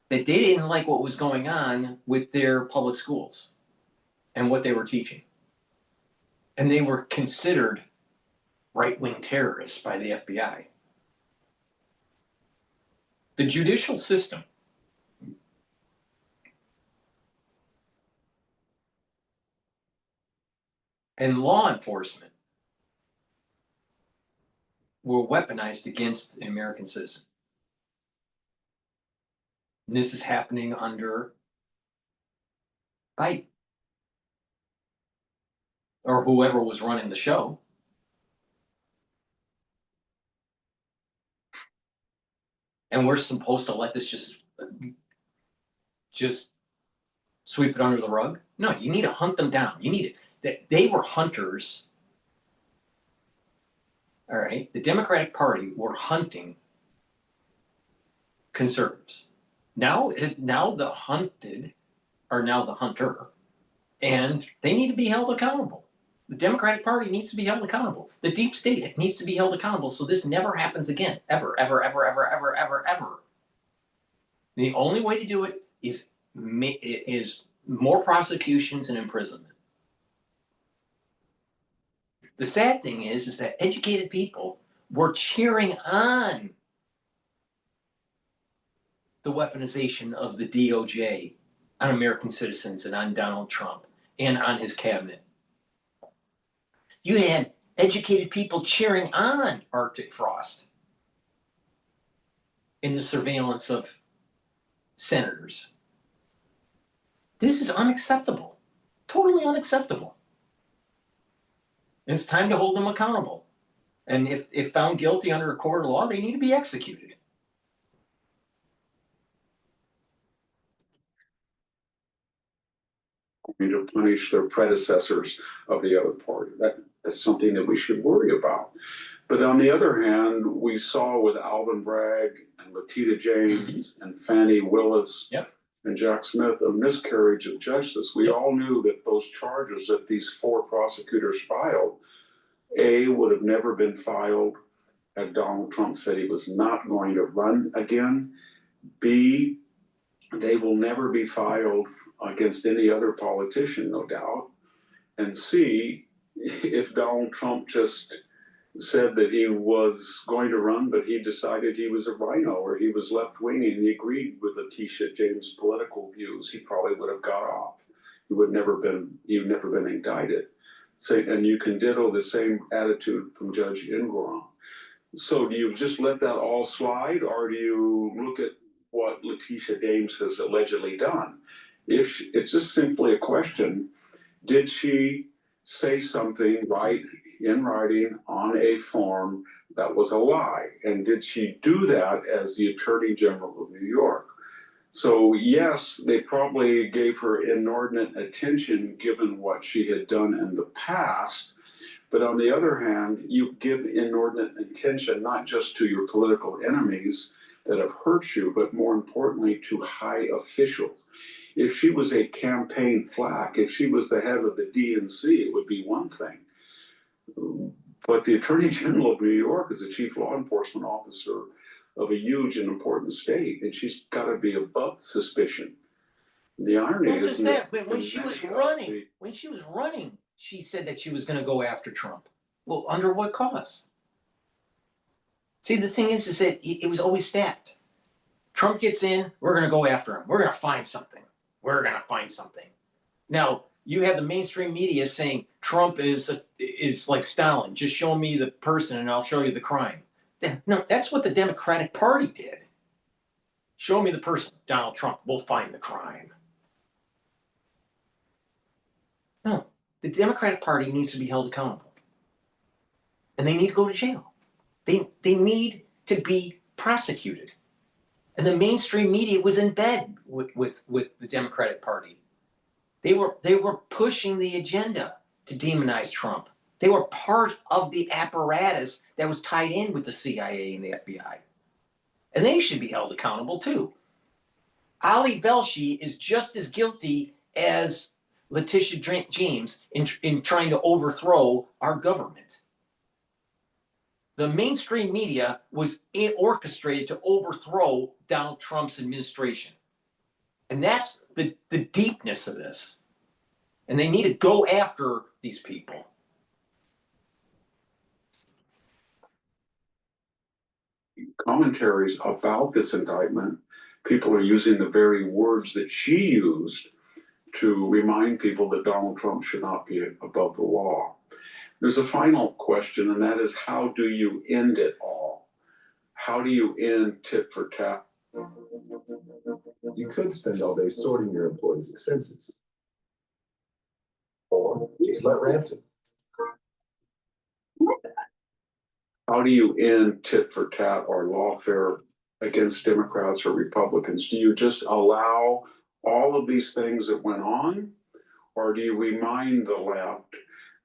that they didn't like what was going on with their public schools and what they were teaching. And they were considered right-wing terrorists by the FBI. The judicial system and law enforcement were weaponized against the American citizen. And this is happening under Biden or whoever was running the show. And we're supposed to let this just sweep it under the rug? No, you need to hunt them down. You need that they were hunters. All right, the Democratic Party were hunting conservatives. Now the hunted are now the hunter, and they need to be held accountable. The Democratic Party needs to be held accountable. The deep state needs to be held accountable so this never happens again, ever, ever, ever, ever, ever, ever, ever. The only way to do it is more prosecutions and imprisonment. The sad thing is that educated people were cheering on the weaponization of the DOJ on American citizens and on Donald Trump and on his cabinet. You had educated people cheering on Arctic frost in the surveillance of senators. This is unacceptable, totally unacceptable. It's time to hold them accountable. And if found guilty under a court of law, they need to be executed. To punish their predecessors of the other party. That's something that we should worry about. But on the other hand, we saw with Alvin Bragg and Letitia James and Fannie Willis and Jack Smith a miscarriage of justice. We all knew that those charges that these four prosecutors filed, would have never been filed had Donald Trump said he was not going to run again. B, they will never be filed against any other politician, no doubt. And C, if Donald Trump just said that he was going to run, but he decided he was a rhino or he was left-wing and he agreed with Letitia James' political views, he probably would have got off. He would never been indicted. So, and you can ditto the same attitude from Judge Ingraham. So do you just let that all slide, or do you look at what Letitia James has allegedly done? If it's just simply a question, did she say something in writing on a form that was a lie? And did she do that as the Attorney General of New York? So yes, they probably gave her inordinate attention given what she had done in the past. But on the other hand, you give inordinate attention not just to your political enemies that have hurt you, but more importantly to high officials. If she was a campaign flack, if she was the head of the DNC, it would be one thing. But the Attorney General of New York is the chief law enforcement officer of a huge and important state, and she's got to be above suspicion. The irony Not is just that, but when she was running, she said that she was going to go after Trump. Well, under what cause? See, the thing is that it was always stacked. Trump gets in, we're going to go after him. We're going to find something. We're going to find something. Now, you have the mainstream media saying Trump is like Stalin. Just show me the person and I'll show you the crime. No, that's what the Democratic Party did. Show me the person, Donald Trump, we'll find the crime. No, the Democratic Party needs to be held accountable. And they need to go to jail. They need to be prosecuted. And the mainstream media was in bed with the Democratic Party. They were pushing the agenda to demonize Trump. They were part of the apparatus that was tied in with the CIA and the FBI. And they should be held accountable too. Ali Velshi is just as guilty as Letitia James in trying to overthrow our government. The mainstream media was orchestrated to overthrow Donald Trump's administration. And that's the deepness of this. And they need to go after these people. Commentaries about this indictment, people are using the very words that she used to remind people that Donald Trump should not be above the law. There's a final question, and that is, how do you end it all? How do you end tit for tat? You could spend all day sorting your employees' expenses. Or you could let Rampton. How do you end tit for tat or lawfare against Democrats or Republicans? Do you just allow all of these things that went on? Or do you remind the left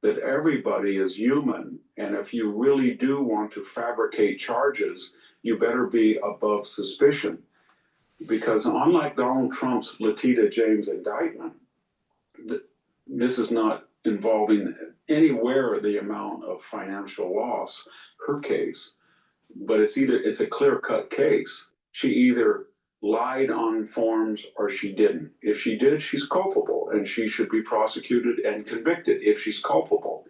that everybody is human, and if you really do want to fabricate charges, you better be above suspicion? Because unlike Donald Trump's Letitia James indictment, this is not involving anywhere the amount of financial loss, her case, but it's a clear-cut case. She either lied on forms or she didn't. If she did, she's culpable, and she should be prosecuted and convicted if she's culpable.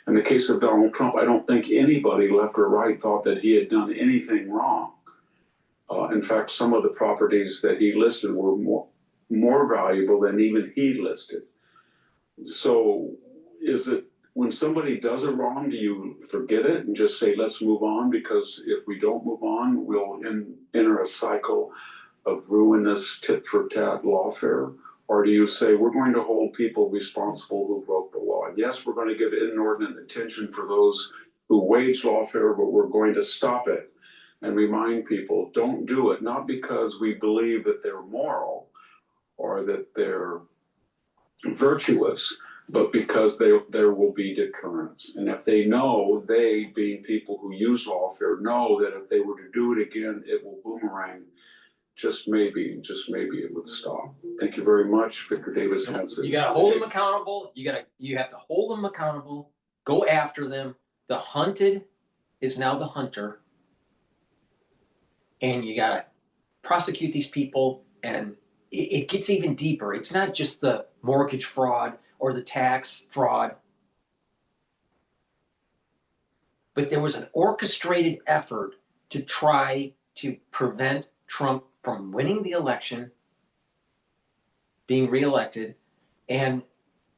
In the case of Donald Trump, I don't think anybody, left or right, thought that he had done anything wrong. In fact, some of the properties that he listed were more valuable than even he listed. So is it, when somebody does it wrong, do you forget it and just say, let's move on? Because if we don't move on, we'll enter a cycle of ruinous tit-for-tat lawfare? Or do you say, we're going to hold people responsible who broke the law? And yes, we're going to give inordinate attention for those who wage lawfare, but we're going to stop it and remind people, don't do it, not because we believe that they're moral or that they're virtuous, but because there will be deterrence. And if they know, they being people who use lawfare, know that if they were to do it again, it will boomerang. Just maybe it would stop. Thank you very much, Victor Davis Hanson. You gotta hold them accountable. You have to hold them accountable. Go after them. The hunted is now the hunter. And you gotta prosecute these people, and it gets even deeper. It's not just the mortgage fraud or the tax fraud, but there was an orchestrated effort to try to prevent Trump from winning the election, being reelected, and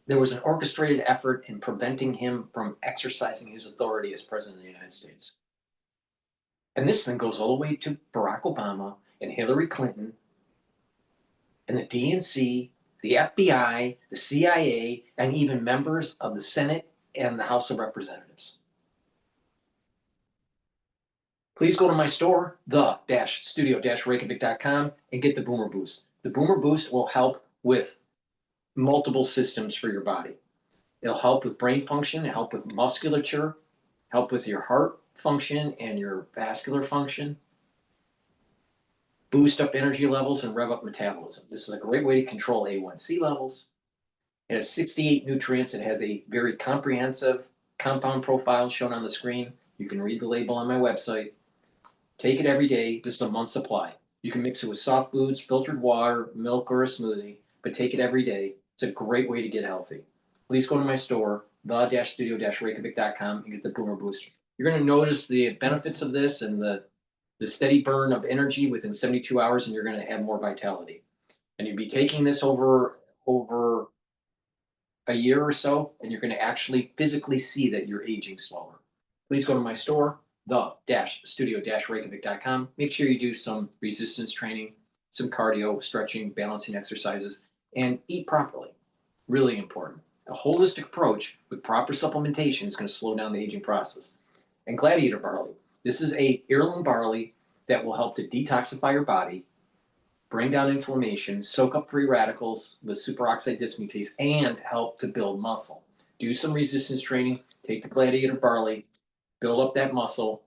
there was an orchestrated effort in preventing him from exercising his authority as president of the United States. And this thing goes all the way to Barack Obama and Hillary Clinton and the DNC, the FBI, the CIA, and even members of the Senate and the House of Representatives. Please go to my store, the-studio-reykjavik.com, and get the Boomer Boost. The Boomer Boost will help with multiple systems for your body. It'll help with brain function, it'll help with musculature, help with your heart function and your vascular function, boost up energy levels and rev up metabolism. This is a great way to control A1C levels. It has 68 nutrients. It has a very comprehensive compound profile shown on the screen. You can read the label on my website. Take it every day. This is a month's supply. You can mix it with soft foods, filtered water, milk, or a smoothie, but take it every day. It's a great way to get healthy. Please go to my store, the-studio-reykjavik.com, and get the Boomer Boost. You're going to notice the benefits of this and the steady burn of energy within 72 hours, and you're going to have more vitality. And you'll be taking this over a year or so, and you're going to actually physically see that you're aging slower. Please go to my store, the-studio-reykjavik.com. Make sure you do some resistance training, some cardio, stretching, balancing exercises, and eat properly. Really important. A holistic approach with proper supplementation is going to slow down the aging process. And Gladiator barley. This is a heirloom barley that will help to detoxify your body, bring down inflammation, soak up free radicals with superoxide dismutase, and help to build muscle. Do some resistance training, take the Gladiator barley, build up that muscle,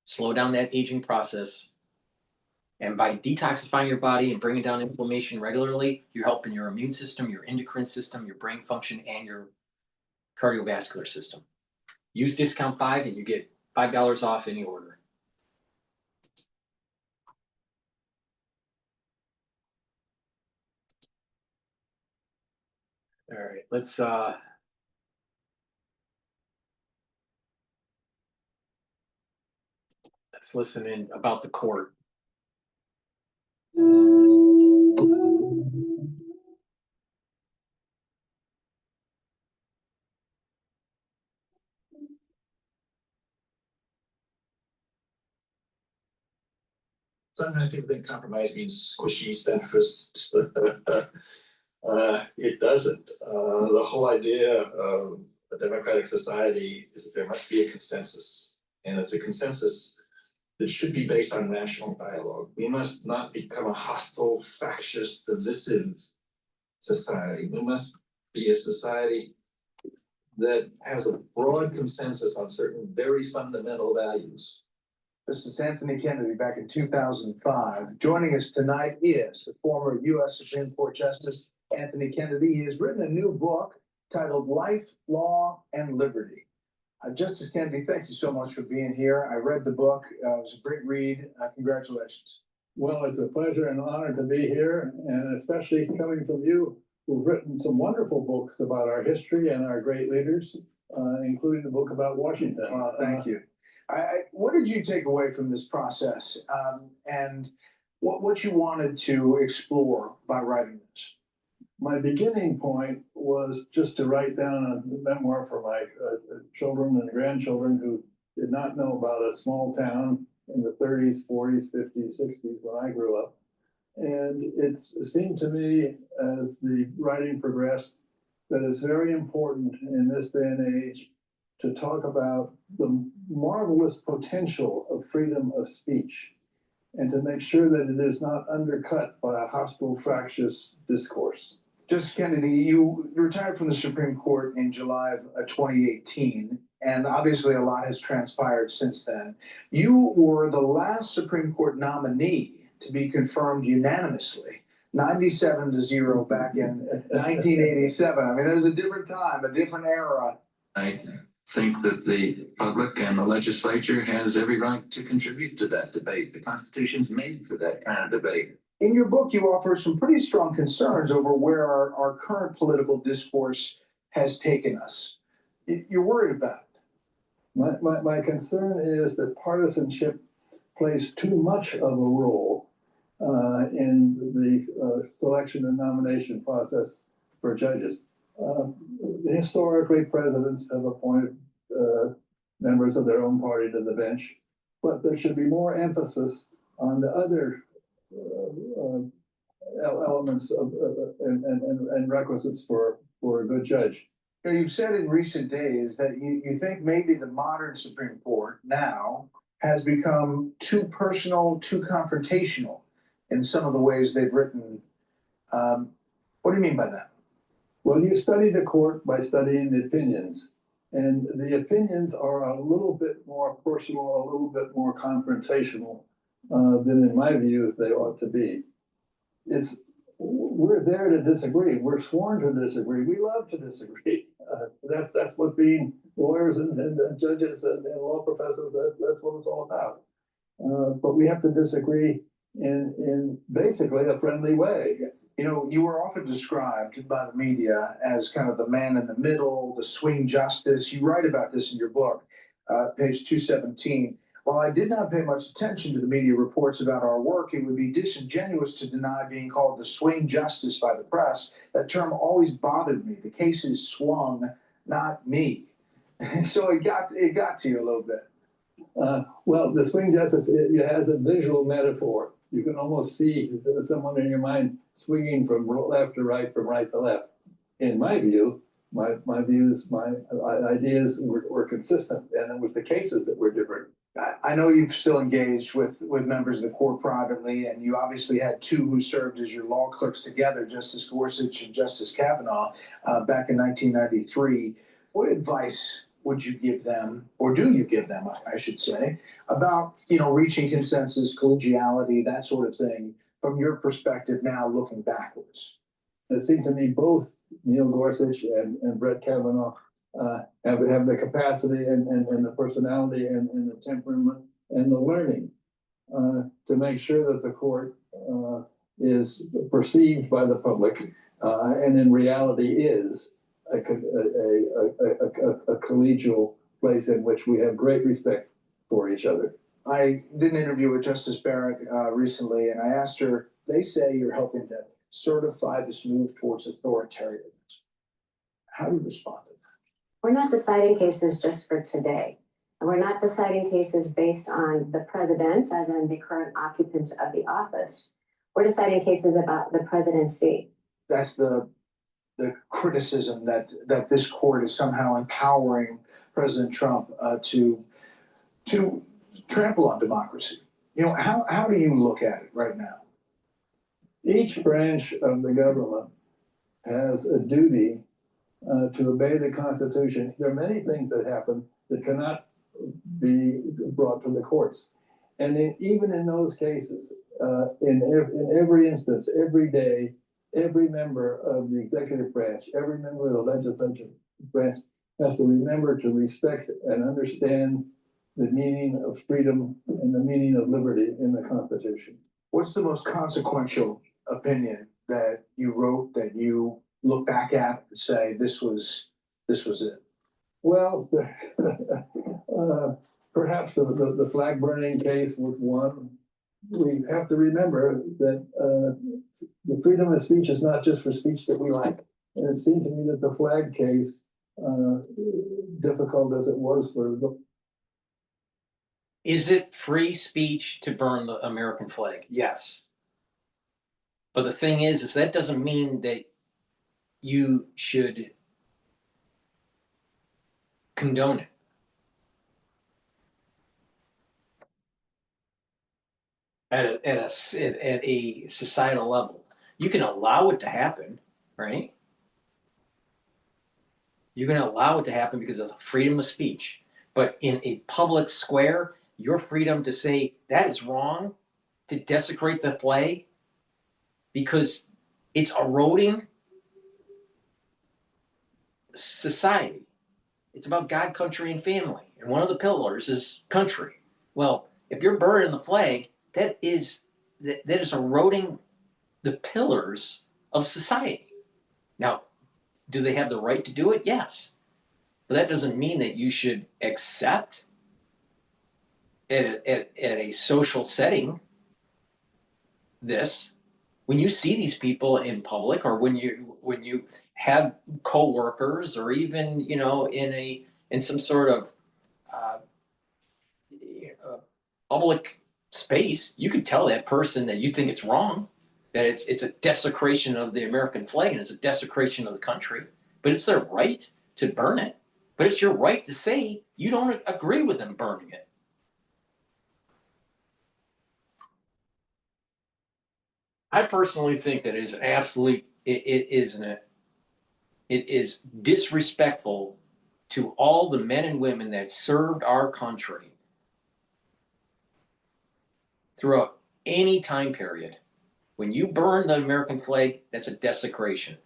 slow down that aging process. And by detoxifying your body and bringing down inflammation regularly, you're helping your immune system, your endocrine system, your brain function, and your cardiovascular system. Use discount 5 and you get $5 off any order. All right, let's listen in about the court. Sometimes people think compromise means squishy centrist. It doesn't. The whole idea of a democratic society is that there must be a consensus, and it's a consensus that should be based on national dialogue. We must not become a hostile, factious, divisive society. We must be a society that has a broad consensus on certain very fundamental values. This is Anthony Kennedy back in 2005. Joining us tonight is the former U.S. Supreme Court Justice Anthony Kennedy. He has written a new book titled Life, Law, and Liberty. Justice Kennedy, thank you so much for being here. I read the book. It was a great read. Congratulations. Well, it's a pleasure and honor to be here, and especially coming from you, who've written some wonderful books about our history and our great leaders, including the book about Washington. Well, thank you. What did you take away from this process, and what you wanted to explore by writing this? My beginning point was just to write down a memoir for my children and grandchildren who did not know about a small town in the 30s, 40s, 50s, 60s when I grew up. And it seemed to me as the writing progressed that it's very important in this day and age to talk about the marvelous potential of freedom of speech and to make sure that it is not undercut by a hostile, fractious discourse. Justice Kennedy, you retired from the Supreme Court in July of 2018, and obviously a lot has transpired since then. You were the last Supreme Court nominee to be confirmed unanimously, 97-0 back in 1987. I mean, that was a different time, a different era. think that the public and the legislature has every right to contribute to that debate. The Constitution's made for that kind of debate. In your book, you offer some pretty strong concerns over where our current political discourse has taken us. You're worried about it. My concern is that partisanship plays too much of a role in the selection and nomination process for judges. Historically, presidents have appointed members of their own party to the bench, but there should be more emphasis on the other elements of and requisites for a good judge. You've said in recent days that you think maybe the modern Supreme Court now has become too personal, too confrontational in some of the ways they've written. What do you mean by that? Well, you study the court by studying the opinions, and the opinions are a little bit more personal, a little bit more confrontational than, in my view, they ought to be. We're there to disagree. We're sworn to disagree. We love to disagree. That's what being lawyers and judges and law professors, that's what it's all about. But we have to disagree in basically a friendly way. You know, you were often described by the media as kind of the man in the middle, the swing justice. You write about this in your book, page 217. While I did not pay much attention to the media reports about our work, it would be disingenuous to deny being called the swing justice by the press. That term always bothered me. The case is swung, not me. So it got to you a little bit. Well, the swing justice, it has a visual metaphor. You can almost see someone in your mind swinging from left to right, from right to left. In my view, my views, my ideas were consistent, and it was the cases that were different. I know you've still engaged with members of the court privately, and you obviously had two who served as your law clerks together, Justice Gorsuch and Justice Kavanaugh, back in 1993. What advice would you give them, or do you give them, I should say, about, reaching consensus, collegiality, that sort of thing, from your perspective now looking backwards? It seemed to me both Neil Gorsuch and Brett Kavanaugh have the capacity and the personality and the temperament and the learning to make sure that the court is perceived by the public and in reality is a collegial place in which we have great respect for each other. I did an interview with Justice Barrett recently, and I asked her, they say you're helping to certify this move towards authoritarianism. How do you respond to that? We're not deciding cases just for today. And we're not deciding cases based on the president, as in the current occupant of the office. We're deciding cases about the presidency. That's the criticism that this court is somehow empowering President Trump to trample on democracy. How do you look at it right now? Each branch of the government has a duty to obey the Constitution. There are many things that happen that cannot be brought to the courts. And even in those cases, in every instance, every day, every member of the executive branch, every member of the legislative branch has to remember to respect and understand the meaning of freedom and the meaning of liberty in the Constitution. What's the most consequential opinion that you wrote that you look back at and say this was it? Well, perhaps the flag burning case was one. We have to remember that the freedom of speech is not just for speech that we like. And it seemed to me that the flag case, difficult as it was for the. Is it free speech to burn the American flag? Yes. But the thing is that doesn't mean that you should condone it. At a societal level. You can allow it to happen, right? You can allow it to happen because of freedom of speech. But in a public square, your freedom to say that is wrong, to desecrate the flag, because it's eroding society. It's about God, country, and family. And one of the pillars is country. Well, if you're burning the flag, that is eroding the pillars of society. Now, do they have the right to do it? Yes. But that doesn't mean that you should accept at a social setting this. When you see these people in public, or when you have coworkers, or even in some sort of public space, you can tell that person that you think it's wrong, that it's a desecration of the American flag and it's a desecration of the country. But it's their right to burn it. But it's your right to say you don't agree with them burning it. I personally think that it is disrespectful to all the men and women that served our country throughout any time period. When you burn the American flag, that's a desecration.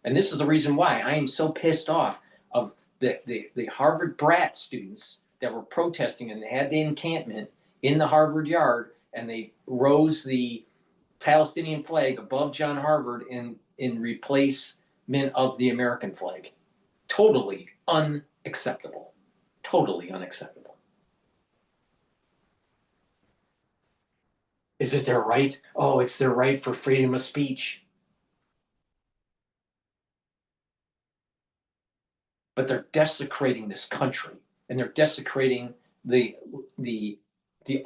And this is the reason why I am so pissed off of the Harvard brat students that were protesting, and they had the encampment in the Harvard yard, and they rose the Palestinian flag above John Harvard in replacement of the American flag. Totally unacceptable. Totally unacceptable. Is it their right? Oh, it's their right for freedom of speech. But they're desecrating this country, and they're desecrating the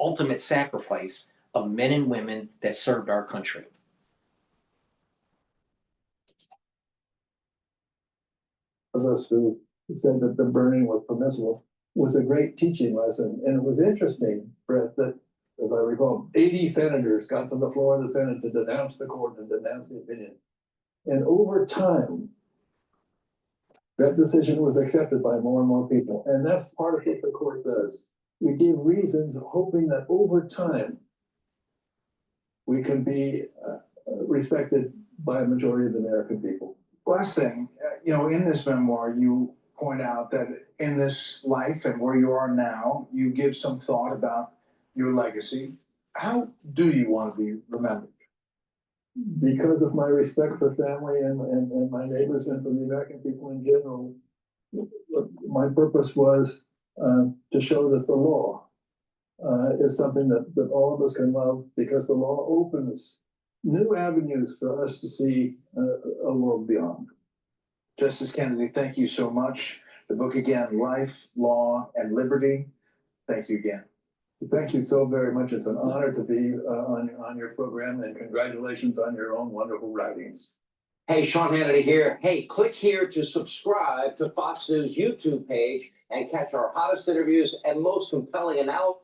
ultimate sacrifice of men and women that served our country. Of us who said that the burning was permissible was a great teaching lesson. And it was interesting, Brett, that, as I recall, 80 senators got to the floor of the Senate to denounce the court and denounce the opinion. And over time, that decision was accepted by more and more people. And that's part of what the court does. We give reasons, hoping that over time, we can be respected by a majority of the American people. Last thing, in this memoir, you point out that in this life and where you are now, you give some thought about your legacy. How do you want to be remembered? Because of my respect for family and my neighbors and for the American people in general, my purpose was to show that the law is something that all of us can love, because the law opens new avenues for us to see a world beyond. Justice Kennedy, thank you so much. The book again, Life, Law, and Liberty. Thank you again. Thank you so very much. It's an honor to be on your program, and congratulations on your own wonderful writings. Hey, Sean Hannity here. Hey, click here to subscribe to Fox News YouTube page and catch our hottest interviews and most compelling analysis.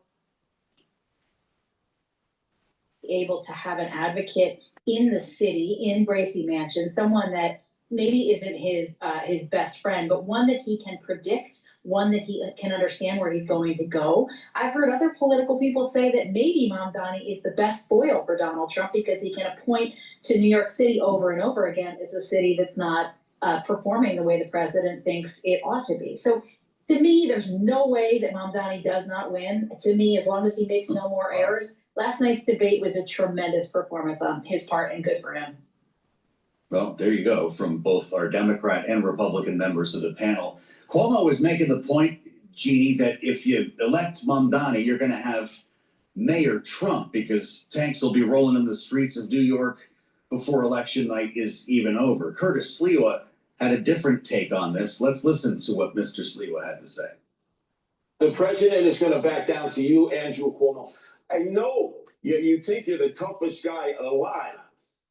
Able to have an advocate in the city, in Bracy Mansion, someone that maybe isn't his best friend, but one that he can predict, one that he can understand where he's going to go. I've heard other political people say that maybe Mamdani is the best foil for Donald Trump, because he can point to New York City over and over again as a city that's not performing the way the president thinks it ought to be. So to me, there's no way that Mamdani does not win. To me, as long as he makes no more errors. Last night's debate was a tremendous performance on his part, and good for him. Well, there you go, from both our Democrat and Republican members of the panel. Cuomo was making the point, Jeannie, that if you elect Mamdani, you're going to have Mayor Trump, because tanks will be rolling in the streets of New York before election night is even over. Curtis Sliwa had a different take on this. Let's listen to what Mr. Sliwa had to say. The president is going to back down to you, Andrew Cuomo. I know you think you're the toughest guy alive,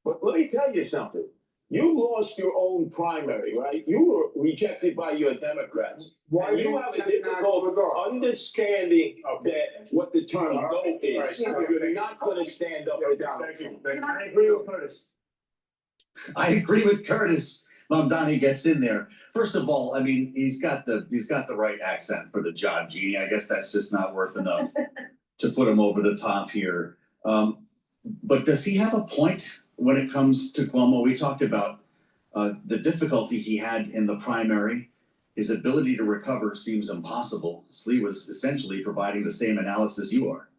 but let me tell you something. You lost your own primary, right? You were rejected by your Democrats. Why and do you you have a accept that difficult regard? understanding that what the term vote is. Right. You're not going to stand up for Donald Trump. I agree with Curtis. I agree with Curtis. Mamdani gets in there. First of all, I mean, he's got the right accent for the job, Jeannie. I guess that's just not worth enough to put him over the top here. But does he have a point when it comes to Cuomo? We talked about the difficulty he had in the primary. his ability to recover seems impossible. Slee was essentially providing the same analysis you are.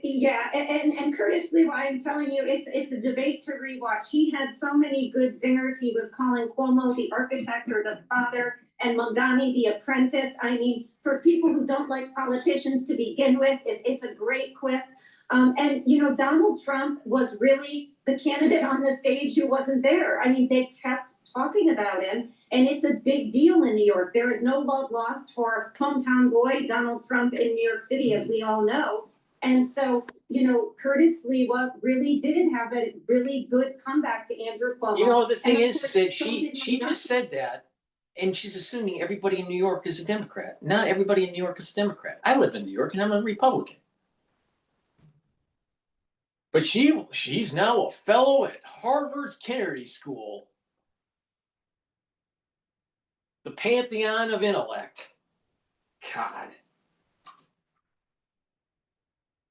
Yeah, and Curtis Lee, I'm telling you, it's a debate to rewatch. He had so many good zingers. He was calling Cuomo the architect or the father, and Mamdani the apprentice. I mean, for people who don't like politicians to begin with, it's a great quip. And you know, Donald Trump was really the candidate on the stage who wasn't there. I mean, they kept talking about him, and it's a big deal in New York. There is no love lost for hometown boy Donald Trump in New York City, as we all know. And so, you know, Curtis Lewa really did have a really good comeback to Andrew Cuomo. You know, the thing is course, that so she did just said that, and she's assuming everybody in New York is a Democrat. Not everybody in New York is a Democrat. I live in New York, and I'm a Republican. But she's now a fellow at Harvard's Kennedy School, the pantheon of intellect. God.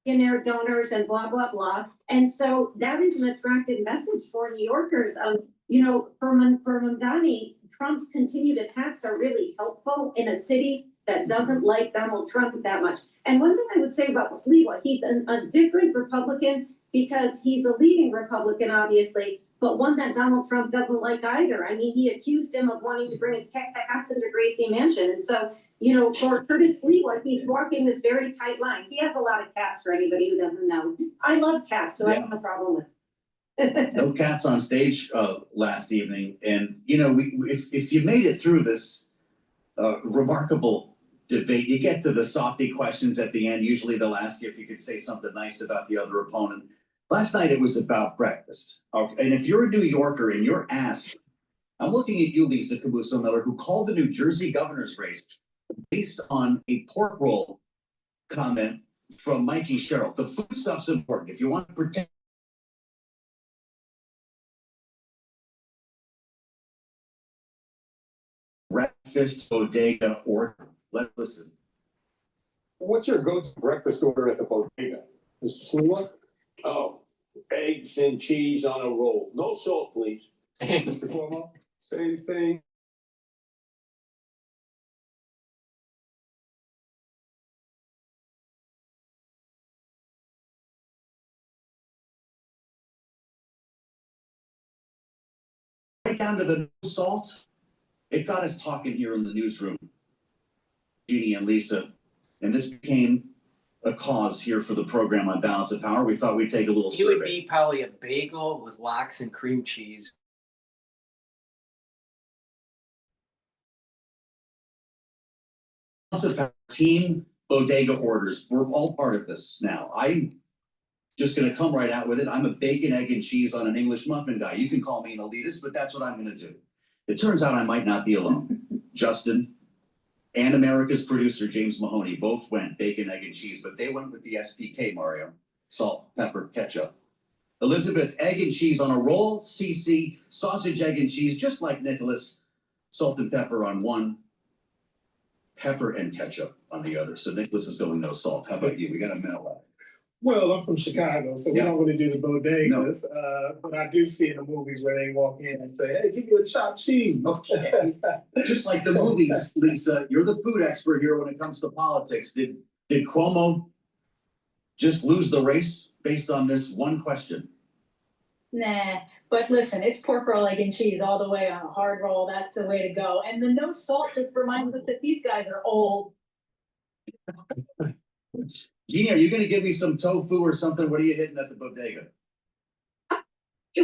Millionaire donors and blah, blah, blah. And so that is an attractive message for New Yorkers. You know, for Mamdani, Trump's continued attacks are really helpful in a city that doesn't like Donald Trump that much. And one thing I would say about Sliwa, he's a different Republican because he's a leading Republican, obviously, but one that Donald Trump doesn't like either. I mean, he accused him of wanting to bring his cats into Gracie Mansion. And so, you know, for Curtis Lewa, he's walking this very tight line. He has a lot of cats for anybody who doesn't know. I love cats, so I have no problem with it. No cats on stage last evening. And, you know, if you made it through this remarkable debate, you get to the softy questions at the end. Usually they'll ask you if you could say something nice about the other opponent. Last night it was about breakfast. Okay. And if you're a New Yorker and you're asked, I'm looking at you, Lisa Camuso Miller, who called the New Jersey governor's race based on a pork roll comment from Mikey Sherrill. The food stuff's important. If you want to protect breakfast bodega order, let's listen. What's your go-to breakfast order at the bodega, Mr. Sliwa? Oh, eggs and cheese on a roll. No salt, please. Mr. Cuomo, same thing. Right down to the no salt. It got us talking here in the newsroom, Jeannie and Lisa, and this became a cause here for the program on Balance of Power. We thought we'd take a little It would survey. be probably a bagel with lox and cream cheese. Balance of Power team bodega orders. We're all part of this now. I'm just going to come right out with it. I'm a bacon, egg, and cheese on an English muffin guy. You can call me an elitist, but that's what I'm going to do. It turns out I might not be alone. Justin and America's producer, James Mahoney, both went bacon, egg, and cheese, but they went with the SPK, Mario. Salt, pepper, ketchup. Elizabeth, egg and cheese on a roll. CC, sausage, egg, and cheese, just like Nicholas. Salt and pepper on one. Pepper and ketchup on the other. So Nicholas is going no salt. How about you? We got a minute left. Well, I'm from Chicago, so we don't really do the bodegas, but I do see in the movies where they walk in and say, hey, give me a chopped cheese. Okay. Just like the movies, Lisa, you're the food expert here when it comes to politics. Did Cuomo just lose the race based on this one question? Nah, but listen, it's pork roll, egg, and cheese all the way on a hard roll. That's the way to go. And the no salt just reminds us that these guys are old. Jeannie, are you going to give me some tofu or something? What are you hitting at the bodega?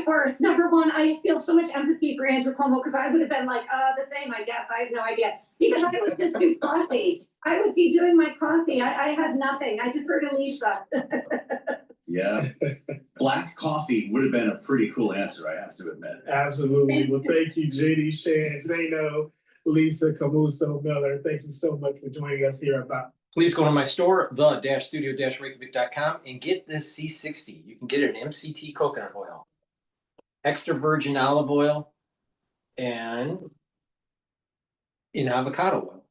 Worse. Number one, I feel so much empathy for Andrew Cuomo because I would have been like, the same, I guess. I have no idea. Because I would just do coffee. I would be doing my coffee. I have nothing. I defer to Lisa. Yeah. Black coffee would have been a pretty cool answer, I have to admit. Absolutely. Well, thank you, JD, Shan, Zeno, Lisa Camuso Miller. Thank you so much for joining us here about. Please go to my store, the-studio-reykjavik.com, and get this C60. You can get it in MCT coconut oil, extra virgin olive oil, and in avocado oil.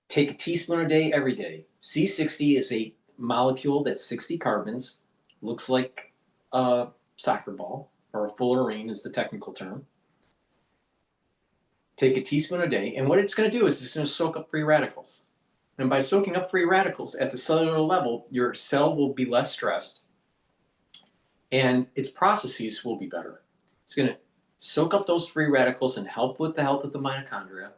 Take a teaspoon a day, every day. C60 is a molecule that's 60 carbons, looks like a soccer ball, or a fullerene is the technical term. Take a teaspoon a day, and what it's going to do is it's going to soak up free radicals. And by soaking up free radicals at the cellular level, your cell will be less stressed and its processes will be better. It's going to soak up those free radicals and help with the health of the mitochondria.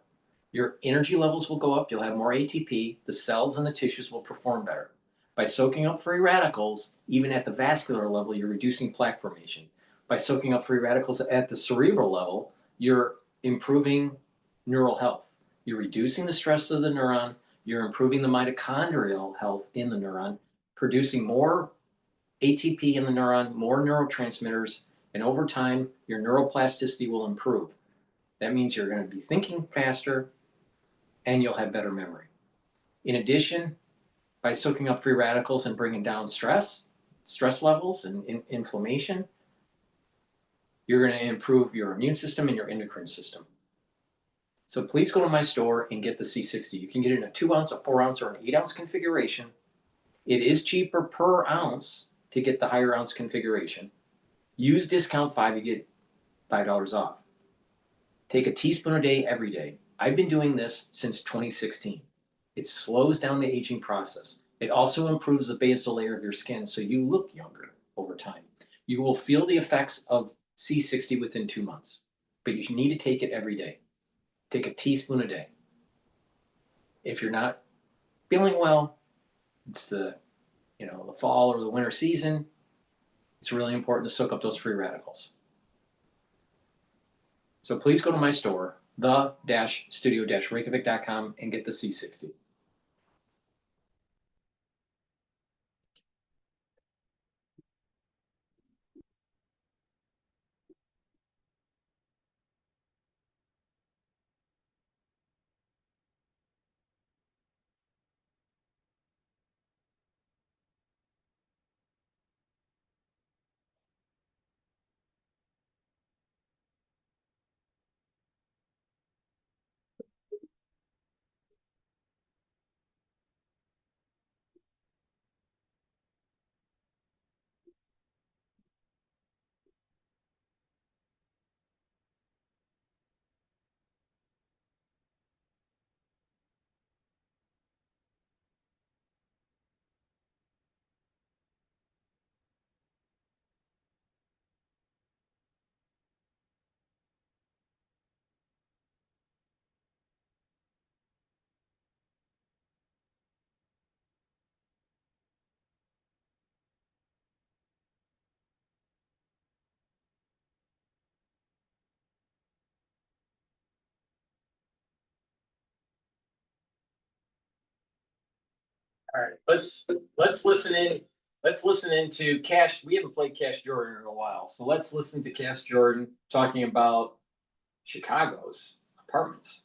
Your energy levels will go up. You'll have more ATP. The cells and the tissues will perform better. By soaking up free radicals, even at the vascular level, you're reducing plaque formation. By soaking up free radicals at the cerebral level, you're improving neural health. You're reducing the stress of the neuron. You're improving the mitochondrial health in the neuron, producing more ATP in the neuron, more neurotransmitters, and over time, your neuroplasticity will improve. That means you're going to be thinking faster and you'll have better memory. In addition, by soaking up free radicals and bringing down stress levels and inflammation, you're going to improve your immune system and your endocrine system. So please go to my store and get the C60. You can get it in a 2 ounce, a 4 ounce, or an 8 ounce configuration. It is cheaper per ounce to get the higher ounce configuration. Use discount 5, you get $5 off. Take a teaspoon a day every day. I've been doing this since 2016. It slows down the aging process. It also improves the basal layer of your skin so you look younger over time. You will feel the effects of C60 within 2 months, but you need to take it every day. Take a teaspoon a day. If you're not feeling well, it's the fall or the winter season, it's really important to soak up those free radicals. So please go to my store, the-studio-reykjavik.com, and get the C60. All right, let's listen in. Let's listen into Cash. We haven't played Cash Jordan in a while, so let's listen to Cash Jordan talking about Chicago's apartments.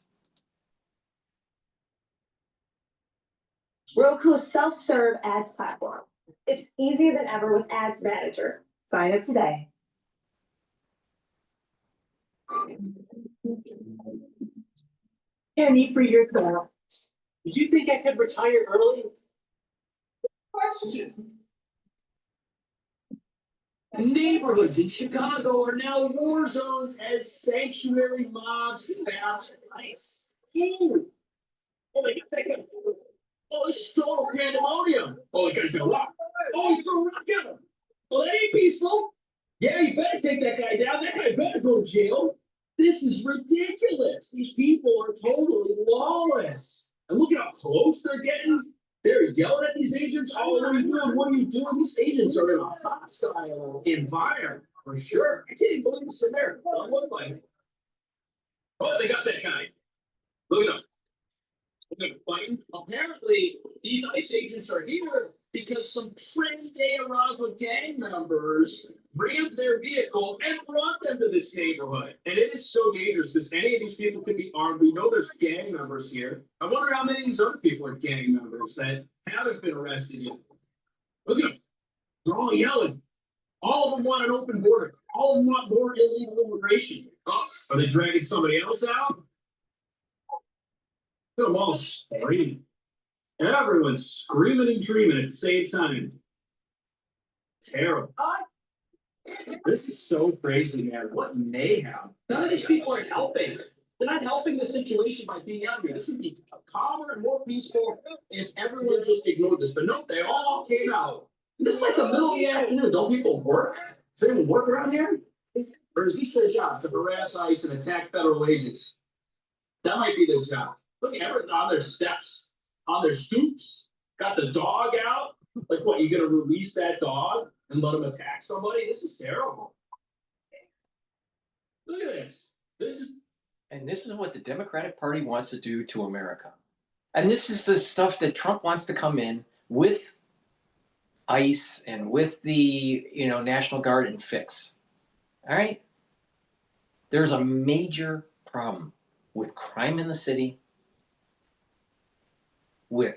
Roku's self-serve ads platform. It's easier than ever with Ads Manager. Sign up today. Penny for your thoughts. You think I could retire early? Question. Neighborhoods in Chicago are now war zones as sanctuary mobs pass ice. Ooh. Oh, they got that guy. Oh, he stole pandemonium. Oh, the guy's gonna rock. Oh, he threw a rock at him. Well, that ain't peaceful. Yeah, you better take that guy down. That guy better go to jail. This is ridiculous. These people are totally lawless. And look at how close they're getting. They're yelling at these agents. Oh, what are you doing? What are you doing? These agents are in a hostile environment for sure. I can't even believe it's in there. Don't look like it. Oh, they got that guy. Look at him. Fighting. Apparently, these ICE agents are here because some Trinidad Tobago gang members rammed their vehicle and brought them to this neighborhood. And it is so dangerous because any of these people could be armed. We know there's gang members here. I wonder how many of these other people are gang members that haven't been arrested yet. Look at them. They're all yelling. All of them want an open border. All of them want more illegal immigration. Oh, are they dragging somebody else out? Look at them all screaming. Everyone's screaming and dreaming at the same time. Terrible. This is so crazy, man. What mayhem. None of these people are helping. They're not helping the situation by being out here. This would be calmer and more peaceful if everyone just ignored this. But no, they all came out. This is like the middle of the afternoon. Don't people work? Does anyone work around here? Or is this their job to harass ICE and attack federal agents? That might be their job. Look at everything on their steps, on their stoops, got the dog out. Like what, you gonna release that dog and let him attack somebody? This is terrible. Look at this. This is what the Democratic Party wants to do to America. And this is the stuff that Trump wants to come in with ICE and with the National Guard and fix. All right? There's a major problem with crime in the city, with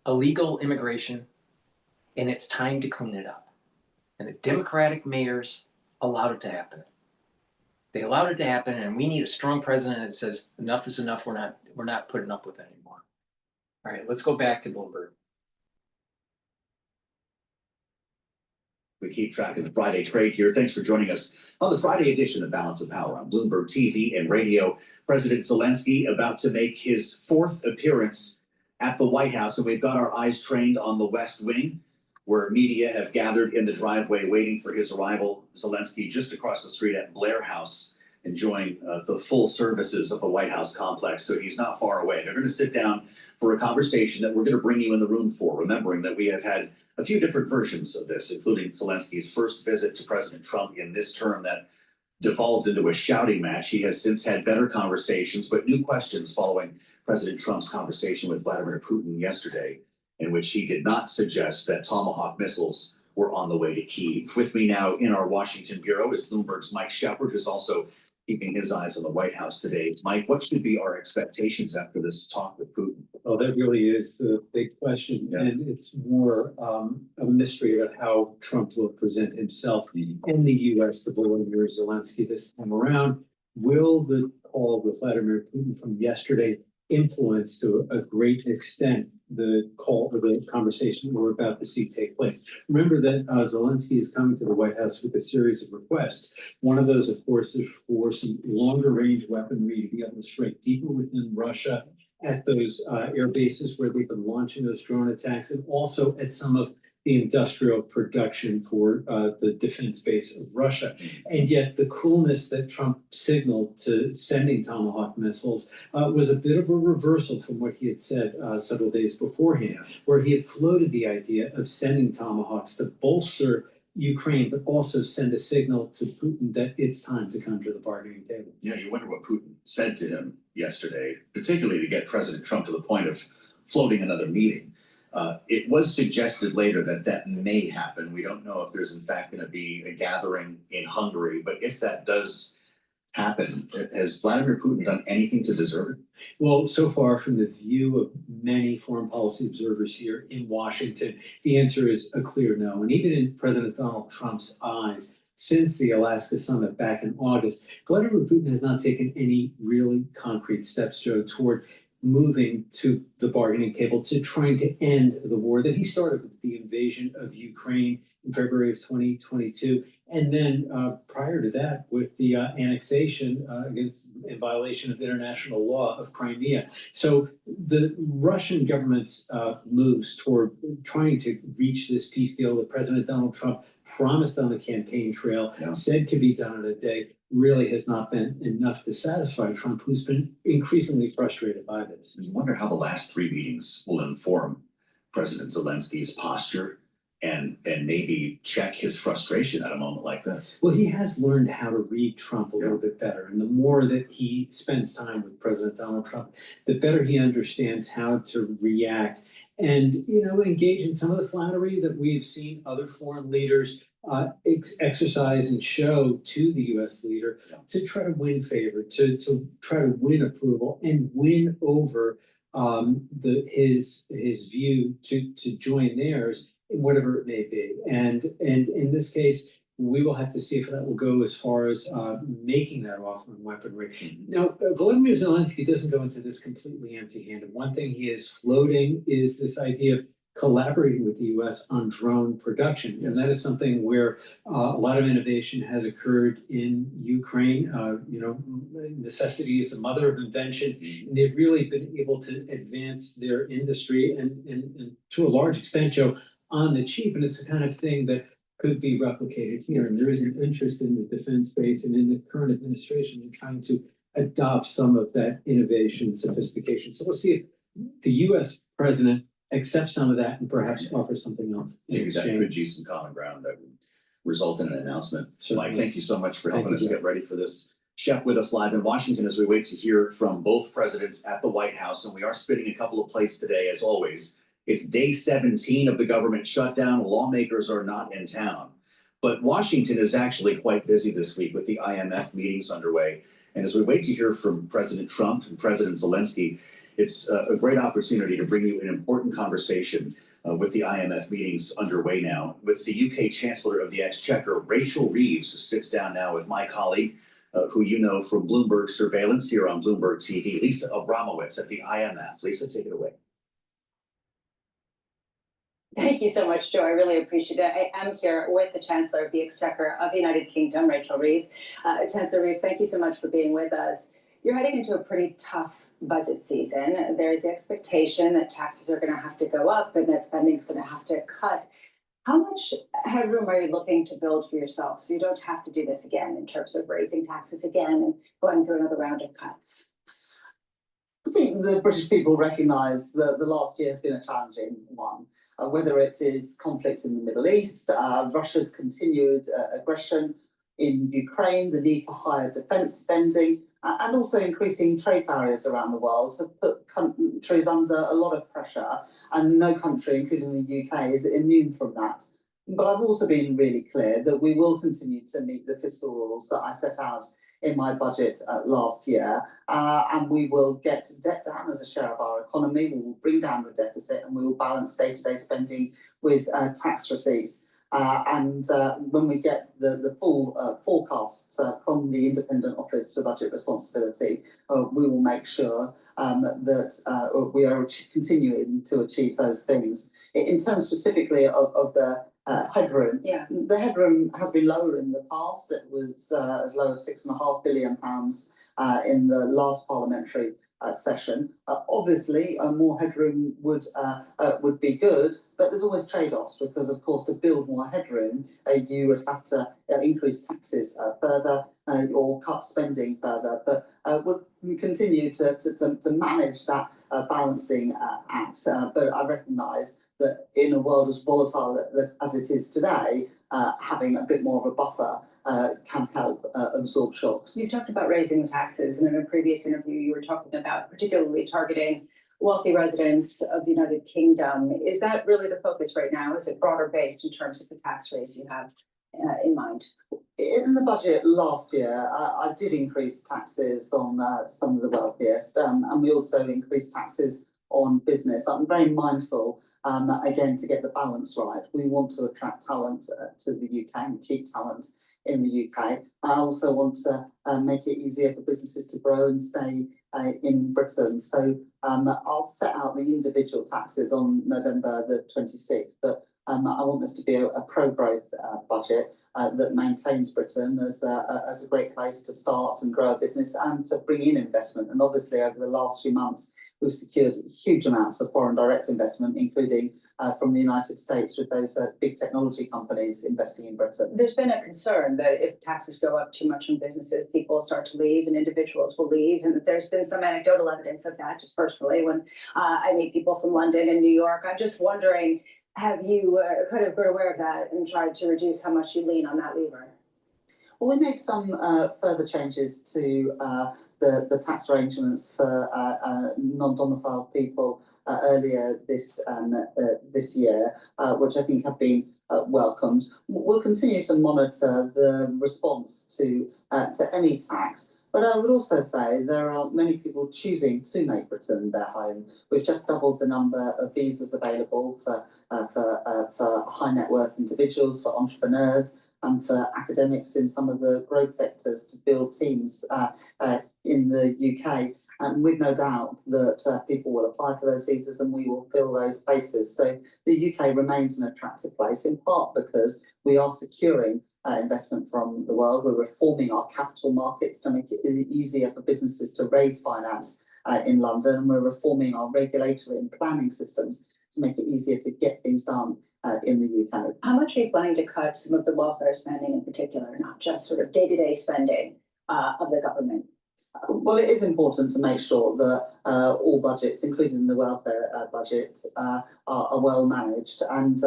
illegal immigration, and it's time to clean it up. And the Democratic mayors allowed it to happen. They allowed it to happen, and we need a strong president that says enough is enough. We're not putting up with it anymore. All right, let's go back to Bloomberg. We keep track of the Friday trade here. Thanks for joining us on the Friday edition of Balance of Power on Bloomberg TV and radio. President Zelensky about to make his fourth appearance at the White House, and we've got our eyes trained on the West Wing, where media have gathered in the driveway waiting for his arrival. Zelensky just across the street at Blair House, enjoying the full services of the White House complex, so he's not far away. They're going to sit down for a conversation that we're going to bring you in the room for, remembering that we have had a few different versions of this, including Zelensky's first visit to President Trump in this term that devolved into a shouting match. He has since had better conversations, but new questions following President Trump's conversation with Vladimir Putin yesterday, in which he did not suggest that Tomahawk missiles were on the way to Kyiv. With me now in our Washington bureau is Bloomberg's Mike Shepard, who's also keeping his eyes on the White House today. Mike, what should be our expectations after this talk with Putin? Oh, that really is the big question. Yeah. And it's more a mystery about how Trump will present himself in the U.S. to Volodymyr Zelensky this time around. Will the call with Vladimir Putin from yesterday influence to a great extent the call or the conversation we're about to see take place? Remember that Zelensky is coming to the White House with a series of requests. One of those, of course, is for some longer range weaponry to be able to strike deeper within Russia at those air bases where they've been launching those drone attacks, and also at some of the industrial production for the defense base of Russia. And yet the coolness that Trump signaled to sending Tomahawk missiles was a bit of a reversal from what he had said several days beforehand, where he had floated the idea of sending Tomahawks to bolster Ukraine, but also send a signal to Putin that it's time to come to the bargaining table. Yeah, you wonder what Putin said to him yesterday, particularly to get President Trump to the point of floating another meeting. It was suggested later that that may happen. We don't know if there's in fact going to be a gathering in Hungary, but if that does happen, has Vladimir Putin done anything to deserve it? Well, so far from the view of many foreign policy observers here in Washington, the answer is a clear no. And even in President Donald Trump's eyes, since the Alaska summit back in August, Vladimir Putin has not taken any really concrete steps, Joe, toward moving to the bargaining table to trying to end the war that he started with the invasion of Ukraine in February of 2022. And then prior to that, with the annexation in violation of international law of Crimea. So the Russian government's moves toward trying to reach this peace deal that President Donald Trump promised on the campaign trail, said could be done in a day, really has not been enough to satisfy Trump, who's been increasingly frustrated by this. You wonder how the last three meetings will inform President Zelensky's posture and maybe check his frustration at a moment like this. Well, he has learned how to read Trump a little bit better. And the more that he spends time with President Donald Trump, the better he understands how to react and, engage in some of the flattery that we've seen other foreign leaders exercise and show to the U.S. leader to try to win favor, to try to win approval and win over his view to join theirs, whatever it may be. And in this case, we will have to see if that will go as far as making that offer on weaponry. Now, Volodymyr Zelensky doesn't go into this completely empty-handed. One thing he is floating is this idea of collaborating with the US on drone production. And that is something where a lot of innovation has occurred in Ukraine. Necessity is the mother of invention. And they've really been able to advance their industry and to a large extent, Joe, on the cheap. And it's the kind of thing that could be replicated here. And there is an interest in the defense space and in the current administration in trying to adopt some of that innovation and sophistication. So we'll see if the US president accept some of that and perhaps offer something else. Maybe that could be some common ground that would result in an announcement. Mike, thank you so much for helping us get ready for this. Shep with us live in Washington as we wait to hear from both presidents at the White House. And we are spinning a couple of plates today, as always. It's day 17 of the government shutdown. Lawmakers are not in town. But Washington is actually quite busy this week with the IMF meetings underway. And as we wait to hear from President Trump and President Zelensky, it's a great opportunity to bring you an important conversation with the IMF meetings underway now, with the UK Chancellor of the Exchequer, Rachel Reeves, who sits down now with my colleague, who you know from Bloomberg Surveillance here on Bloomberg TV, Lisa Abramowitz at the IMF. Lisa, take it away. Thank you so much, Joe. I really appreciate it. I am here with the Chancellor of the Exchequer of the United Kingdom, Rachel Reeves. Chancellor Reeves, thank you so much for being with us. You're heading into a pretty tough budget season. There's the expectation that taxes are going to have to go up and that spending is going to have to cut. How much headroom are you looking to build for yourself so you don't have to do this again in terms of raising taxes again and going through another round of cuts? I think the British people recognise that the last year has been a challenging one, whether it is conflict in the Middle East, Russia's continued aggression in Ukraine, the need for higher defence spending, and also increasing trade barriers around the world have put countries under a lot of pressure, and no country, including the UK, is immune from that. But I've also been really clear that we will continue to meet the fiscal rules that I set out in my budget last year, and we will get debt down as a share of our economy, we will bring down the deficit, and we will balance day-to-day spending with tax receipts. When we get the full forecasts from the Independent Office for Budget Responsibility, we will make sure that we are continuing to achieve those things. In terms specifically of the headroom, the headroom has been lower in the past. It was as low as £6.5 billion in the last parliamentary session. Obviously, more headroom would be good, but there's always trade-offs because, of course, to build more headroom, you would have to increase taxes further or cut spending further. But we'll continue to manage that balancing act. But I recognise that in a world as volatile as it is today, having a bit more of a buffer can help absorb shocks. You talked about raising the taxes, and in a previous interview, you were talking about particularly targeting wealthy residents of the United Kingdom. Is that really the focus right now? Is it broader based in terms of the tax raise you have in mind? In the budget last year, I did increase taxes on some of the wealthiest, and we also increased taxes on business. I'm very mindful, again, to get the balance right. We want to attract talent to the UK and keep talent in the UK. I also want to make it easier for businesses to grow and stay in Britain. So I'll set out the individual taxes on November the 26th, but I want this to be a pro-growth budget that maintains Britain as a great place to start and grow a business and to bring in investment. And obviously, over the last few months, we've secured huge amounts of foreign direct investment, including from the United States with those big technology companies investing in Britain. There's been a concern that if taxes go up too much on businesses, people will start to leave and individuals will leave. And there's been some anecdotal evidence of that, just personally, when I meet people from London and New York. I'm just wondering, have you kind of been aware of that and tried to reduce how much you lean on that lever? Well, we made some further changes to the tax arrangements for non-domiciled people earlier this year, which I think have been welcomed. We'll continue to monitor the response to any tax. But I would also say there are many people choosing to make Britain their home. We've just doubled the number of visas available for high net worth individuals, for entrepreneurs, and for academics in some of the growth sectors to build teams in the UK. And we've no doubt that people will apply for those visas and we will fill those places. So the UK remains an attractive place, in part because we are securing investment from the world. We're reforming our capital markets to make it easier for businesses to raise finance in London. And we're reforming our regulatory and planning systems to make it easier to get things done in the UK. How much are you planning to cut some of the welfare spending in particular, not just sort of day-to-day spending of the government? Well, it is important to make sure that all budgets, including the welfare budget, are well managed, and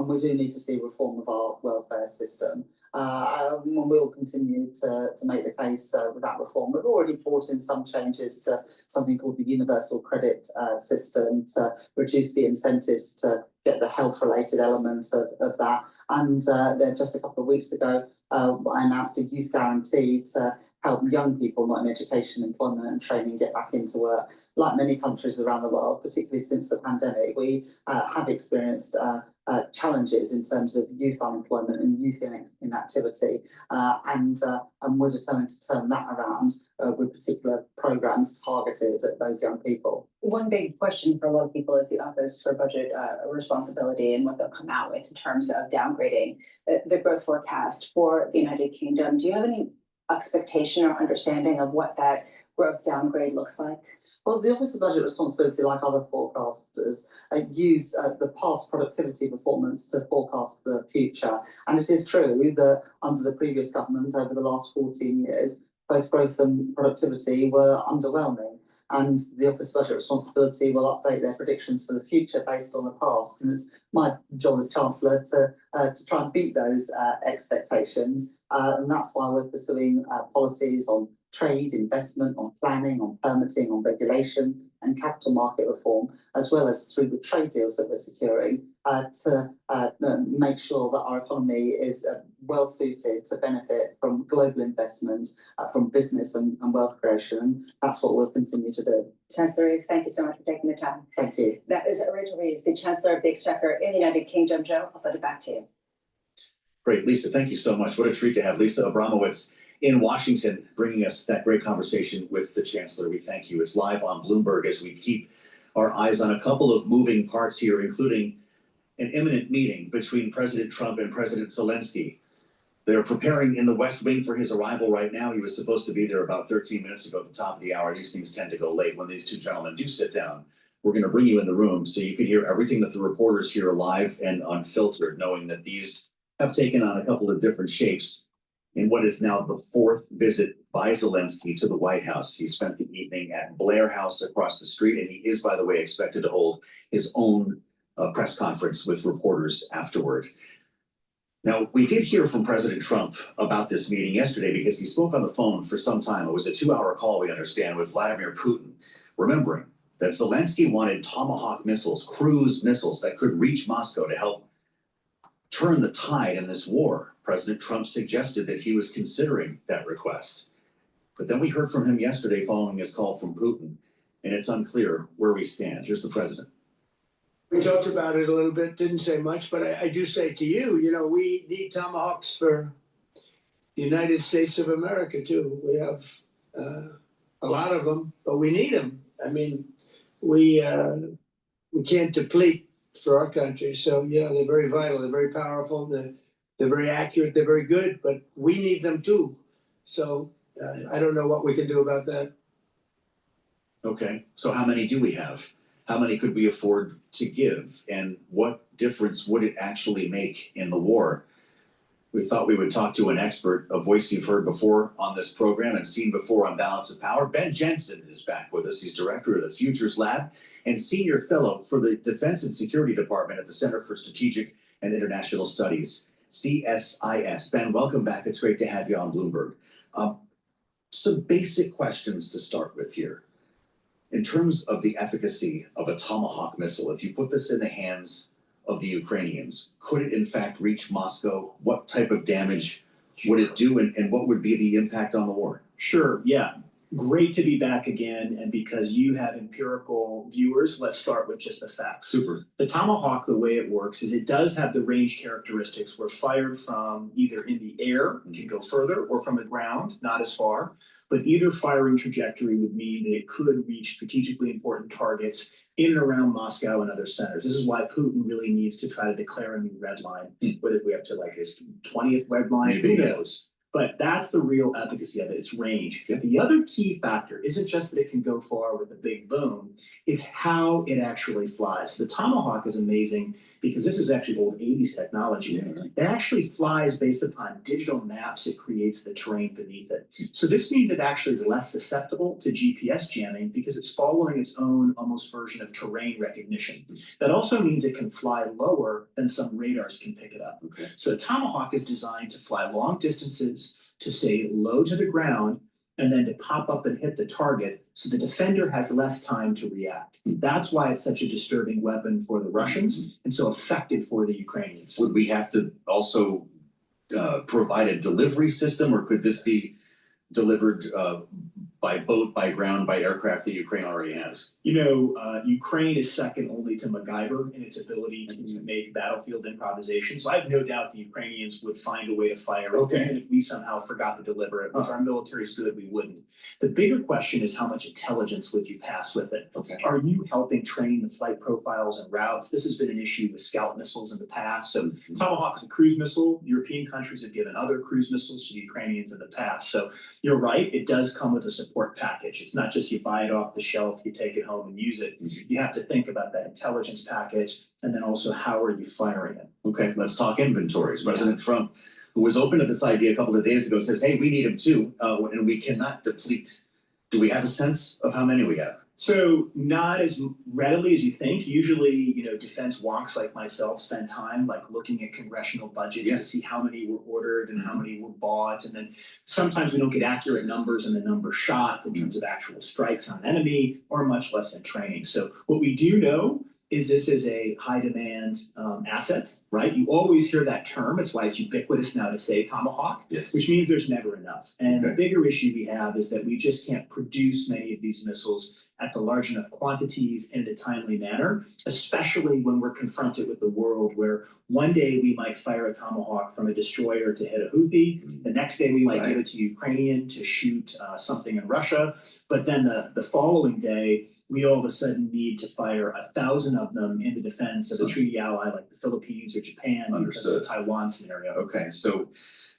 we do need to see reform of our welfare system. We'll continue to make the case with that reform. We've already brought in some changes to something called the universal credit system to reduce the incentives to get the health-related elements of that. And just a couple of weeks ago, I announced a youth guarantee to help young people, not in education, employment and training, get back into work. Like many countries around the world, particularly since the pandemic, we have experienced challenges in terms of youth unemployment and youth inactivity, and we're determined to turn that around with particular programs targeted at those young people. One big question for a lot of people is the Office for Budget Responsibility and what they'll come out with in terms of downgrading the growth forecast for the United Kingdom. Do you have any expectation or understanding of what that growth downgrade looks like? Well, the Office of Budget Responsibility, like other forecasters, use the past productivity performance to forecast the future. And it is true that under the previous government, over the last 14 years, both growth and productivity were underwhelming. And the Office of Budget Responsibility will update their predictions for the future based on the past. And it's my job as Chancellor to try and beat those expectations. And that's why we're pursuing policies on trade, investment, on planning, on permitting, on regulation and capital market reform, as well as through the trade deals that we're securing to make sure that our economy is well suited to benefit from global investment, from business and wealth creation. That's what we'll continue to do. Chancellor Reeves, thank you so much for taking the time. Thank you. That is Rachel Reeves, the Chancellor of the Exchequer in the United Kingdom. Joe, I'll send it back to you. Great, Lisa, thank you so much. What a treat to have Lisa Abramowitz in Washington, bringing us that great conversation with the Chancellor. We thank you. It's live on Bloomberg as we keep our eyes on a couple of moving parts here, including an imminent meeting between President Trump and President Zelensky. They're preparing in the West Wing for his arrival right now. He was supposed to be there about 13 minutes ago at the top of the hour. These things tend to go late when these two gentlemen do sit down. We're going to bring you in the room so you can hear everything that the reporters hear live and unfiltered, knowing that these have taken on a couple of different shapes in what is now the fourth visit by Zelensky to the White House. He spent the evening at Blair House across the street, and he is, by the way, expected to hold his own press conference with reporters afterward. Now, we did hear from President Trump about this meeting yesterday because he spoke on the phone for some time. It was a 2-hour call, we understand, with Vladimir Putin, remembering that Zelensky wanted Tomahawk missiles, cruise missiles that could reach Moscow to help turn the tide in this war. President Trump suggested that he was considering that request. But then we heard from him yesterday following his call from Putin, and it's unclear where we stand. Here's the president. We talked about it a little bit, didn't say much, but I do say to you, you know, we need Tomahawks for the United States of America too. We have a lot of them, but we need them. I mean, we can't deplete for our country. So, you know, they're very vital, they're very powerful, they're very accurate, they're very good, but we need them too. So I don't know what we can do about that. Okay, so how many do we have? How many could we afford to give? And what difference would it actually make in the war? We thought we would talk to an expert, a voice you've heard before on this program and seen before on Balance of Power. Ben Jensen is back with us. He's director of the Futures Lab and senior fellow for the Defense and Security Department at the Center for Strategic and International Studies, CSIS. Ben, welcome back. It's great to have you on Bloomberg. Some basic questions to start with here. In terms of the efficacy of a Tomahawk missile, if you put this in the hands of the Ukrainians, could it in fact reach Moscow? What type of damage would it do, and what would be the impact on the war? Sure, yeah. Great to be back again, and because you have empirical viewers, let's start with just the facts. Super. The Tomahawk, the way it works is it does have the range characteristics where fired from either in the air, can go further, or from the ground, not as far. but either firing trajectory would mean that it could reach strategically important targets in and around Moscow and other centers. This is why Putin really needs to try to declare a new red line, whether we have to like his 20th red line, who knows? But that's the real efficacy of it, its range. The other key factor isn't just that it can go far with a big boom, it's how it actually flies. The Tomahawk is amazing because this is actually old 80s technology. It actually flies based upon digital maps it creates the terrain beneath it. So this means it actually is less susceptible to GPS jamming because it's following its own almost version of terrain recognition. That also means it can fly lower than some radars can pick it up. So a Tomahawk is designed to fly long distances, to stay low to the ground, and then to pop up and hit the target so the defender has less time to react. That's why it's such a disturbing weapon for the Russians and so effective for the Ukrainians. Would we have to also provide a delivery system, or could this be delivered by boat, by ground, by aircraft that Ukraine already has? You know, Ukraine is second only to MacGyver in its ability to make battlefield improvisation. So I have no doubt the Ukrainians would find a way to fire it, even if we somehow forgot to deliver it, which our military is good, we wouldn't. The bigger question is how much intelligence would you pass with it? Are you helping train the flight profiles and routes? This has been an issue with Scout missiles in the past. So Tomahawk is a cruise missile. European countries have given other cruise missiles to the Ukrainians in the past. So you're right, it does come with a support package. It's not just you buy it off the shelf, you take it home and use it. You have to think about that intelligence package and then also how are you firing it. Okay, let's talk inventories. President Trump, who was open to this idea a couple of days ago, says, hey, we need them too, and we cannot deplete. Do we have a sense of how many we have? So not as readily as you think. Usually, you know, defense wonks like myself spend time like looking at congressional budgets to see how many were ordered and how many were bought. And then sometimes we don't get accurate numbers and the number shot in terms of actual strikes on enemy or much less in training. So what we do know is this is a high demand asset, right? You always hear that term. It's why it's ubiquitous now to say Tomahawk, which means there's never enough. And the bigger issue we have is that we just can't produce many of these missiles at the large enough quantities in a timely manner, especially when we're confronted with the world where one day we might fire a Tomahawk from a destroyer to hit a Houthi. The next day we might give it to Ukrainian to shoot something in Russia. But then the following day, we all of a sudden need to fire 1,000 of them in the defense of a treaty ally like the Philippines or Japan because of the Taiwan scenario. Okay, so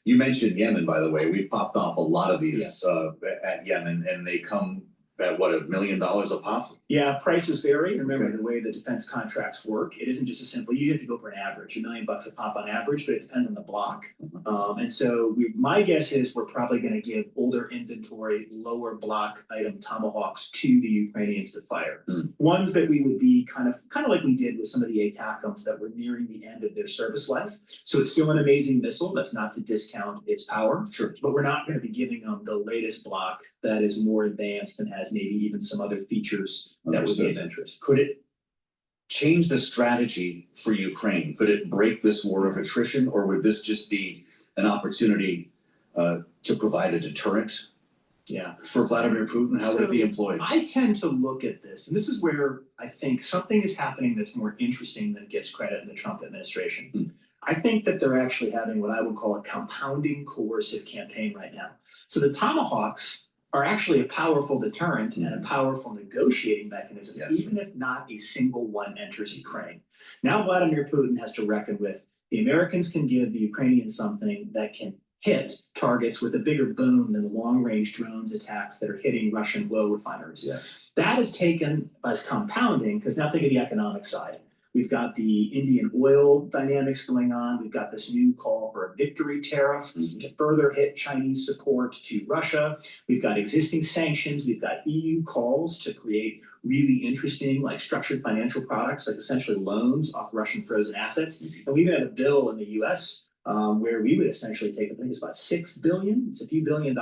you mentioned Yemen, by the way. We've popped off a lot of these at Yemen, and they come at what, $1 million a pop? Yeah, prices vary. Remember the way the defense contracts work, it isn't just a simple, you have to go for an average, $1 million a pop on average, but it depends on the block. And so my guess is we're probably going to give older inventory, lower block item Tomahawks to the Ukrainians to fire. Ones that we would be kind of like we did with some of the ATACMs that were nearing the end of their service life. So it's still an amazing missile. That's not to discount its power, but we're not going to be giving them the latest block that is more advanced and has maybe even some other features that would be of interest. Could it change the strategy for Ukraine? Could it break this war of attrition, or would this just be an opportunity to provide a deterrent for Vladimir Putin? How would it be employed? I tend to look at this, and this is where I think something is happening that's more interesting than gets credit in the Trump administration. I think that they're actually having what I would call a compounding coercive campaign right now. So the Tomahawks are actually a powerful deterrent and a powerful negotiating mechanism, even if not a single one enters Ukraine. Now Vladimir Putin has to reckon with the Americans can give the Ukrainians something that can hit targets with a bigger boom than the long-range drones attacks that are hitting Russian oil refineries. That is taken as compounding, because now think of the economic side. We've got the Indian oil dynamics going on. We've got this new call for a victory tariff to further hit Chinese support to Russia. We've got existing sanctions. We've got EU calls to create really interesting, like structured financial products, like essentially loans off Russian frozen assets. And we even have a bill in the US where we would essentially take, I think it's about $6 billion, it's a few $1 billion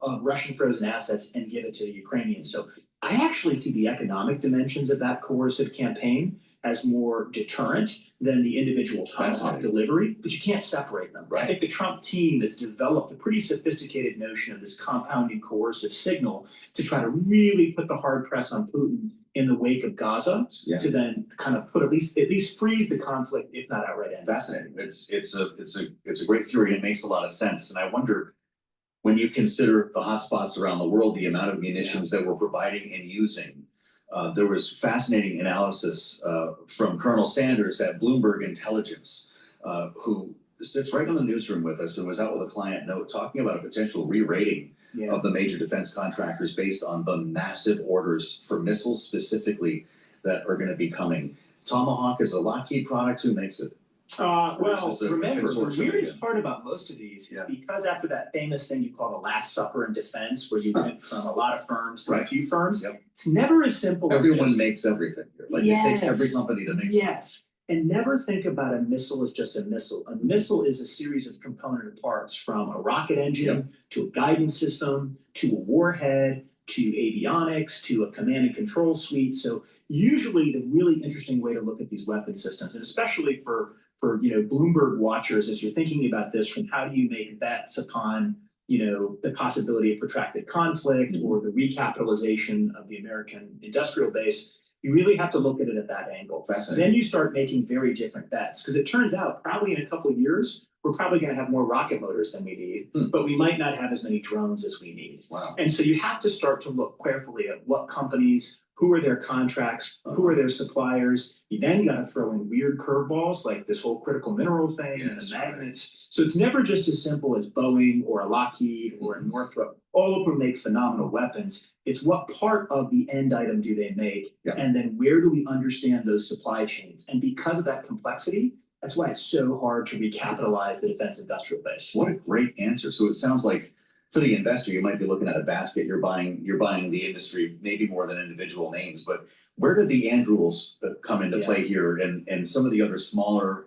of Russian frozen assets and give it to the Ukrainians. So I actually see the economic dimensions of that coercive campaign as more deterrent than the individual Tomahawk delivery, but you can't separate them. I think the Trump team has developed a pretty sophisticated notion of this compounding coercive signal to try to really put the hard press on Putin in the wake of Gaza to then kind of put at least freeze the conflict, if not outright end. Fascinating. It's a great theory. It makes a lot of sense. And I wonder, when you consider the hotspots around the world, the amount of munitions that we're providing and using. There was fascinating analysis from Colonel Sanders at Bloomberg Intelligence, who sits right in the newsroom with us and was out with a client note talking about a potential re-rating of the major defense contractors based on the massive orders for missiles specifically that are going to be coming. Tomahawk is a Lockheed product. Who makes it? Well, remember, the weirdest part about most of these is because after that famous thing you call the Last Supper in defense, where you went from a lot of firms to a few firms, it's never as simple as everyone makes everything. Like it takes every company to make something. Yes. And never think about a missile as just a missile. A missile is a series of component parts, from a rocket engine to a guidance system to a warhead to avionics to a command and control suite. So usually the really interesting way to look at these weapon systems, and especially for Bloomberg watchers, as you're thinking about this, from how do you make bets upon the possibility of protracted conflict or the recapitalization of the American industrial base, you really have to look at it at that angle. Then you start making very different bets, because it turns out probably in a couple of years, we're probably going to have more rocket motors than we need, but we might not have as many drones as we need. And so you have to start to look carefully at what companies, who are their contracts, who are their suppliers. You then got to throw in weird curveballs like this whole critical mineral thing and the magnets. So it's never just as simple as Boeing or a Lockheed or a Northrop. All of them make phenomenal weapons. It's what part of the end item do they make? And then where do we understand those supply chains? And because of that complexity, that's why it's so hard to recapitalize the defense industrial base. What a great answer. So it sounds like for the investor, you might be looking at a basket. You're buying the industry, maybe more than individual names. But where do the Andurils come into play here, and some of the other smaller,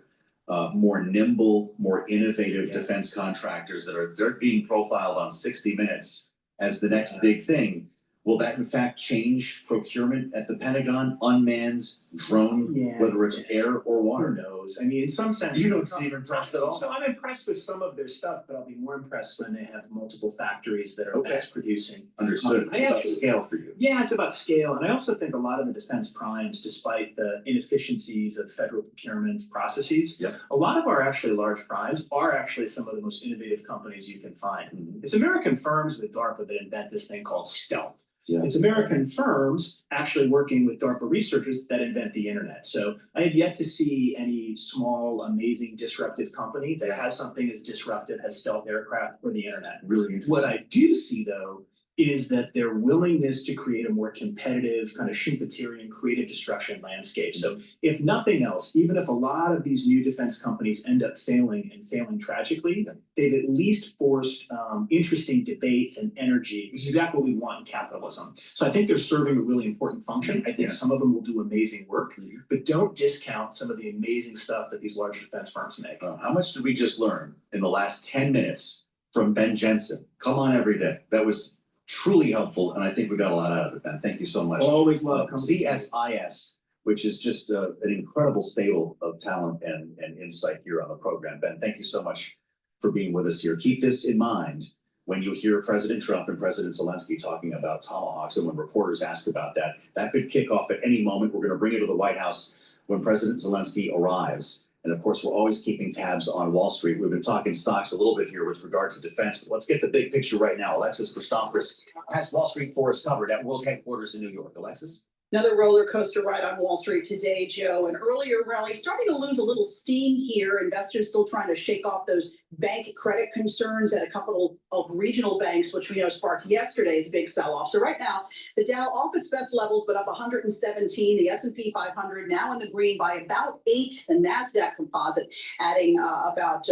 more nimble, more innovative defense contractors they're being profiled on 60 Minutes as the next big thing? Will that in fact change procurement at the Pentagon? Unmanned drone, whether it's air or water? Who knows? I mean, in some sense, you don't seem impressed at all. So I'm impressed with some of their stuff, but I'll be more impressed when they have multiple factories that are mass producing. Understood. It's about scale for you. Yeah, it's about scale. And I also think a lot of the defense primes, despite the inefficiencies of federal procurement processes, a lot of our actually large primes are actually some of the most innovative companies you can find. It's American firms with DARPA that invent this thing called stealth. It's American firms actually working with DARPA researchers that invent the internet. So I have yet to see any small, amazing, disruptive company that has something as disruptive as stealth aircraft or the internet. Really interesting. What I do see, though, is that their willingness to create a more competitive, kind of Schumpeterian creative destruction landscape. So if nothing else, even if a lot of these new defense companies end up failing and failing tragically, they've at least forced interesting debates and energy, which is exactly what we want in capitalism. So I think they're serving a really important function. I think some of them will do amazing work, but don't discount some of the amazing stuff that these larger defense firms make. How much did we just learn in the last 10 minutes from Ben Jensen? Come on every day. That was truly helpful, and I think we got a lot out of it, Ben. Thank you so much. Always love CSIS, which is just an incredible stable of talent and insight here on the program. Ben, thank you so much for being with us here. Keep this in mind when you hear President Trump and President Zelensky talking about Tomahawks, and when reporters ask about that. That could kick off at any moment. We're going to bring it to the White House when President Zelensky arrives. And of course, we're always keeping tabs on Wall Street. We've been talking stocks a little bit here with regard to defense, but let's get the big picture right now. Alexis Christophorus has Wall Street for us covered at World Headquarters in New York. Alexis? Another roller coaster ride on Wall Street today, Joe. An earlier rally starting to lose a little steam here. Investors still trying to shake off those bank credit concerns at a couple of regional banks, which we know sparked yesterday's big sell-off. So right now, the Dow off its best levels, but up 117. The S&P 500 now in the green by about 8. The NASDAQ composite adding about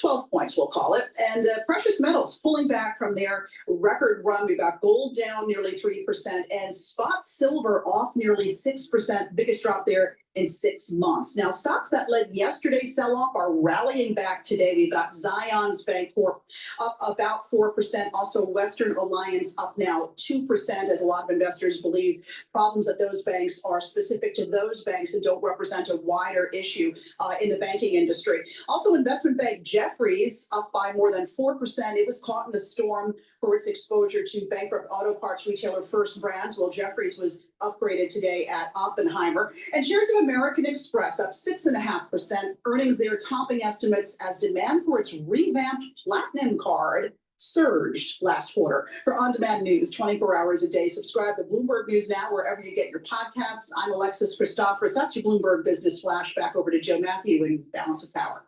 12 points, we'll call it. And precious metals pulling back from their record run. We've got gold down nearly 3% and spot silver off nearly 6%. Biggest drop there in 6 months. Now, stocks that led yesterday's sell-off are rallying back today. We've got Zions Bancorp up about 4%. Also, Western Alliance up now 2%, as a lot of investors believe problems at those banks are specific to those banks and don't represent a wider issue in the banking industry. Also, investment bank Jefferies up by more than 4%. It was caught in the storm for its exposure to bankrupt auto parts retailer First Brands. Well, Jefferies was upgraded today at Oppenheimer. And shares of American Express up 6.5%. Earnings there topping estimates as demand for its revamped Platinum card surged last quarter. For on-demand news 24 hours a day, subscribe to Bloomberg News Now wherever you get your podcasts. I'm Alexis Christophorous. That's your Bloomberg Business Flash. Back over to Joe Matthew in Balance of Power.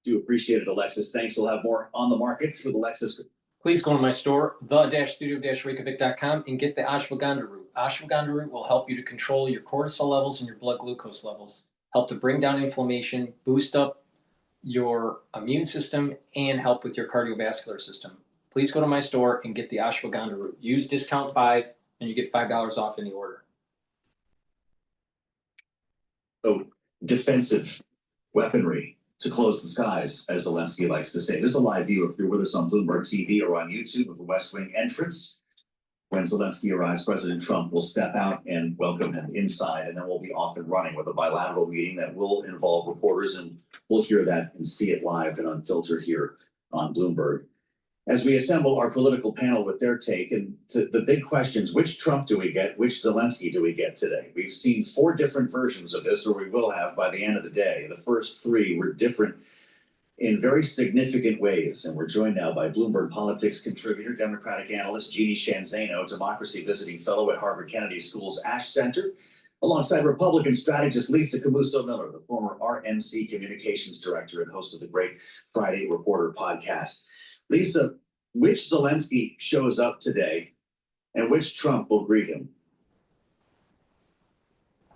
Do appreciate it, Alexis. Thanks. We'll have more on the markets with Alexis. Please go to my store, the-studio-reykjavik.com, and get the ashwagandha root. Ashwagandha root will help you to control your cortisol levels and your blood glucose levels, help to bring down inflammation, boost up your immune system, and help with your cardiovascular system. Please go to my store and get the ashwagandha root. Use discount 5 and you get $5 off any order. Oh, defensive weaponry to close the skies, as Zelensky likes to say. There's a live view if you're with us on Bloomberg TV or on YouTube of the West Wing entrance. When Zelensky arrives, President Trump will step out and welcome him inside, and then we'll be off and running with a bilateral meeting that will involve reporters, and we'll hear that and see it live and unfiltered here on Bloomberg. As we assemble our political panel with their take, and to the big questions, which Trump do we get? Which Zelensky do we get today? We've seen 4 different versions of this, or we will have by the end of the day. The first 3 were different in very significant ways. And we're joined now by Bloomberg Politics contributor, Democratic analyst Jeannie Sheehan Zaino, democracy visiting fellow at Harvard Kennedy School's Ash Center, alongside Republican strategist Lisa Camuso-Miller, the former RNC communications director and host of the great Friday Reporter podcast. Lisa, which Zelensky shows up today and which Trump will greet him?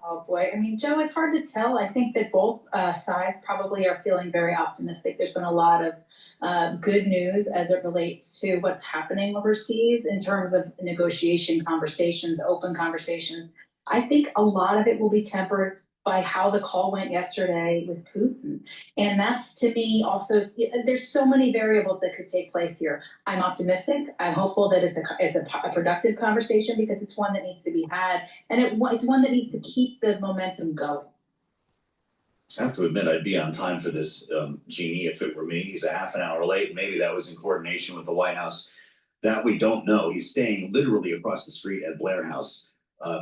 Oh boy, I mean, Joe, it's hard to tell. I think that both sides probably are feeling very optimistic. There's been a lot of good news as it relates to what's happening overseas in terms of negotiation conversations, open conversations. I think a lot of it will be tempered by how the call went yesterday with Putin. And that's, to me, also, there's so many variables that could take place here. I'm optimistic. I'm hopeful that it's a productive conversation because it's one that needs to be had. And it's one that needs to keep the momentum going. I have to admit, I'd be on time for this, Jeannie, if it were me. He's a half an hour late. Maybe that was in coordination with the White House. That we don't know. He's staying literally across the street at Blair House.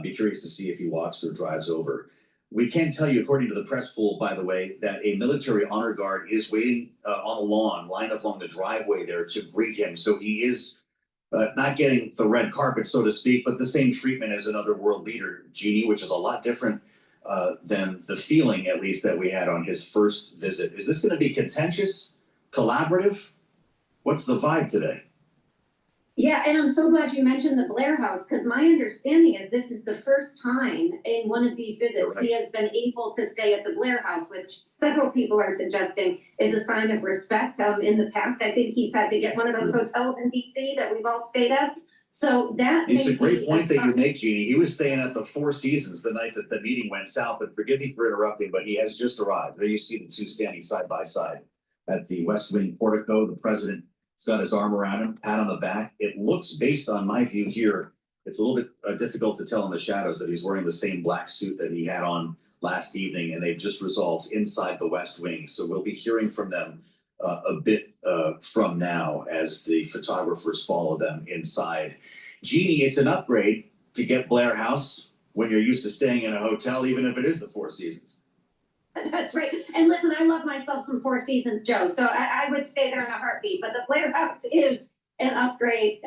Be curious to see if he walks or drives over. We can tell you, according to the press pool, by the way, that a military honor guard is waiting on a lawn, lined up along the driveway there to greet him. So he is not getting the red carpet, so to speak, but the same treatment as another world leader, Jeannie, which is a lot different than the feeling, at least, that we had on his first visit. Is this going to be contentious, collaborative? What's the vibe today? Yeah, and I'm so glad you mentioned the Blair House, because my understanding is this is the first time in one of these visits he has been able to stay at the Blair House, which several people are suggesting is a sign of respect. In the past, I think he's had to get one of those hotels in DC that we've all stayed at. So that It's a great point that you make, Jeannie. He was staying at the Four Seasons the night that the meeting went south, and forgive me for interrupting, but he has just arrived. There you see the two standing side by side at the West Wing portico. The president has got his arm around him, pat on the back. It looks, based on my view here, it's a little bit difficult to tell in the shadows that he's wearing the same black suit that he had on last evening, and they've just resolved inside the West Wing. So we'll be hearing from them a bit from now as the photographers follow them inside. Jeannie, it's an upgrade to get Blair House when you're used to staying in a hotel, even if it is the Four Seasons. That's right. And listen, I love myself some Four Seasons, Joe, so I would stay there in a heartbeat, but the Blair House is an upgrade.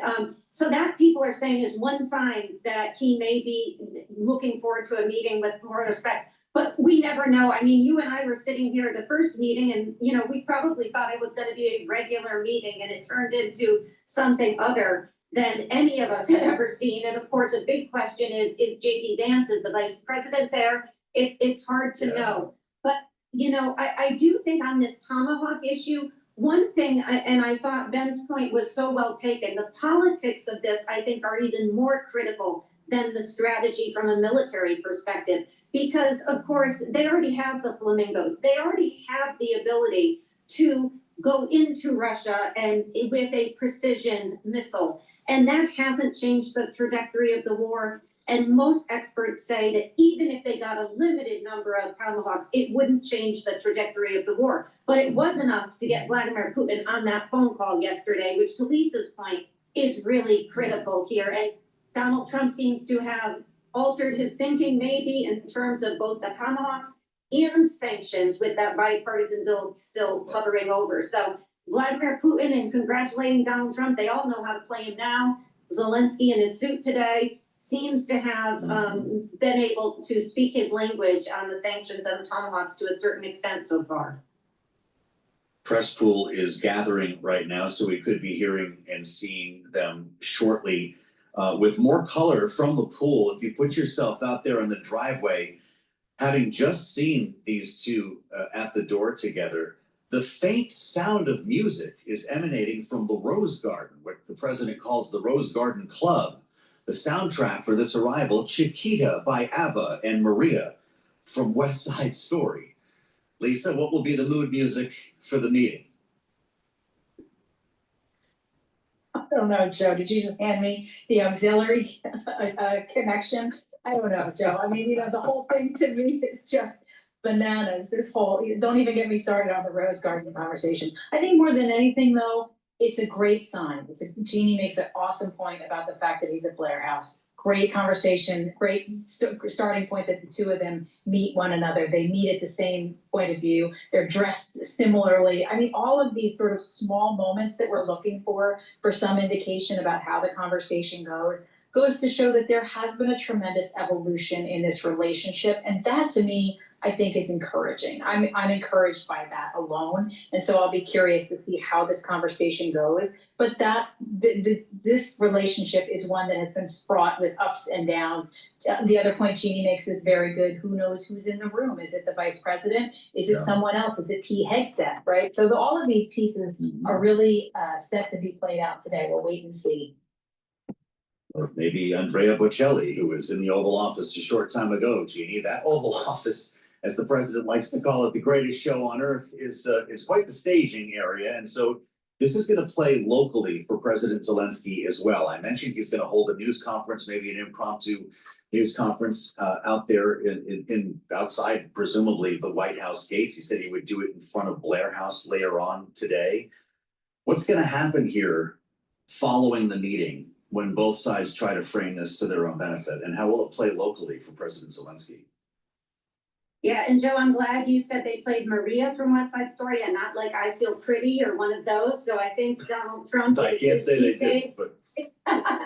So that people are saying is one sign that he may be looking forward to a meeting with more respect, but we never know. I mean, you and I were sitting here at the first meeting and, you know, we probably thought it was going to be a regular meeting, and it turned into something other than any of us had ever seen. And of course, a big question is J.D. Vance, is the vice president there? It's hard to know. But, you know, I do think on this Tomahawk issue, one thing, and I thought Ben's point was so well taken, the politics of this, I think, are even more critical than the strategy from a military perspective. Because, of course, they already have the flamingos. They already have the ability to go into Russia and with a precision missile. And that hasn't changed the trajectory of the war. And most experts say that even if they got a limited number of Tomahawks, it wouldn't change the trajectory of the war. But it was enough to get Vladimir Putin on that phone call yesterday, which, to Lisa's point, is really critical here. And Donald Trump seems to have altered his thinking, maybe, in terms of both the Tomahawks and sanctions, with that bipartisan bill still hovering over. So Vladimir Putin and congratulating Donald Trump. They all know how to play him now. Zelensky in his suit today seems to have been able to speak his language on the sanctions and the tomahawks to a certain extent so far. Press pool is gathering right now, so we could be hearing and seeing them shortly with more color from the pool. If you put yourself out there in the driveway, having just seen these two at the door together, the faint sound of music is emanating from the Rose Garden, what the president calls the Rose Garden Club. The soundtrack for this arrival, Chiquita by ABBA and Maria from West Side Story. Lisa, what will be the mood music for the meeting? I don't know, Joe. Did you just hand me the auxiliary connection? I don't know, Joe. I mean, the whole thing to me is just bananas. This whole, don't even get me started on the Rose Garden conversation. I think more than anything, though, it's a great sign. Jeannie makes an awesome point about the fact that he's at Blair House. Great conversation, great starting point that the two of them meet one another. They meet at the same point of view. They're dressed similarly. I mean, all of these sort of small moments that we're looking for some indication about how the conversation goes to show that there has been a tremendous evolution in this relationship. And that, to me, I think is encouraging. I'm encouraged by that alone. And so I'll be curious to see how this conversation goes. But this relationship is one that has been fraught with ups and downs. The other point Jeannie makes is very good. Who knows who's in the room? Is it the vice president? Is it someone else? Is it Pete Hegseth, right? So all of these pieces are really set to be played out today. We'll wait and see. Or maybe Andrea Bocelli, who was in the Oval Office a short time ago, Jeannie. That Oval Office, as the president likes to call it, the greatest show on earth, is quite the staging area. And so this is going to play locally for President Zelensky as well. I mentioned he's going to hold a news conference, maybe an impromptu news conference out there in outside, presumably, the White House gates. He said he would do it in front of Blair House later on today. What's going to happen here following the meeting when both sides try to frame this to their own benefit? And how will it play locally for President Zelensky? Yeah, and Joe, I'm glad you said they played Maria from West Side Story and not like I Feel Pretty or one of those. So I think Donald Trump. I can't say they did, but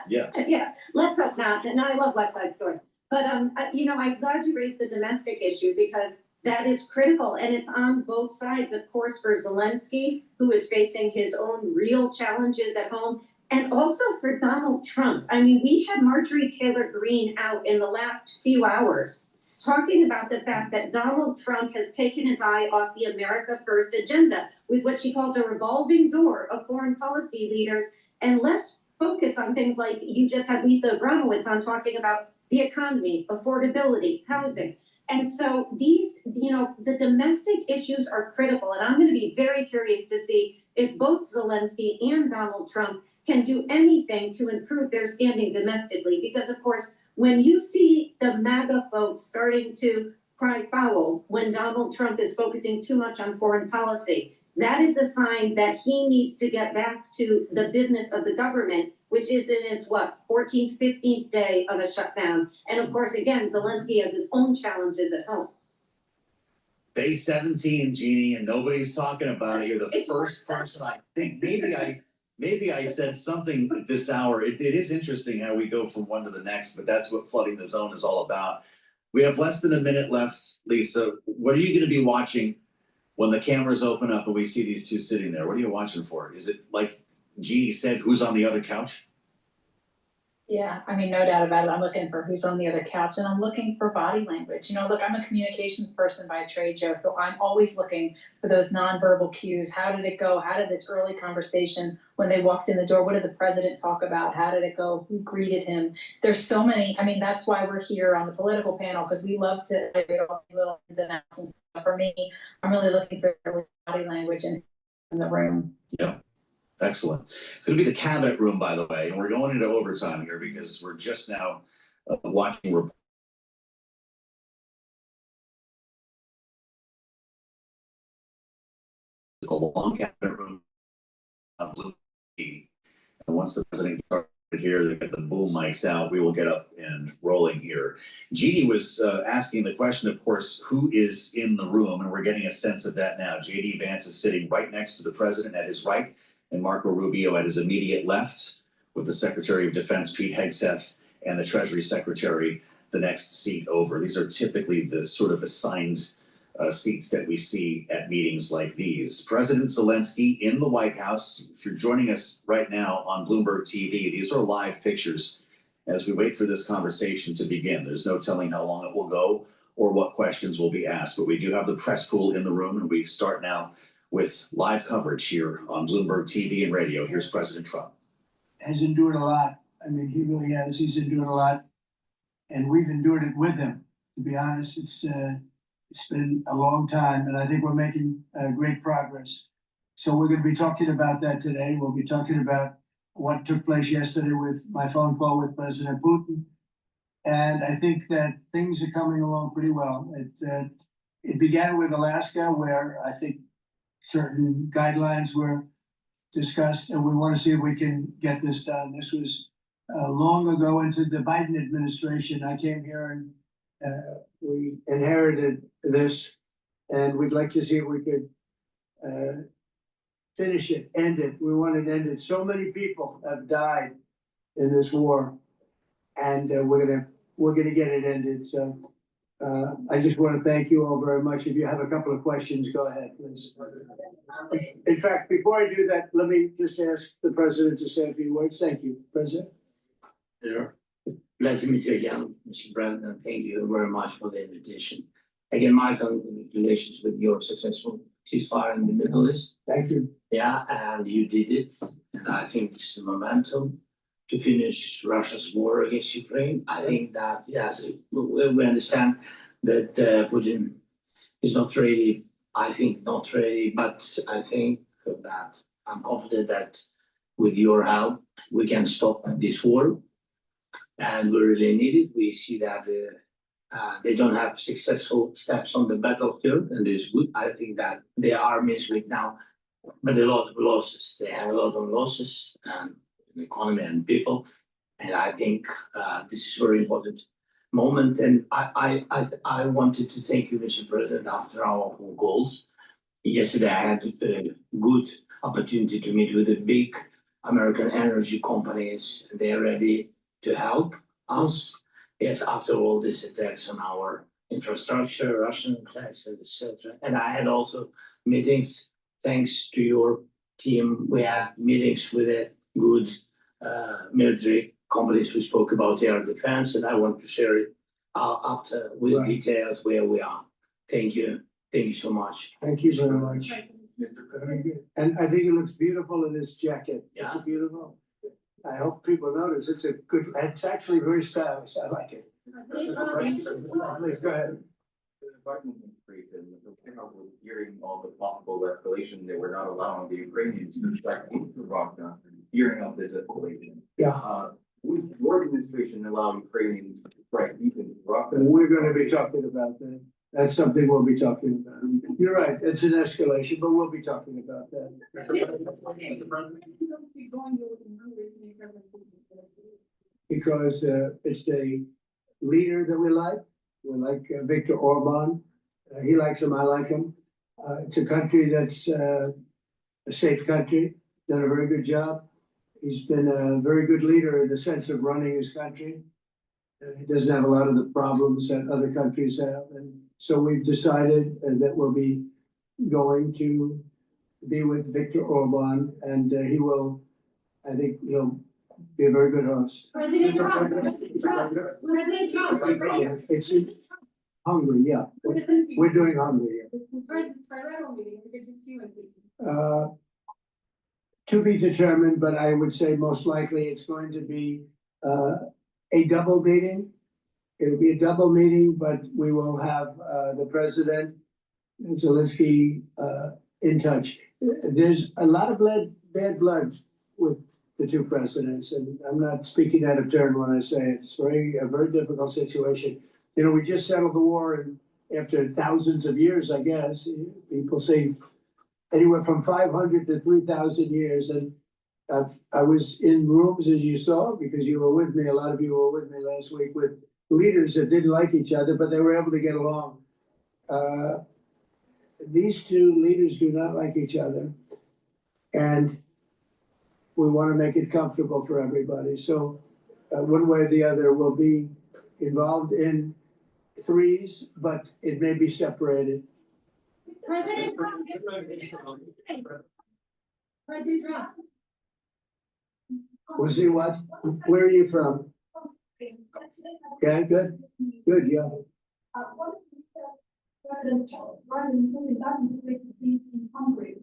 yeah. Yeah, let's hope not. And I love West Side Story. But, I'm glad you raised the domestic issue because that is critical. And it's on both sides, of course, for Zelensky, who is facing his own real challenges at home. And also for Donald Trump. I mean, we had Marjorie Taylor Greene out in the last few hours talking about the fact that Donald Trump has taken his eye off the America First agenda with what she calls a revolving door of foreign policy leaders and less focus on things like you just had Lisa Abramowitz on talking about the economy, affordability, housing. And so these, the domestic issues are critical. And I'm going to be very curious to see if both Zelensky and Donald Trump can do anything to improve their standing domestically. Because, of course, when you see the MAGA folks starting to cry foul when Donald Trump is focusing too much on foreign policy, that is a sign that he needs to get back to the business of the government, which is in its, 14th, 15th day of a shutdown. And of course, again, Zelensky has his own challenges at home. Day 17, Jeannie, and nobody's talking about it. You're the first person I think maybe I said something at this hour. It is interesting how we go from one to the next, but that's what Flooding the Zone is all about. We have less than a minute left, Lisa. What are you going to be watching when the cameras open up and we see these two sitting there? What are you watching for? Is it like Jeannie said, who's on the other couch? Yeah, I mean, no doubt about it. I'm looking for who's on the other couch and I'm looking for body language. Look, I'm a communications person by trade, Joe, so I'm always looking for those nonverbal cues. How did it go? How did this early conversation when they walked in the door? What did the president talk about? How did it go? Who greeted him? There's so many. I mean, that's why we're here on the political panel because we love to do all these little ins and outs and stuff. For me, I'm really looking for body language in the room. Yeah. Excellent. It's going to be the cabinet room, by the way, and we're going into overtime here because we're just now watching the long cabinet room on Blue TV. And once the president here, they get the boom mics out, we will get up and rolling here. Jeannie was asking the question, of course, who is in the room, and we're getting a sense of that now. JD Vance is sitting right next to the president at his right, and Marco Rubio at his immediate left, with the Secretary of Defense, Pete Hegseth, and the Treasury Secretary, the next seat over. These are typically the sort of assigned seats that we see at meetings like these. President Zelensky in the White House. If you're joining us right now on Bloomberg TV, these are live pictures as we wait for this conversation to begin. There's no telling how long it will go or what questions will be asked, but we do have the press pool in the room, and we start now with live coverage here on Bloomberg TV and radio. Here's President Trump. Has endured a lot. I mean, he really has. He's endured a lot, and we've endured it with him. To be honest, it's been a long time, and I think we're making great progress. So we're going to be talking about that today. We'll be talking about what took place yesterday with my phone call with President Putin, and I think that things are coming along pretty well. It began with Alaska, where I think certain guidelines were discussed, and we want to see if we can get this done. This was long ago into the Biden administration. I came here and we inherited this, and we'd like to see if we could finish it, end it. We want it ended. So many people have died in this war, and we're gonna get it ended. So I just want to thank you all very much. If you have a couple of questions, go ahead, please. In fact, before I do that, let me just ask the president to say a few words. Thank you, President. Sure. Glad to meet you again, Mr. President. Thank you very much for the invitation. Again, my congratulations with your successful ceasefire in the Middle East. Thank you. Yeah, and you did it. And I think it's a momentum to finish Russia's war against Ukraine. I think that, yes, we understand that Putin is not ready. I think not ready, but I think that I'm confident that with your help, we can stop this war. And we really need it. We see that they don't have successful steps on the battlefield, and it's good. I think that their army is weak now, but a lot of losses. They have a lot of losses, and the economy and people. And I think this is a very important moment. And I wanted to thank you, Mr. President, after our phone calls. Yesterday, I had a good opportunity to meet with the big American energy companies. They're ready to help us. Yes, after all these attacks on our infrastructure, Russian attacks, etc. And I had also meetings, thanks to your team. We had meetings with the good military companies. We spoke about air defense, and I want to share it after with details where we are. Thank you. Thank you so much. Thank you very much. And I think it looks beautiful in this jacket. Yeah. It's beautiful. I hope people notice. It's actually very stylish. I like it. Please go ahead. The Department of State and was hearing all the possible escalation, they were not allowing the Ukrainians to strike into Russia, hearing of this escalation. Yeah. Would your administration allow Ukrainians to strike into Russia? We're going to be talking about that. That's something we'll be talking about. You're right. It's an escalation, but we'll be talking about that. Because it's the leader that we like. We like Viktor Orban. He likes him. I like him. It's a country that's a safe country. Done a very good job. He's been a very good leader in the sense of running his country. He doesn't have a lot of the problems that other countries have. And so we've decided that we'll be going to be with Viktor Orban, and he will, I think he'll be a very good host. President Trump. It's in Hungary, yeah. We're doing Hungary. To be determined, but I would say most likely it's going to be a double meeting. It'll be a double meeting, but we will have the president, Zelensky, in touch. There's a lot of bad blood with the two presidents, and I'm not speaking out of turn when I say it. It's a very difficult situation. You know, we just settled the war, and after thousands of years, I guess, people say anywhere from 500 to 3,000 years, and I was in rooms, as you saw, because you were with me, a lot of you were with me last week, with leaders that didn't like each other, but they were able to get along. These two leaders do not like each other, and we want to make it comfortable for everybody. So one way or the other, we'll be involved in threes, but it may be separated. President Trump. President Trump. We'll see what, where are you from? Okay, good, good, yeah. President Putin doesn't make the peace in Hungary.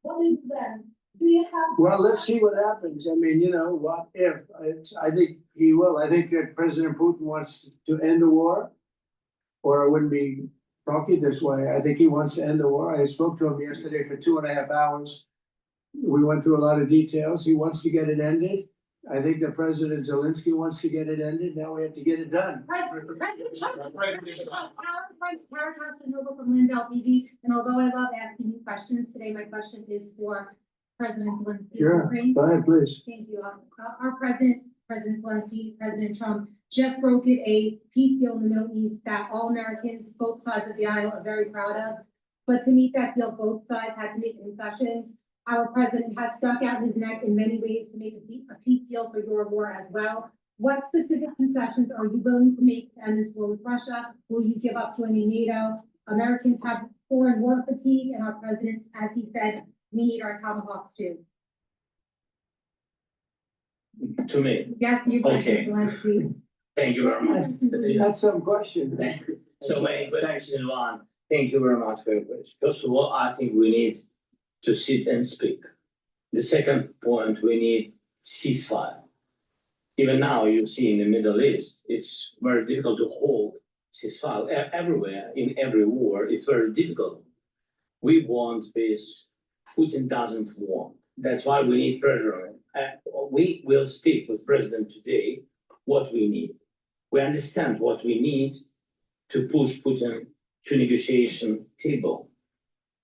What is then? Do you have? Well, let's see what happens. I mean, what if? I think he will. I think that President Putin wants to end the war, or I wouldn't be talking this way. I think he wants to end the war. I spoke to him yesterday for 2.5 hours. We went through a lot of details. He wants to get it ended. I think that President Zelensky wants to get it ended. Now we have to get it done. President Trump, Tara Casanova from Lindell TV, and although I love asking you questions, today my question is for President Zelensky. Sure, go ahead, please. Thank you. Our President Zelensky, President Trump, just brokered a peace deal in the Middle East that all Americans, both sides of the aisle, are very proud of. But to meet that deal, both sides had to make concessions. Our president has stuck out his neck in many ways to make a peace deal for your war as well. What specific concessions are you willing to make to end this war with Russia? Will you give up joining NATO? Americans have foreign war fatigue, and our president, as he said, we need our tomahawks too. To me. Yes, you Okay. Zelensky. Thank you very much. That's some question. Thank you. So many questions in one. Thank you very much for your question. First of all, I think we need to sit and speak. The second point, we need ceasefire. Even now, you see in the Middle East, it's very difficult to hold ceasefire everywhere. In every war, it's very difficult. We want peace. Putin doesn't want. That's why we need pressure on him. We will speak with President today what we need. We understand what we need to push Putin to negotiation table.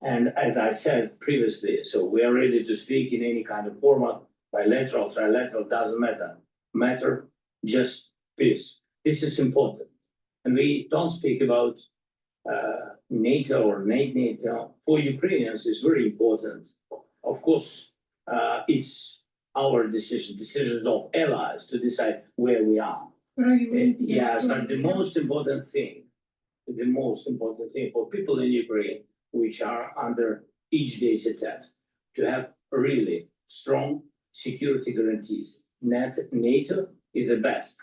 And as I said previously, so we are ready to speak in any kind of format, bilateral, trilateral, doesn't matter, just peace. This is important. And we don't speak about NATO or NATO. For Ukrainians, it's very important. Of course, it's our decisions of allies to decide where we are. But are you willing to get Yes, but the most important thing for people in Ukraine, which are under each day's attack, to have really strong security guarantees. NATO is the best,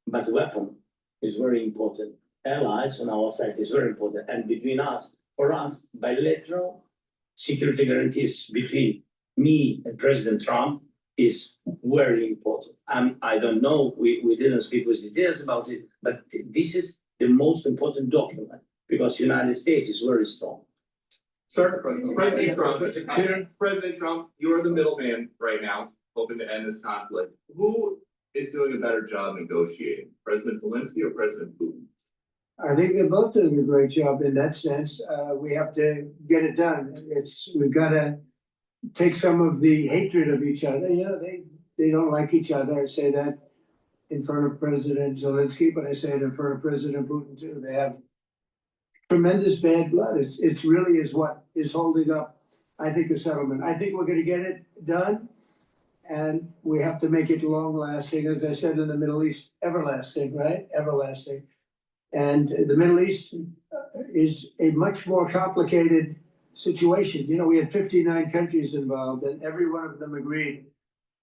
but weapon is very important. Allies on our side is very important. And between us, for us, bilateral security guarantees between me and President Trump is very important. I don't know, we didn't speak with details about it, but this is the most important document because United States is very strong. Sir, President Trump, you're the middleman right now, hoping to end this conflict. Who is doing a better job negotiating, President Zelensky or President Putin? I think they're both doing a great job in that sense. We have to get it done. We've got to take some of the hatred of each other. They don't like each other. I say that in front of President Zelensky, but I say it in front of President Putin too. They have tremendous bad blood. It's really is what is holding up, I think, the settlement. I think we're going to get it done, and we have to make it long lasting. As I said in the Middle East, everlasting, right? Everlasting. And the Middle East is a much more complicated situation. We had 59 countries involved, and every one of them agreed.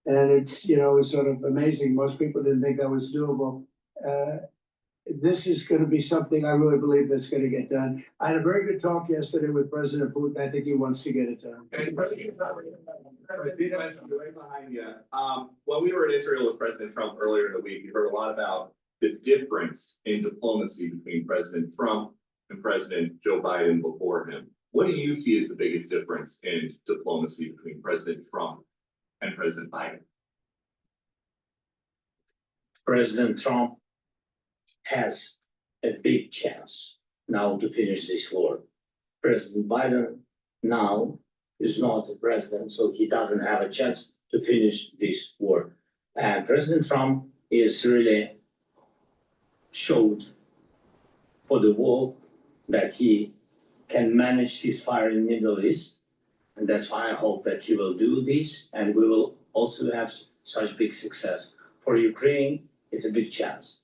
And it's sort of amazing. Most people didn't think that was doable. This is going to be something I really believe that's going to get done. I had a very good talk yesterday with President Putin. I think he wants to get it done. Right behind you. When we were in Israel with President Trump earlier in the week, we heard a lot about the difference in diplomacy between President Trump and President Joe Biden before him. What do you see as the biggest difference in diplomacy between President Trump and President Biden? President Trump has a big chance now to finish this war. President Biden now is not the president, so he doesn't have a chance to finish this war. And President Trump is really showed for the world that he can manage ceasefire in the Middle East. And that's why I hope that he will do this, and we will also have such big success. For Ukraine, it's a big chance.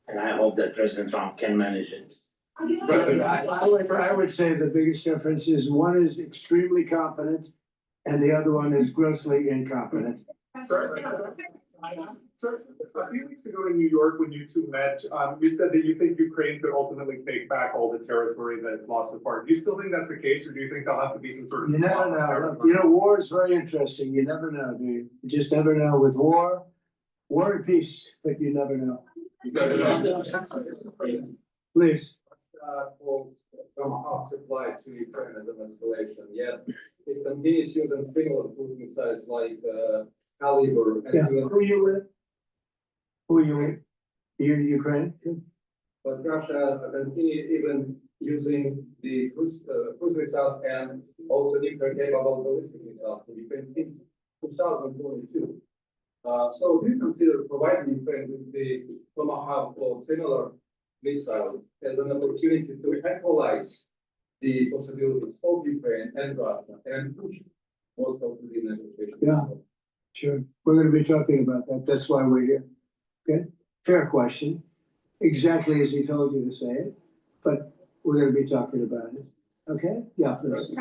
And I hope that President Trump can manage it. I would say the biggest difference is one is extremely competent and the other one is grossly incompetent. Sir, a few weeks ago in New York, when you two met, you said that you think Ukraine could ultimately take back all the territory that it's lost so far. Do you still think that's the case, or do you think there'll have to be some sort of? You never know. You know, war is very interesting. You never know, do you? You just never know with war and peace, but you never know. Please. Tomahawk supply to Ukraine as an escalation, yet it continues using similar cruise missiles like Caliber. And Yeah, who are you with? Who are you with? You Ukraine? But Russia continue even using the cruise missiles and also nuclear capable ballistic missiles in Ukraine since 2022. So do you consider providing Ukraine with the Tomahawk or similar missile as an opportunity to equalize the possibilities of Ukraine and Russia and push Moscow to the negotiation? Yeah, sure. We're gonna be talking about that. That's why we're here. Okay, fair question. Exactly as he told you to say it, but we're gonna be talking about it. Okay? Yeah, please.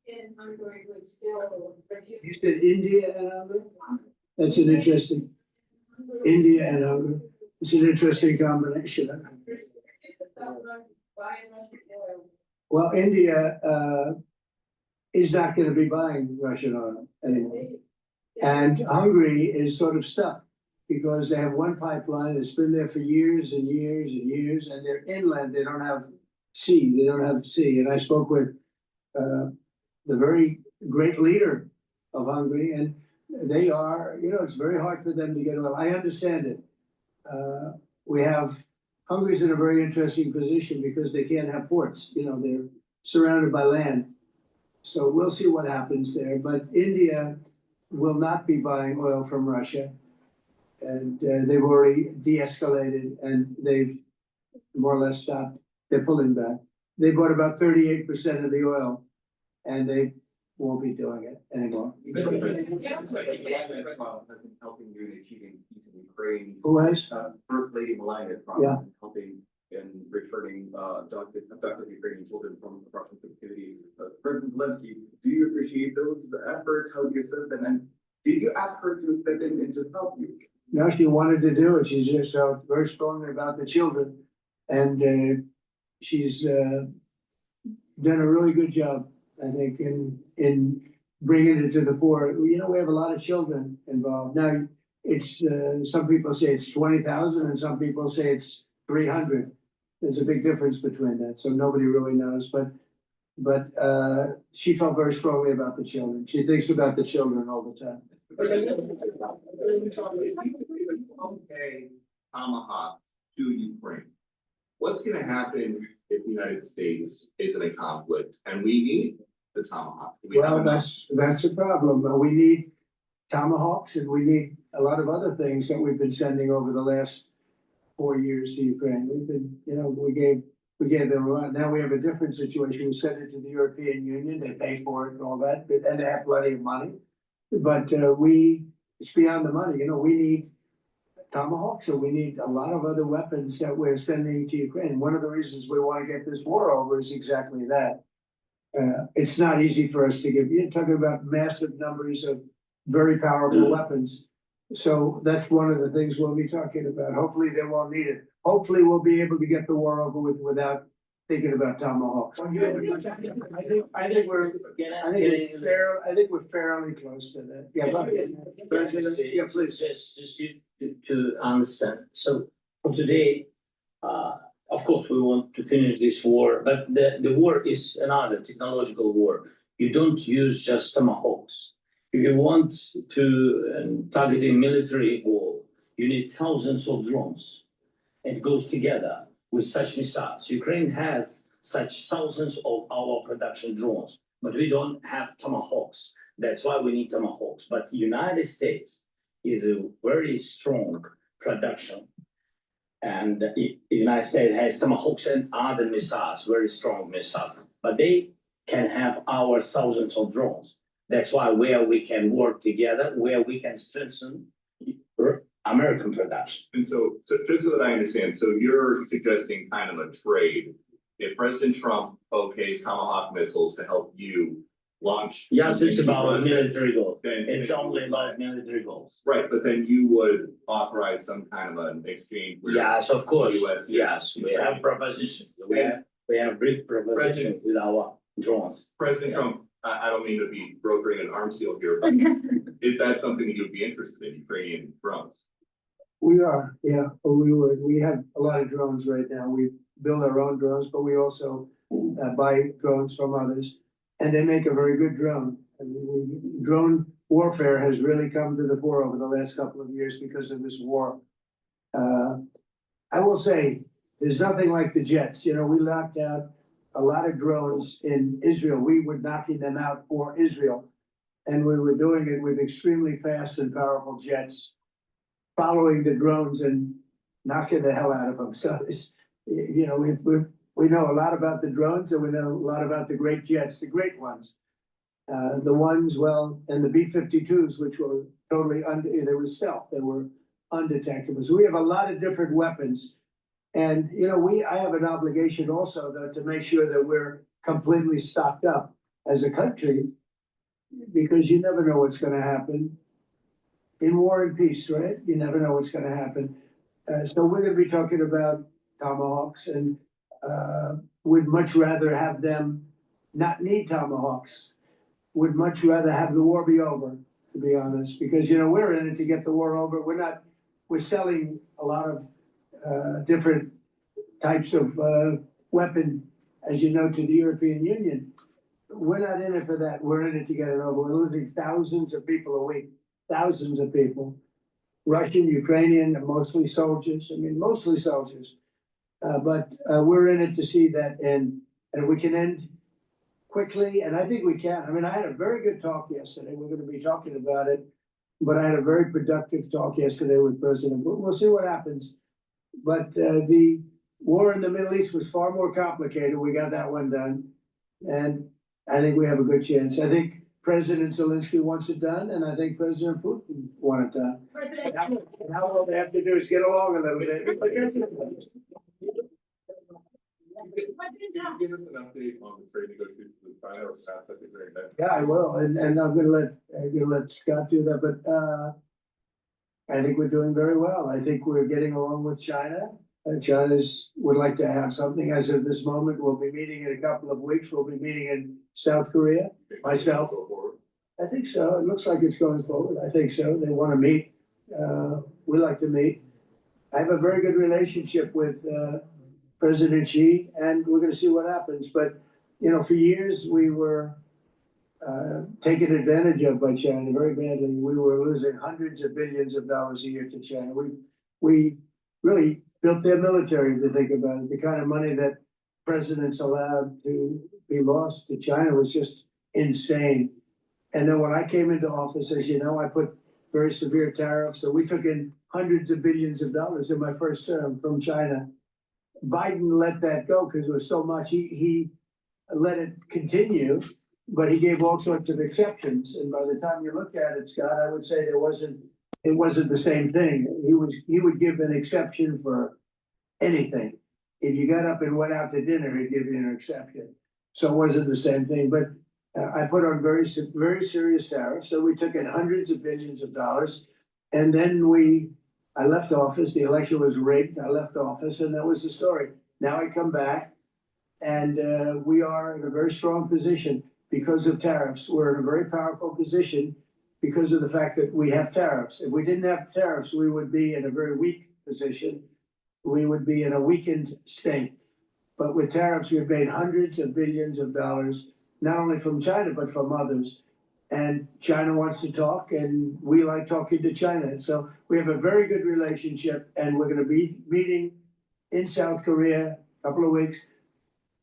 In Hungary would still. You said India and Hungary? That's an interesting, India and Hungary. It's an interesting combination. Well, India is not going to be buying Russian oil anymore. And Hungary is sort of stuck because they have one pipeline that's been there for years and years and years, and they're inland, they don't have sea, And I spoke with the very great leader of Hungary, and they are, you know, it's very hard for them to get oil. I understand it. Hungary's in a very interesting position because they can't have ports, you know, they're surrounded by land. So we'll see what happens there, but India will not be buying oil from Russia. And they've already de-escalated and they've more or less stopped, they're pulling back. They bought about 38% of the oil and they won't be doing it anymore. Helping you in achieving peace in Ukraine. Who has? First Lady Melania Trump helping in returning abducted Ukrainian children from Russian captivity. President Zelensky, do you appreciate those efforts? How do you assist them? And did you ask her to step in and to help you? No, she wanted to do it. She just felt very strongly about the children. And she's done a really good job, I think, in bringing it to the fore. You know, we have a lot of children involved. Now, it's some people say it's 20,000 and some people say it's 300. There's a big difference between that, so nobody really knows. But she felt very strongly about the children. She thinks about the children all the time. Okay, Tomahawk to Ukraine. What's going to happen if the United States is in a conflict and we need the Tomahawk? Well, that's a problem. We need Tomahawks and we need a lot of other things that we've been sending over the last 4 years to Ukraine. We've been, you know, we gave them a lot. Now we have a different situation. We send it to the European Union. They pay for it and all that, and they have plenty of money. But it's beyond the money. You know, we need Tomahawks, so we need a lot of other weapons that we're sending to Ukraine. One of the reasons we want to get this war over is exactly that. It's not easy for us to give. You're talking about massive numbers of very powerful weapons. So that's one of the things we'll be talking about. Hopefully they won't need it. Hopefully we'll be able to get the war over with without thinking about Tomahawks. I think we're fairly close to that. Yeah, go ahead. Yeah, please. Just to understand. So for today, of course, we want to finish this war, but the war is another technological war. You don't use just Tomahawks. If you want to target a military goal, you need thousands of drones. It goes together with such missiles. Ukraine has such thousands of our production drones, but we don't have Tomahawks That's why we need tomahawks. But United States is a very strong production. And the United States has tomahawks and other missiles, very strong missiles. But they can have our thousands of drones. That's why where we can work together, where we can strengthen American production. And so just so that I understand, so you're suggesting kind of a trade. If President Trump okays Tomahawk missiles to help you launch. Yes, it's about Russia, military goals. then It's only about military goals. Right, but then you would authorize some kind of an exchange. where Yes, of course. US Yes, we have proposition. We have big proposition with our drones. President Trump, I don't mean to be brokering an arms deal here, but is that something that you'd be interested in, Ukrainian drones? We are, yeah, we have a lot of drones right now. We build our own drones, but we also buy drones from others. And they make a very good drone. I mean, drone warfare has really come to the fore over the last couple of years because of this war. I will say, there's nothing like the jets. You know, we knocked out a lot of drones in Israel. We were knocking them out for Israel. And we were doing it with extremely fast and powerful jets, following the drones and knocking the hell out of them. So it's, you know, we know a lot about the drones and we know a lot about the great jets, the great ones. The ones, well, and the B-52s, which were totally they were stealth, they were undetectable. So we have a lot of different weapons. And, you know, I have an obligation also though, to make sure that we're completely stocked up as a country, because you never know what's gonna happen in war and peace, right? You never know what's gonna happen. So we're gonna be talking about tomahawks and would much rather have them not need tomahawks. Would much rather have the war be over, to be honest, because, you know, we're in it to get the war over. We're selling a lot of different types of weapon, as you know, to the European Union. We're not in it for that. We're in it to get it over. We're losing thousands of people a week, thousands of people. Russian, Ukrainian, and mostly soldiers. I mean, mostly soldiers. But we're in it to see that end, and we can end quickly, and I think we can. I mean, I had a very good talk yesterday. We're going to be talking about it, but I had a very productive talk yesterday with President. We'll see what happens. But the war in the Middle East was far more complicated. We got that one done, and I think we have a good chance. I think President Zelensky wants it done, and I think President Putin wants it done. And how all they have to do is get along a little bit. Give us an update on the trade negotiations with China or perhaps I think during that. Yeah, I will, and I'm gonna let Scott do that, but I think we're doing very well. I think we're getting along with China. China's would like to have something as of this moment. We'll be meeting in a couple of weeks. We'll be meeting in South Korea, myself. I think so. It looks like it's going forward. I think so. They want to meet. We like to meet. I have a very good relationship with President Xi, and we're going to see what happens. But, you know, for years we were taken advantage of by China very badly. We were losing hundreds of billions of dollars a year to China. We really built their military, to think about it. The kind of money that presidents allowed to be lost to China was just insane. And then when I came into office, as you know, I put very severe tariffs. So we took in hundreds of billions of dollars in my first term from China. Biden let that go because it was so much. He let it continue, but he gave all sorts of exceptions. And by the time you look at it, Scott, I would say it wasn't the same thing. He would give an exception for anything. If you got up and went out to dinner, he'd give you an exception. So it wasn't the same thing. But I put on very serious tariffs. So we took in hundreds of billions of dollars, and then I left office. The election was rigged. I left office, and that was the story. Now I come back, and we are in a very strong position because of tariffs. We're in a very powerful position because of the fact that we have tariffs. If we didn't have tariffs, we would be in a very weak position. We would be in a weakened state. But with tariffs, we've made hundreds of billions of dollars, not only from China, but from others. And China wants to talk, and we like talking to China. So we have a very good relationship, and we're going to be meeting in South Korea a couple of weeks.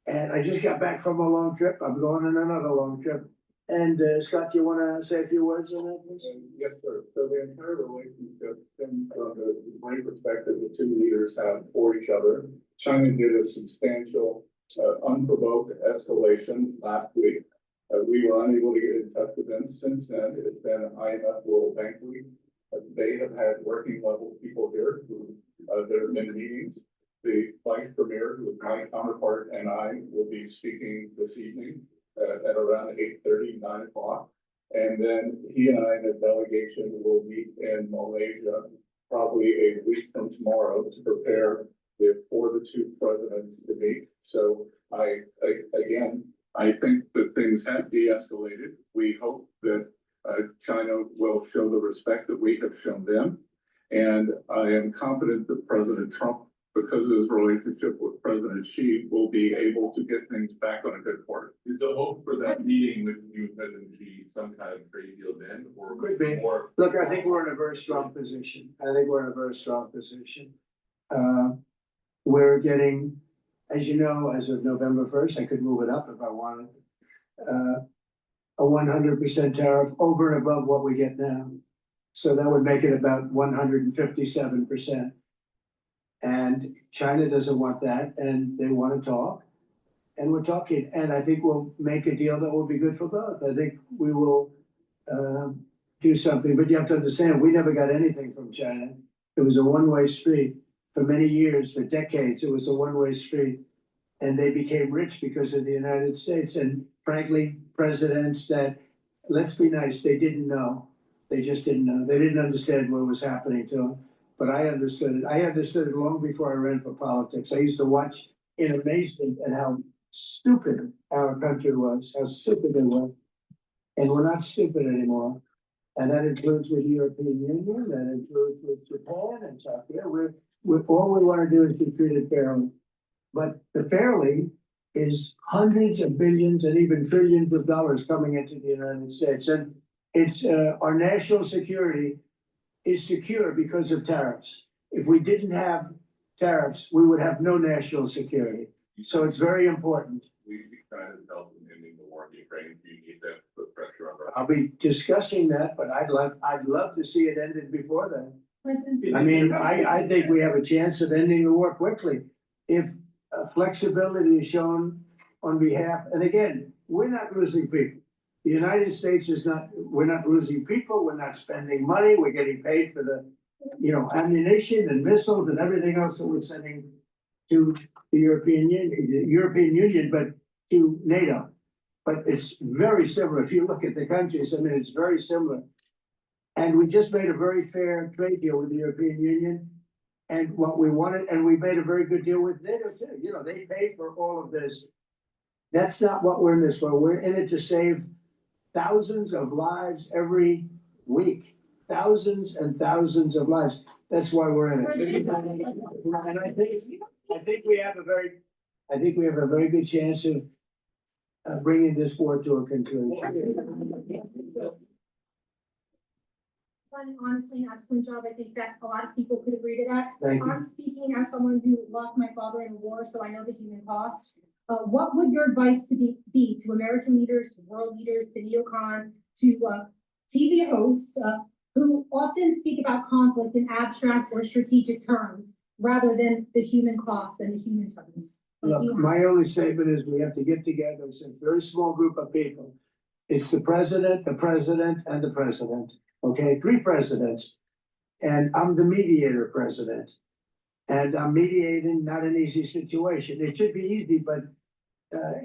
And I just got back from a long trip. I'm going on another long trip And Scott, do you want to say a few words on that, please? Yes, sir. So the entire relationship, from my perspective, the two leaders have for each other. China did a substantial, unprovoked escalation last week. We were unable to get in touch with them. Since then, it's been IMF World Bank Week. They have had working level people here who, that have been meetings. The vice premier, who is my counterpart, and I will be speaking this evening at around 8:30, 9 o'clock. And then he and I and a delegation will meet in Malaysia probably a week from tomorrow to prepare for the two presidents to meet. So again, I think that things have de-escalated. We hope that China will show the respect that we have shown them. And I am confident that President Trump, because of his relationship with President Xi, will be able to get things back on a good course. Is the hope for that meeting with you and President Xi some kind of trade deal then, or Could be. more? Look, I think we're in a very strong position. We're getting, as you know, as of November 1st, I could move it up if I wanted. A 100% tariff over and above what we get now. So that would make it about 157%. And China doesn't want that, and they want to talk. And we're talking, and I think we'll make a deal that will be good for both. I think we will do something, but you have to understand, we never got anything from China. It was a one-way street for many years, for decades. It was a one-way street, and they became rich because of the United States. And frankly, presidents that, let's be nice, they didn't know. They just didn't know. They didn't understand what was happening to them. But I understood it. I understood it long before I ran for politics. I used to watch in amazement at how stupid our country was, how stupid they were. And we're not stupid anymore. And that includes with the European Union, that includes with Japan and South Korea. We're all we want to do is be treated fairly. But the fairly is hundreds of billions and even trillions of dollars coming into the United States. And it's our national security is secure because of tariffs. If we didn't have tariffs, we would have no national security. So it's very important. We seek China's help in ending the war in Ukraine. Do you need that to put pressure on Russia? I'll be discussing that, but I'd love to see it ended before then. I mean, I think we have a chance of ending the war quickly if flexibility is shown on behalf, and again, we're not losing people. The United States is not, we're not losing people, we're not spending money, we're getting paid for the, ammunition and missiles and everything else that we're sending to the European Union, but to NATO. But it's very similar. If you look at the countries, I mean, it's very similar. And we just made a very fair trade deal with the European Union. And what we wanted, and we made a very good deal with NATO too. They paid for all of this. That's not what we're in this for. We're in it to save thousands of lives every week, thousands and thousands of lives. That's why we're in it. And I think we have a very good chance of bringing this war to a conclusion. Honestly, an excellent job. I think that a lot of people could agree to that. Thank you. I'm speaking as someone who lost my father in the war, so I know the human cost. What would your advice be to American leaders, to world leaders, to neocons, to TV hosts who often speak about conflict in abstract or strategic terms rather than the human cost and the human terms? Look, my only statement is we have to get together. It's a very small group of people. It's the president, and the president. Okay, 3 presidents. And I'm the mediator president. And I'm mediating not an easy situation. It should be easy, but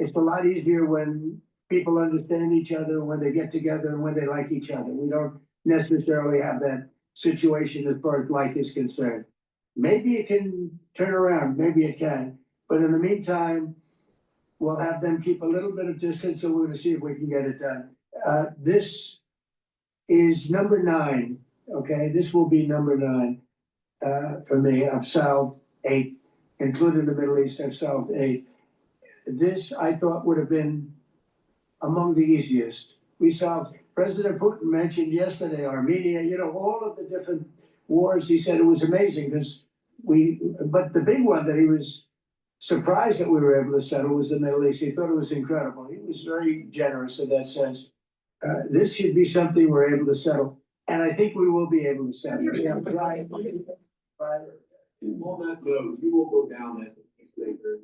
it's a lot easier when people understand each other, when they get together and when they like each other. We don't necessarily have that situation as far as like is concerned. Maybe it can turn around, maybe it can. But in the meantime, we'll have them keep a little bit of distance, and we're gonna see if we can get it done. This is number 9, okay? This will be number 9 for me. I've solved 8, including the Middle East, I've solved 8. This, I thought, would have been among the easiest. We solved, President Putin mentioned yesterday, Armenia, all of the different wars. He said it was amazing because but the big one that he was surprised that we were able to settle was the Middle East. He thought it was incredible. He was very generous in that sense. This should be something we're able to settle, and I think we will be able to settle. Yeah, right. On that note, you will go down as a peacemaker,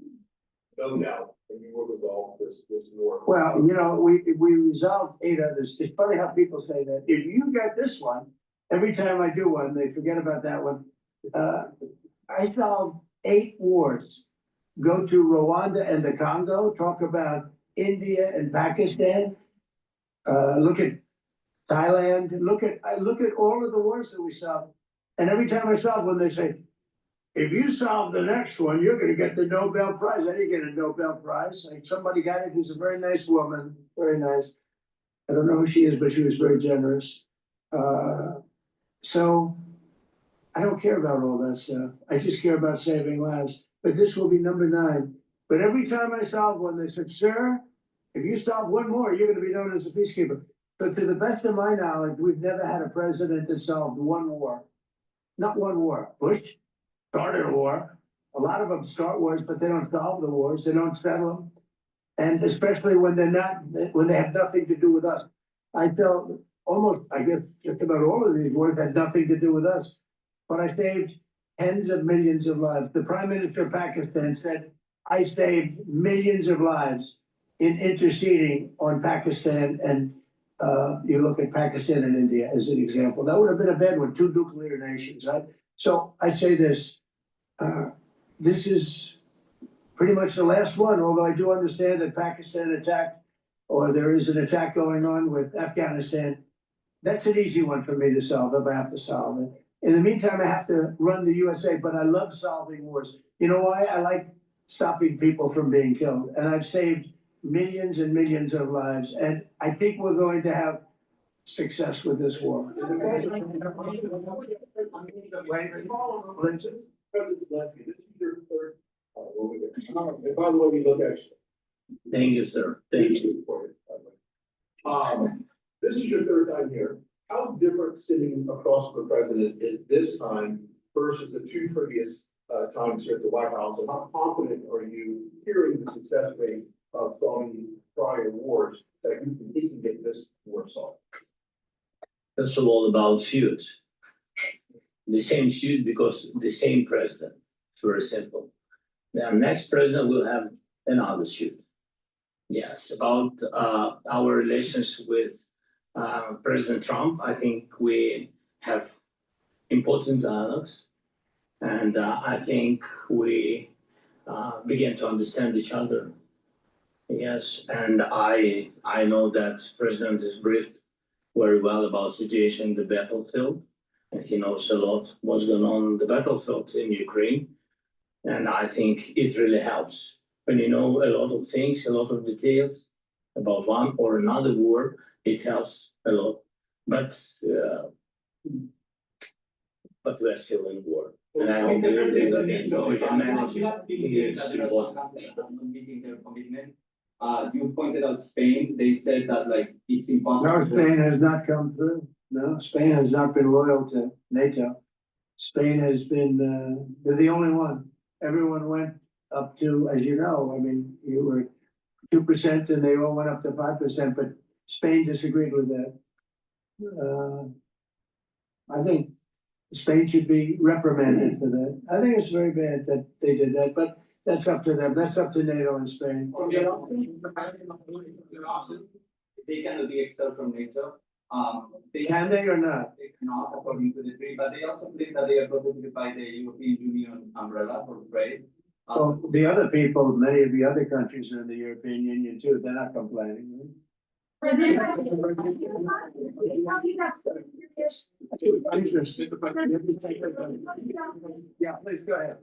no doubt, and you will resolve this war. Well, you know, we resolved 8 others. It's funny how people say that. If you got this one, every time I do one, they forget about that one. I solved 8 wars. Go to Rwanda and the Congo, talk about India and Pakistan. Look at Thailand, look at all of the wars that we solved. And every time I solve one, they say, if you solve the next one, you're gonna get the Nobel Prize. I didn't get a Nobel Prize. Like, somebody got it who's a very nice woman, very nice. I don't know who she is, but she was very generous. So I don't care about all that stuff. I just care about saving lives. But this will be number 9. But every time I solve one, they said, sir, if you solve one more, you're gonna be known as a peacekeeper. But to the best of my knowledge, we've never had a president that solved one war. Not one war. Bush started a war. A lot of them start wars, but they don't solve the wars. They don't settle them. And especially when they have nothing to do with us. I tell almost, I guess, just about all of these wars had nothing to do with us. But I saved tens of millions of lives. The Prime Minister of Pakistan said, I saved millions of lives in interceding on Pakistan. And you look at Pakistan and India as an example. That would have been a bad one, 2 nuclear nations, right? So I say this, this is pretty much the last one, although I do understand that Pakistan attacked, or there is an attack going on with Afghanistan. That's an easy one for me to solve if I have to solve it. In the meantime, I have to run the USA, but I love solving wars. You know why? I like stopping people from being killed, and I've saved millions and millions of lives, and I think we're going to have success with this war. And by the way, you look excellent. Thank you, sir. Thank you. This is your 3rd time here. How different sitting across from the president is this time versus the 2 previous times here at the White House? And how confident are you hearing the success rate of solving prior wars that you can get this war solved? First of all, about feud. The same feud because the same president. It's very simple. The next president will have another feud. Yes, about our relations with President Trump, I think we have important dialogues, and I think we begin to understand each other. Yes, and I know that President is briefed very well about situation in the battlefield, and he knows a lot what's going on the battlefield in Ukraine, and I think it really helps when you know a lot of things, a lot of details about one or another war. It helps a lot, but we're still in war, and I hope we can manage it. It's important. You pointed out Spain. They said that like it's impossible. No, Spain has not come through. No, Spain has not been loyal to NATO. Spain has been, they're the only one. Everyone went up to, as you know, I mean, you were 2% and they all went up to 5%, but Spain disagreed with that. I think Spain should be reprimanded for that. I think it's very bad that they did that, but that's up to them. That's up to NATO and Spain. They cannot be expelled from NATO. Can they or not? They cannot, according to the treaty, but they also believe that they are protected by the European Union umbrella for trade. Well, the other people, many of the other countries are in the European Union too. They're not complaining. Yeah, please go ahead.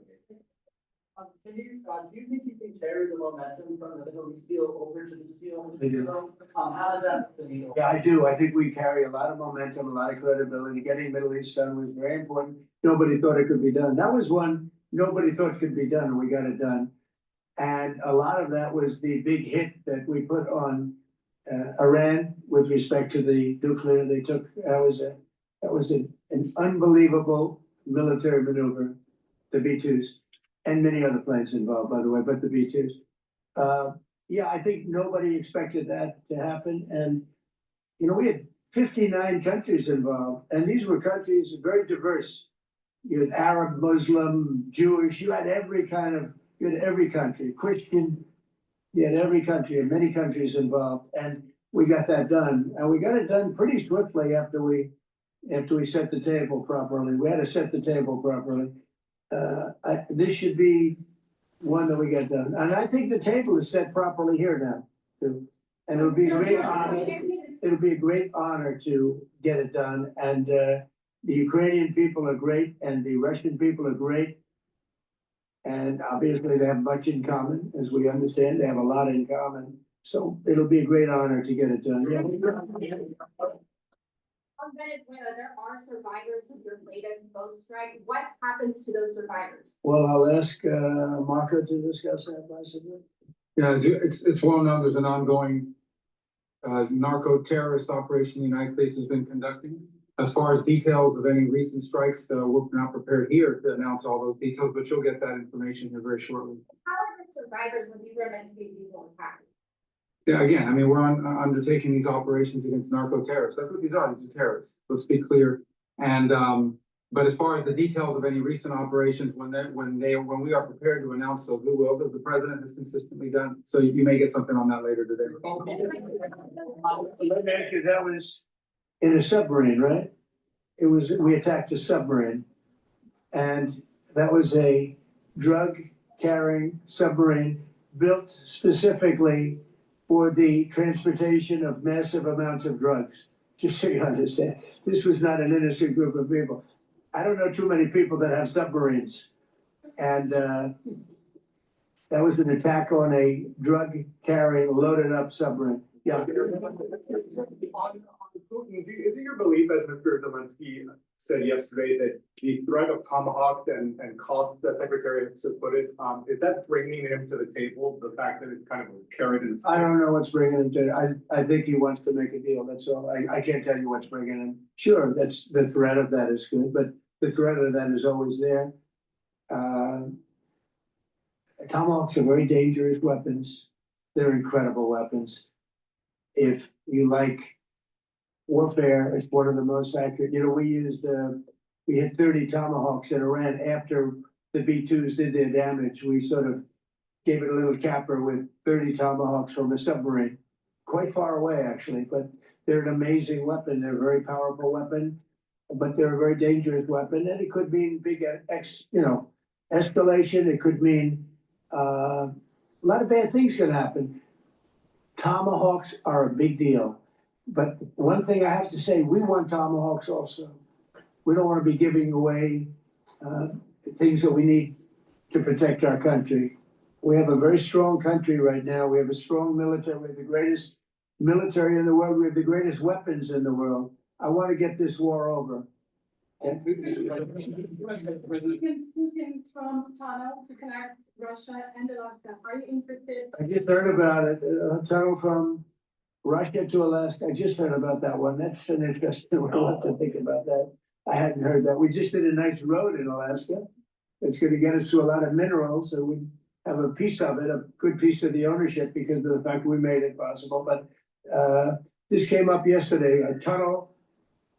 Do you think you can carry the momentum from the Middle East deal over to this deal? I do. How does that feel? Yeah, I do. I think we carry a lot of momentum, a lot of credibility. Getting Middle East done was very important. Nobody thought it could be done. That was one nobody thought could be done, and we got it done. And a lot of that was the big hit that we put on Iran with respect to the nuclear they took. That was an unbelievable military maneuver, the B-2s, and many other planes involved, by the way, but the B-2s. Yeah, I think nobody expected that to happen, and we had 59 countries involved, and these were countries very diverse. You had Arab, Muslim, Jewish, you had every country, Christian, you had every country, and many countries involved, and we got that done. And we got it done pretty swiftly after we set the table properly. We had to set the table properly. This should be one that we get done. And I think the table is set properly here now, too. And it'll be a great honor to get it done. And the Ukrainian people are great, and the Russian people are great. And obviously they have much in common, as we understand. They have a lot in common. So it'll be a great honor to get it done. Yeah. On Venezuela, there are survivors of your latest boat strike. What happens to those survivors? Well, I'll ask Marco to discuss that possibly. Yeah, it's well known there's an ongoing narco-terrorist operation the United States has been conducting. As far as details of any recent strikes, we're not prepared here to announce all those details, but you'll get that information here very shortly. How are the survivors when these are meant to be lethal attacks? Yeah, again, I mean, we're undertaking these operations against narco-terrorists. That's what these are. These are terrorists. Let's be clear. And but as far as the details of any recent operations, when we are prepared to announce those, we will, as the president has consistently done. So you may get something on that later today. Let me ask you, that was in a submarine, right? We attacked a submarine, and that was a drug-carrying submarine built specifically for the transportation of massive amounts of drugs. Just so you understand, this was not an innocent group of people. I don't know too many people that have submarines. And that was an attack on a drug-carrying, loaded-up submarine. Yeah. Putin, is it your belief, as Mr. Zelensky said yesterday, that the threat of tomahawks and costs that Secretary has put it, is that bringing him to the table? The fact that it's kind of a carrot and stick? I don't know what's bringing him to. I think he wants to make a deal. That's all. I can't tell you what's bringing him. Sure, that's the threat of that is good, but the threat of that is always there. Tomahawks are very dangerous weapons. They're incredible weapons. If you like warfare, it's one of the most accurate. We hit 30 Tomahawks in Iran after the B-2s did their damage. We sort of gave it a little capper with 30 Tomahawks from a submarine, quite far away actually, but they're an amazing weapon. They're a very powerful weapon, but they're a very dangerous weapon. And it could mean big, escalation. It could mean a lot of bad things can happen. Tomahawks are a big deal. But one thing I have to say, we want Tomahawks also. We don't want to be giving away things that we need to protect our country. We have a very strong country right now. We have a strong military. We have the greatest military in the world. We have the greatest weapons in the world. I want to get this war over. Putin, Trump tunnel to connect Russia and Alaska. Are you interested? I just heard about it. A tunnel from Russia to Alaska. I just heard about that one. That's an interesting one. I'll have to think about that. I hadn't heard that. We just did a nice road in Alaska. It's going to get us to a lot of minerals. So we have a piece of it, a good piece of the ownership because of the fact we made it possible. But this came up yesterday, a tunnel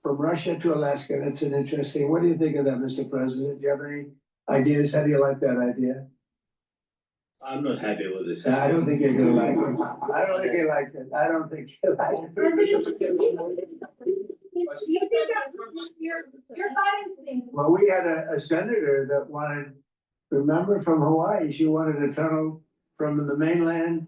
from Russia to Alaska. That's an interesting. What do you think of that, Mr. President? Do you have any ideas? How do you like that idea? I'm not happy with this. I don't think you're gonna like it. I don't think you like it. I don't think you like it. Your guidance thing. Well, we had a senator that wanted, remember, from Hawaii, she wanted a tunnel from the mainland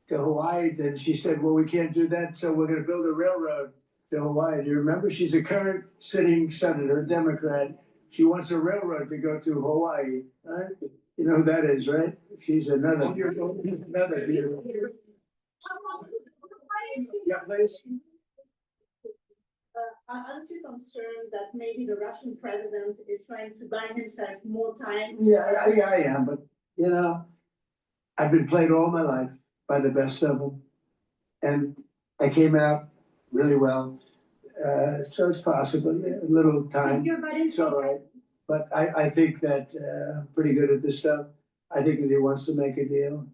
to Hawaii. Then she said, well, we can't do that, so we're gonna build a railroad to Hawaii. Do you remember? She's a current sitting senator, Democrat. She wants a railroad to go to Hawaii, right? You know who that is, right? She's another beautiful. Yeah, please. Aren't you concerned that maybe the Russian president is trying to buy himself more time? Yeah, I am, but I've been played all my life by the best of them. And I came out really well. So it's possible, a little time. It's all right. But I think that I'm pretty good at this stuff. I think that he wants to make a deal.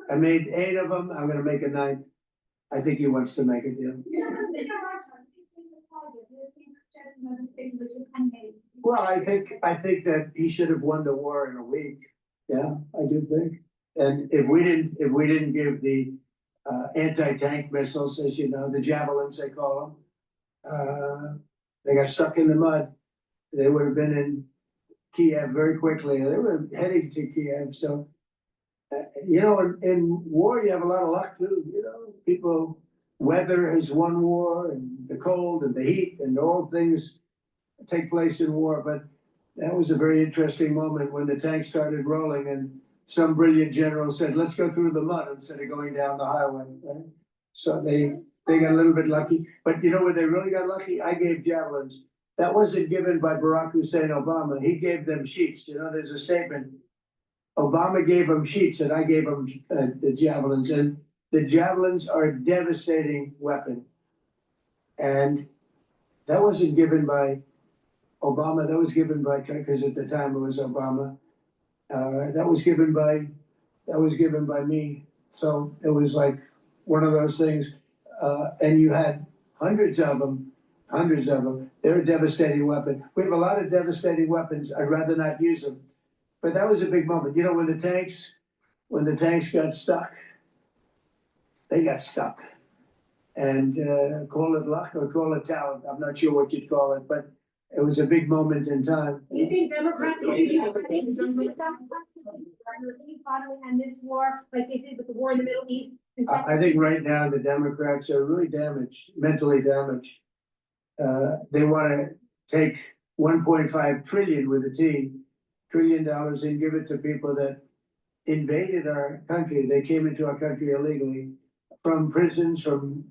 I made 8 of them. I'm going to make a 9th. I think he wants to make a deal. Well, I think that he should have won the war in a week. Yeah, I do think. And if we didn't give the anti-tank missiles, as you know, the javelins they call them, they got stuck in the mud. They would have been in Kiev very quickly. They were heading to Kiev. So, you know, in war, you have a lot of luck too. You know, people, weather has won war, and the cold and the heat and all things take place in war. But that was a very interesting moment when the tanks started rolling and some brilliant general said, let's go through the mud instead of going down the highway. Right? So they got a little bit lucky. But you know where they really got lucky? I gave javelins. That wasn't given by Barack Hussein Obama. He gave them sheets. You know, there's a statement. Obama gave them sheets and I gave them the javelins. And the javelins are a devastating weapon. And that wasn't given by Obama. That was given by, because at the time it was Obama. That was given by me. So it was like one of those things. And you had hundreds of them. They're a devastating weapon. We have a lot of devastating weapons. I'd rather not use them. But that was a big moment. You know, when the tanks got stuck, they got stuck. And call it luck or call it talent. I'm not sure what you'd call it, but it was a big moment in time. Do you think Democrats will be and this war, like they did with the war in the Middle East? I think right now the Democrats are really damaged, mentally damaged. They want to take 1.5 trillion with a T, $1 trillion and give it to people that invaded our country. They came into our country illegally from prisons, from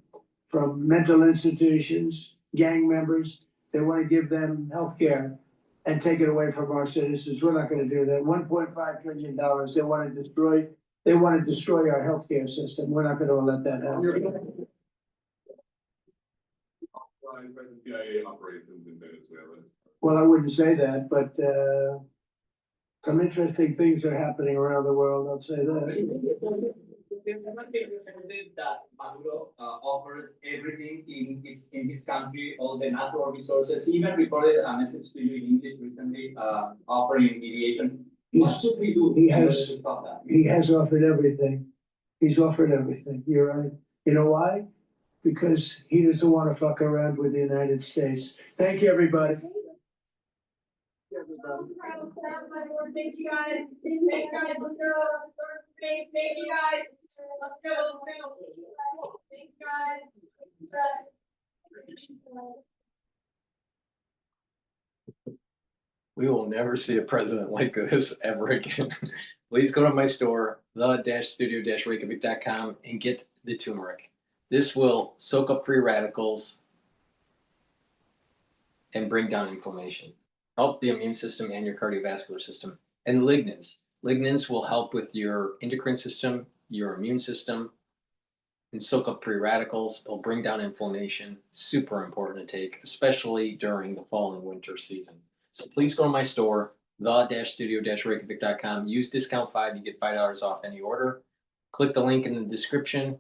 mental institutions, gang members. They want to give them health care and take it away from our citizens. We're not going to do that. $1.5 trillion. They want to destroy our healthcare system. We're not going to let that happen. CIA operations in Venezuela. Well, I wouldn't say that, but some interesting things are happening around the world. I'll say that. That Maduro offered everything in his country, all the natural resources. He even recorded a message to you in English recently, offering mediation. What should we do? He has offered everything. He's offered everything. You're right. You know why? Because he doesn't want to fuck around with the United States. Thank you, everybody. Thank you guys. Thank you guys. Let's go. Thank you guys. Let's go. Thank you guys. We will never see a president like this ever again. Please go to my store, the-studio-reykjavik.com, and get the turmeric. This will soak up free radicals and bring down inflammation, help the immune system and your cardiovascular system. And lignans. Lignans will help with your endocrine system, your immune system, and soak up free radicals. It'll bring down inflammation. Super important to take, especially during the fall and winter season. So please go to my store, the-studio-reykjavik.com. Use discount 5, you get $5 off any order. Click the link in the description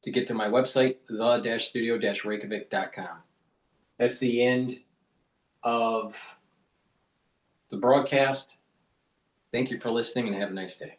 to get to my website, the-studio-reykjavik.com. That's the end of the broadcast. Thank you for listening and have a nice day.